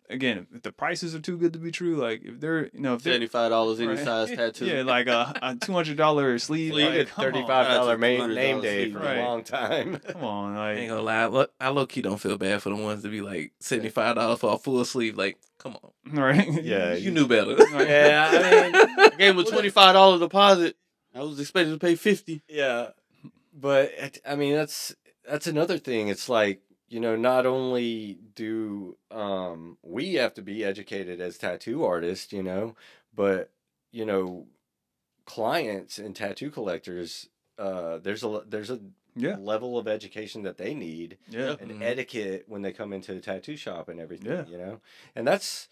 S1: again, if the prices are too good to be true, like if they're if they're
S2: $75 any
S1: Right.
S2: size tattoo.
S1: yeah, like a $200 sleeve,
S3: Sleeve
S1: like,
S3: at
S1: come on.
S3: $35
S2: $200
S3: name day
S2: sleeve.
S3: for
S1: Right.
S3: a long time.
S1: Come on,
S4: I ain't
S1: like
S4: gonna lie, I low key don't feel bad for the ones to be like $75 for a full sleeve. Like, come on,
S1: right?
S3: Yeah,
S4: you knew better.
S3: Yeah, I mean,
S2: I gave him a $25 deposit. I was expecting to pay $50.
S3: yeah, but I mean that's another thing. It's like not only do we have to be educated as tattoo artists, but clients and tattoo collectors, there's a
S1: Yeah.
S3: level of education that they need
S1: Yeah.
S3: and
S4: Mhm.
S3: etiquette when they come into a tattoo shop and everything.
S1: Yeah.
S3: And that's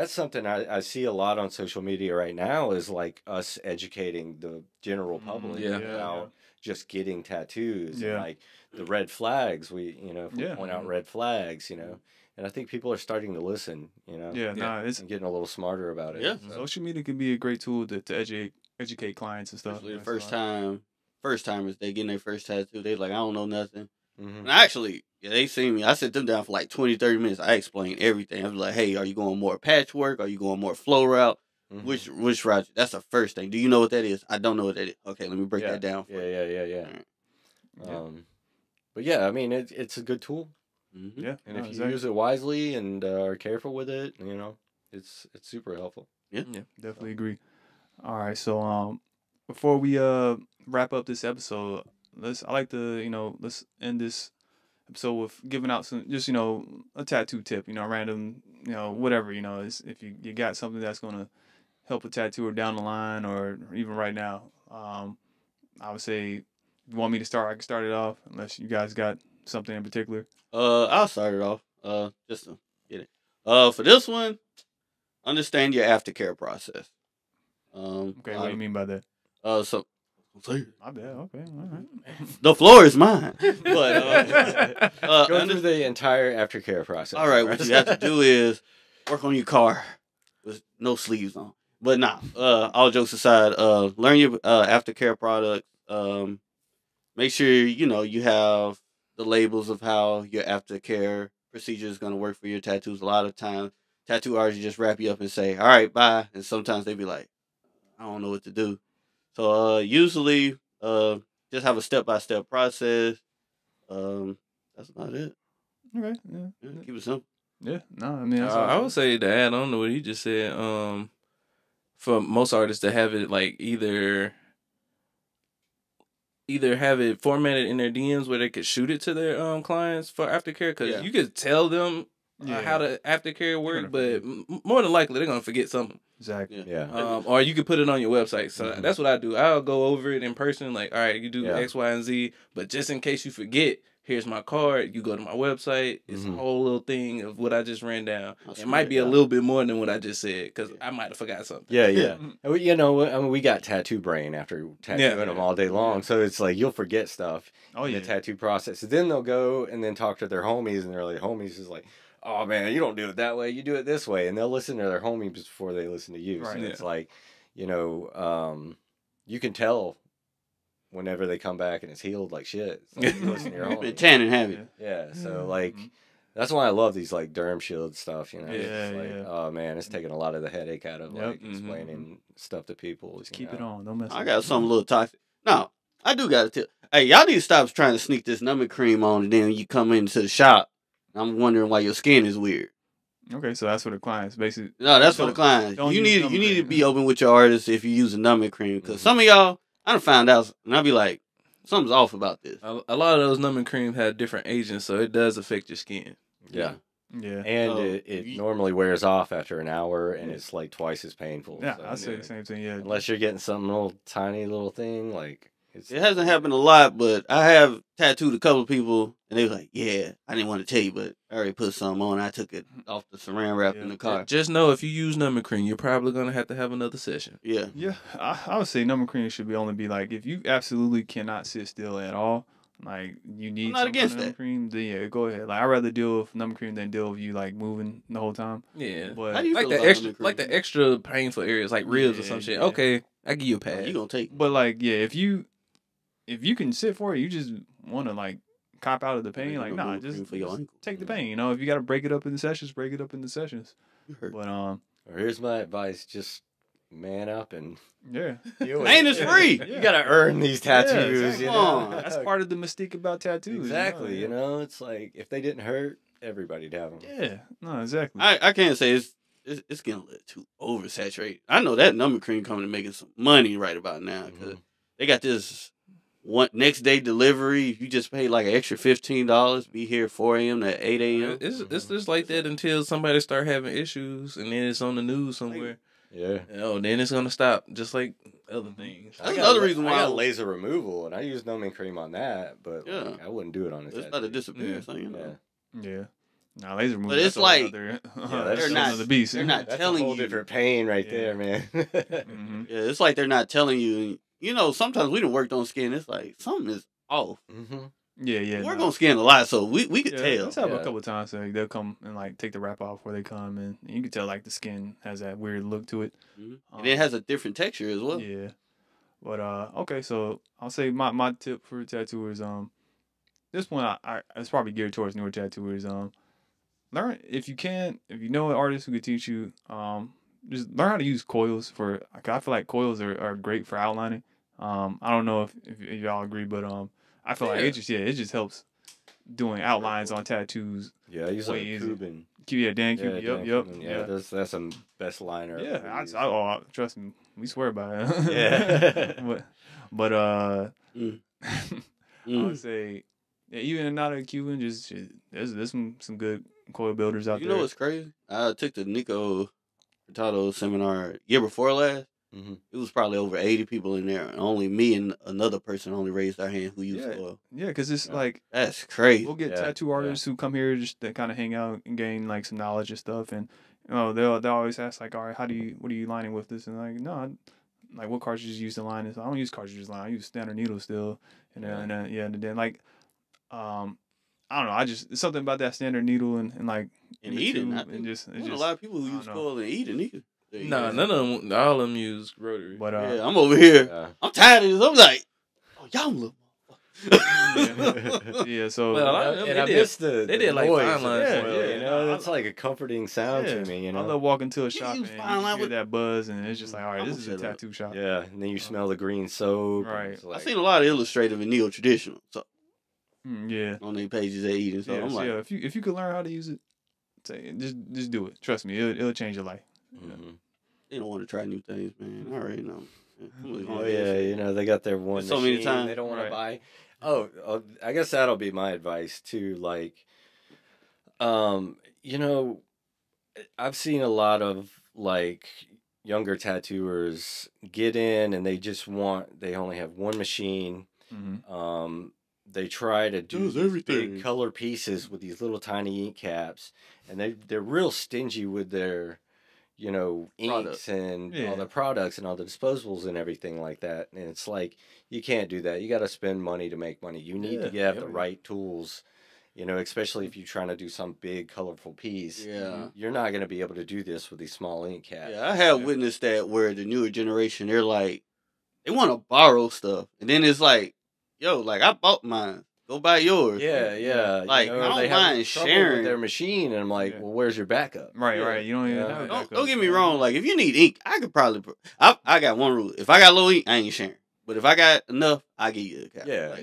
S3: something I see a lot on social media right now is like us educating the general public
S4: Yeah.
S3: about just getting tattoos.
S1: Yeah.
S3: And like the red flags, we point out red flags, and I think people are starting to listen,
S1: it's
S3: and getting a little smarter about it.
S2: Yeah.
S3: So.
S1: social media can be a great tool to educate clients and stuff.
S2: Especially the first timers, they getting their first tattoo. They like, I don't know nothing.
S3: Mhm.
S2: And actually, they seen me. I sit them down for like 20, 30 minutes. I explain everything. I was like, hey, are you going more patchwork? Are you going more flow route?
S3: Mhm.
S2: Which route? That's the first thing. Do you know what that is? I don't know what that is. Okay, let me break that down for you.
S3: Yeah.
S2: All right.
S3: But yeah, I mean, it's a good tool,
S2: Mhm.
S1: Yeah,
S3: and if you use it wisely and are careful with it, it's super helpful.
S2: Yeah.
S1: Definitely agree. All right, so before we wrap up this episode, let's end this episode with giving out some just a tattoo tip, random, whatever, if you got something that's gonna help a tattooer down the line or even right now. I would say, if you want me to start, I can start it off unless you guys got something in particular.
S2: I'll start it off. Just to get it. For this one, understand your aftercare process.
S1: Okay, what do you mean by that?
S2: So
S1: My bad. Okay, all right.
S2: the floor is mine. But
S3: Go through the entire aftercare process.
S2: all right, what you have to do is work on your car with no sleeves on. But nah, all jokes aside, learn your aftercare products. Make sure you have the labels of how your aftercare procedure is going to work for your tattoos. A lot of times, tattoo artists just wrap you up and say, "All right, bye," and sometimes they be like, "I don't know what to do." So usually, just have a step-by-step process. That's about it.
S1: Okay, yeah.
S2: Keep it simple.
S1: Yeah, no, I mean, that's
S4: I would say to add on to what he just said, for most artists to have it like either have it formatted in their DMs where they could shoot it to their clients for aftercare, because you could tell them how the aftercare work, but more than likely they're gonna forget something.
S1: Exactly.
S3: Yeah.
S4: Or you could put it on your website. So that's what I do. I'll go over it in person, like, all right, you do X, Y, and Z, but just in case you forget, here's my card. You go to my website. It's a whole little thing of what I just ran down. It might be a little bit more than what I just said, because I might have forgot something.
S3: Yeah. And we got tattoo brain after tattooing them all day long. So it's like you'll forget stuff in the tattoo process. So then they'll go and then talk to their homies, and their homies is like, oh man, you don't do it that way. You do it this way. And they'll listen to their homies before they listen to you.
S1: Right.
S3: So it's like, you can tell whenever they come back and it's healed like shit. It's like you listen to your
S2: Been
S3: homies.
S2: tanning heavy.
S3: Yeah. So like, that's why I love these like derm shield stuff.
S1: Yeah,
S3: Oh man, it's taking a lot of the headache out of like explaining stuff to people.
S1: Just keep it on. Don't mess.
S2: I got something a little toxic. No, I do got to tell. Hey, y'all need to stop trying to sneak this numbing cream on, and then you come into the shop. I'm wondering why your skin is weird.
S1: Okay, so that's for the clients, basically.
S2: No, that's for the clients. You need to be open with your artists if you use a numbing cream, because some of y'all, I done found out, and I'll be like, something's off about this.
S4: A lot of those numbing creams have different agents, so it does affect your skin.
S3: Yeah.
S1: Yeah.
S3: And it normally wears off after an hour, and it's like twice as painful.
S1: Yeah,
S3: So,
S1: I say the same thing. Yeah.
S3: unless you're getting some tiny little thing, like
S2: It hasn't happened a lot, but I have tattooed a couple of people, and they was like, yeah, I didn't want to tell you, but I already put something on. I took it off the saran wrap in the car.
S4: Just know if you use numbing cream, you're probably going to have another session.
S2: Yeah.
S1: Yeah, I would say numbing cream should only be like, if you absolutely cannot sit still at all, like you need
S2: not
S1: some
S2: against
S1: kind of numbing
S2: that.
S1: cream, then yeah, go ahead. Like I'd rather deal with numbing cream than deal with you like moving the whole time.
S4: Yeah.
S1: But
S2: How do you
S4: Like
S2: feel
S4: the
S2: about
S4: extra,
S2: numbing cream?
S4: like the extra painful areas, like ribs or some shit.
S1: Yeah.
S4: Okay, I give you a pass.
S2: You gonna take
S1: but like yeah, if you can sit for it, you just want to like cop out of the pain.
S2: you
S1: Like
S2: gonna
S1: nah,
S2: do cream
S1: just
S2: for your ankle.
S1: take the pain. If you got to break it up into sessions, break it up into sessions.
S2: You hurt.
S1: But
S3: Or here's my advice: just man up and
S1: yeah,
S3: deal with
S2: Ain't
S3: it.
S2: it free?
S3: You gotta earn these tattoos.
S1: exactly.
S3: You
S2: Come
S3: know?
S2: on.
S1: that's part of the mystique about tattoos.
S3: Exactly.
S1: You know?
S3: It's like if they didn't hurt, everybody'd have them.
S1: Yeah, no, exactly.
S2: I can't say it's getting a little too oversaturated. I know that numbing cream coming and making some money right about now, because they got this one next day delivery. If you just pay like an extra $15, be here 4 a.m. to 8 a.m.
S4: It's just like that until somebody start having issues, and then it's on the news somewhere.
S3: Yeah.
S4: Then it's gonna stop, just like other things.
S2: That's another reason why
S3: I got laser removal, and I use numbing cream on that, but
S2: Yeah.
S3: like, I wouldn't do it on a
S2: It's
S3: tattoo.
S2: not a disappearance thing, you know.
S3: Yeah.
S1: Yeah. Nah, laser removal.
S2: But it's
S1: that's a
S2: like-
S1: whole other-
S3: that's
S1: that's
S2: not-
S1: another beast.
S2: they're not
S3: That's
S2: telling
S3: a whole
S2: you.
S3: different pain right
S1: Yeah.
S3: there, man.
S1: Mhm.
S2: Yeah, it's like they're not telling you. sometimes we done worked on skin. It's like something is off.
S3: Mm-hmm.
S1: Yeah.
S2: We're gonna skin a lot, so we could tell.
S1: Let's have a couple of times so they'll come and like take the wrap off where they come, and you can tell like the skin has that weird look to it.
S2: Mm-hmm. And it has a different texture as well.
S1: Yeah. But okay, so I'll say my tip for tattooers, this one it's probably geared towards newer tattooers. Learn if you know an artist who could teach you, just learn how to use coils I feel like coils are great for outlining. I don't know if y'all agree, but I feel like it just helps doing outlines on tattoos.
S3: Yeah, I use like Cuban.
S1: Yeah, Dan Cuban. Yep.
S3: Yeah, that's a best liner.
S1: Yeah, trust me, we swear by it.
S3: Yeah.
S1: but I would say, even not a Cuban, just there's some good coil builders out there.
S2: You know what's crazy? I took the Nico Furtado seminar year before last.
S3: Mm-hmm.
S2: It was probably over 80 people in there, and only me and another person only raised our hand who used coil.
S1: Yeah, because it's like
S2: that's crazy.
S1: We'll get tattoo artists who come here just to kind of hang out and gain like some knowledge and stuff, and they'll always ask like, all right, what are you lining with this? And like, no, like what cartridges you use to line this? I don't use cartridges line. I use standard needles still, and then like, I don't know. It's something about that standard needle and like
S2: and Eden. A lot of people who use coil and Eden either.
S4: Nah, none of them. All of them use rotary.
S1: But
S2: I'm over here. I'm tired of this. I'm like, oh, y'all little.
S1: Yeah, so
S3: I missed
S4: they did like fine lines.
S3: Yeah, that's like a comforting sound to me.
S1: I love walking to a shop and you hear that buzz, and it's just like, all right, this is a tattoo shop.
S3: Yeah, and then you smell the green soap.
S1: Right.
S2: I've seen a lot of illustrative and neo traditional. So
S1: yeah,
S2: on their pages they Eden. So I'm like,
S1: if you could learn how to use it, just do it. Trust me, it'll change your life.
S3: Mm-hmm.
S2: They don't want to try new things, man. I already know.
S3: Oh yeah, they got their one
S2: so
S3: machine
S2: many times
S3: they don't want to buy. Oh, I guess that'll be my advice too. Like, I've seen a lot of like younger tattooers get in and they only have one machine.
S1: Mm-hmm.
S3: They try to do these big color pieces with these little tiny ink caps, and they're real stingy with their inks and all the products and all the disposables and everything like that. And it's like, you can't do that. You got to spend money to make money. You need to have the right tools, especially if you're trying to do some big colorful piece.
S2: Yeah.
S3: You're not going to be able to do this with these small ink caps.
S2: Yeah, I have witnessed that where the newer generation, they're like, they want to borrow stuff. And then it's like, yo, like I bought mine. Go buy yours.
S3: Yeah.
S2: Like, I don't mind sharing
S3: with their machine, and I'm like, well, where's your backup?
S1: Right. You don't even have a backup.
S2: Don't get me wrong. Like, if you need ink, I could probably. I got one rule. If I got low ink, I ain't sharing. But if I got enough, I give you a cap.
S3: Yeah.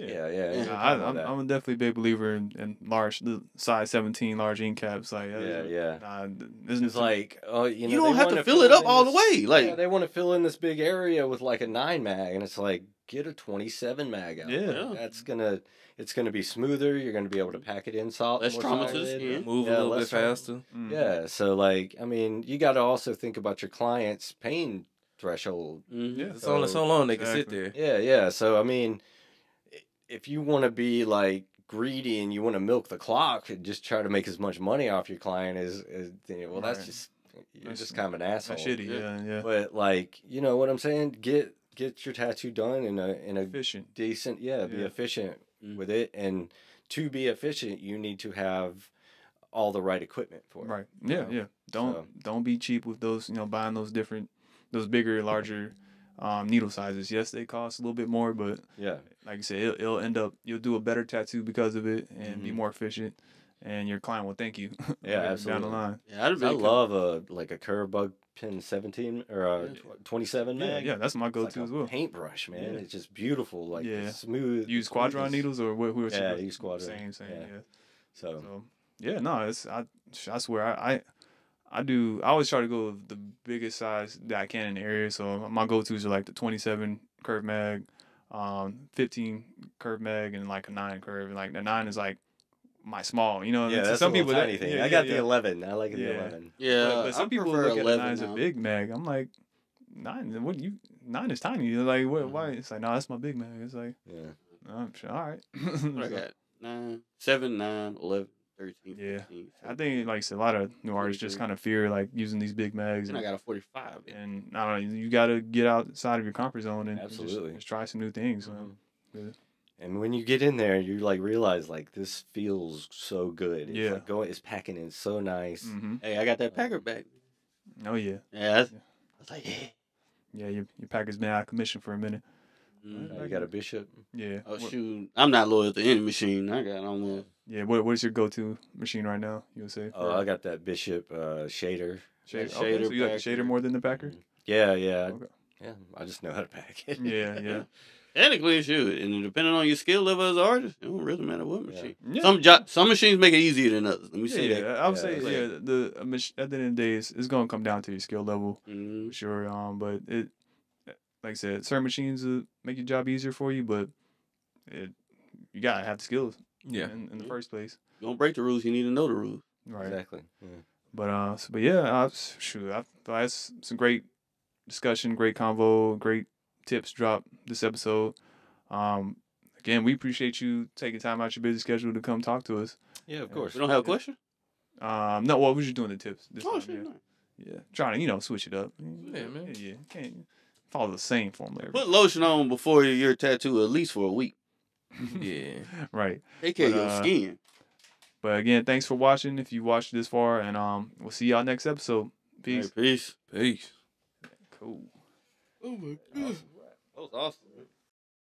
S1: I'm a definitely a big believer in large, size 17 large ink caps. Like,
S3: it's like,
S2: you don't have to fill it up all the way. Like,
S3: they want to fill in this big area with like a 9 mag, and it's like, get a 27 mag out.
S1: Yeah.
S3: It's gonna be smoother. You're gonna be able to pack it in salt.
S2: Less traumatized.
S4: Move a little bit faster.
S3: Yeah. So like, I mean, you got to also think about your client's pain threshold.
S1: Yeah.
S4: It's only so long they can sit there.
S3: Yeah. So I mean, if you want to be like greedy and you want to milk the clock and just try to make as much money off your client that's just kind of an asshole.
S1: That's shitty. Yeah.
S3: But like, you know what I'm saying? Get your tattoo done in a
S1: efficient,
S3: decent. Be efficient with it, and to be efficient, you need to have all the right equipment for it.
S1: Right. Yeah. Don't be cheap with those. Buying those bigger, larger needle sizes. Yes, they cost a little bit more, but like you said, it'll end up you'll do a better tattoo because of it and be more efficient, and your client will thank you.
S3: Absolutely.
S1: Down the line.
S2: Yeah,
S3: I love a curve bug pin 17 or 27 mag.
S1: Yeah, that's my go-to
S3: like
S1: as well.
S3: Paintbrush, man. Yeah. It's just beautiful, like smooth.
S1: Use Quadron needles or what?
S3: Use Quadron.
S1: Same. Yeah.
S3: So
S1: I swear I always try to go with the biggest size that I can in the area. So my go-tos are like the 27 curve mag, 15 curve mag, and like a 9 curve. And like the 9 is like my small,
S3: that's
S1: some people
S3: tiny thing. I got the 11. I like the 11.
S2: Yeah,
S1: but some people look at 9 as a big mag. I'm like, 9 is tiny. You're like, why? It's like, no, that's my big mag. It's like, I'm sure, all right.
S2: What I got 9, 7, 9, 11, 13,
S1: Yeah.
S2: 15.
S1: I think, like I said, a lot of new artists just kind of fear like using these big mags.
S2: And I got a 45.
S1: And I don't know, you got to get outside of your comfort zone and
S3: Absolutely.
S1: just try some new things.
S3: And when you get in there, you like realize like this feels so good. It's like it's packing in so nice.
S1: Mm-hmm.
S2: Hey, I got that packer back.
S1: Oh yeah.
S2: Yeah. I was like, yeah.
S1: Yeah, your packer's been out of commission for a minute.
S3: You got a Bishop?
S1: Yeah.
S2: Oh shoot, I'm not loyal to any machine. I got on.
S1: Yeah. What is your go-to machine right now? You would say?
S3: Oh, I got that Bishop shader.
S1: Shader. Okay, so you like the shader more than the packer?
S3: Yeah.
S1: Okay.
S3: Yeah, I just know how to pack it.
S1: Yeah.
S2: Technically, it should, and depending on your skill level as an artist, it don't really matter what machine.
S1: Yeah.
S2: Some machines make it easier than others. Let me say that.
S1: I would say at the end of the day, it's gonna come down to your skill level for sure. But it, like I said, certain machines will make your job easier for you, but you gotta have the skills.
S4: Yeah.
S1: In the first place.
S2: You don't break the rules. You need to know the rules.
S1: Right.
S3: Exactly. Yeah.
S1: But yeah, shoot, I thought that's some great discussion, great convo, great tips dropped this episode. Again, we appreciate you taking time out your busy schedule to come talk to us.
S3: Yeah, of course.
S2: We don't have a question?
S1: No, well, we're just doing the tips this time.
S2: Shit, no.
S1: Yeah, trying to switch it up.
S4: Yeah, man.
S1: Yeah, can't follow the same formula.
S2: Put lotion on before your tattoo at least for a week.
S4: Yeah.
S1: Right.
S2: Take care of your skin.
S1: But again, thanks for watching. If you watched this far, and we'll see y'all next episode. Peace.
S2: Right, peace.
S4: Peace.
S1: Cool.
S2: Oh my god. That was awesome.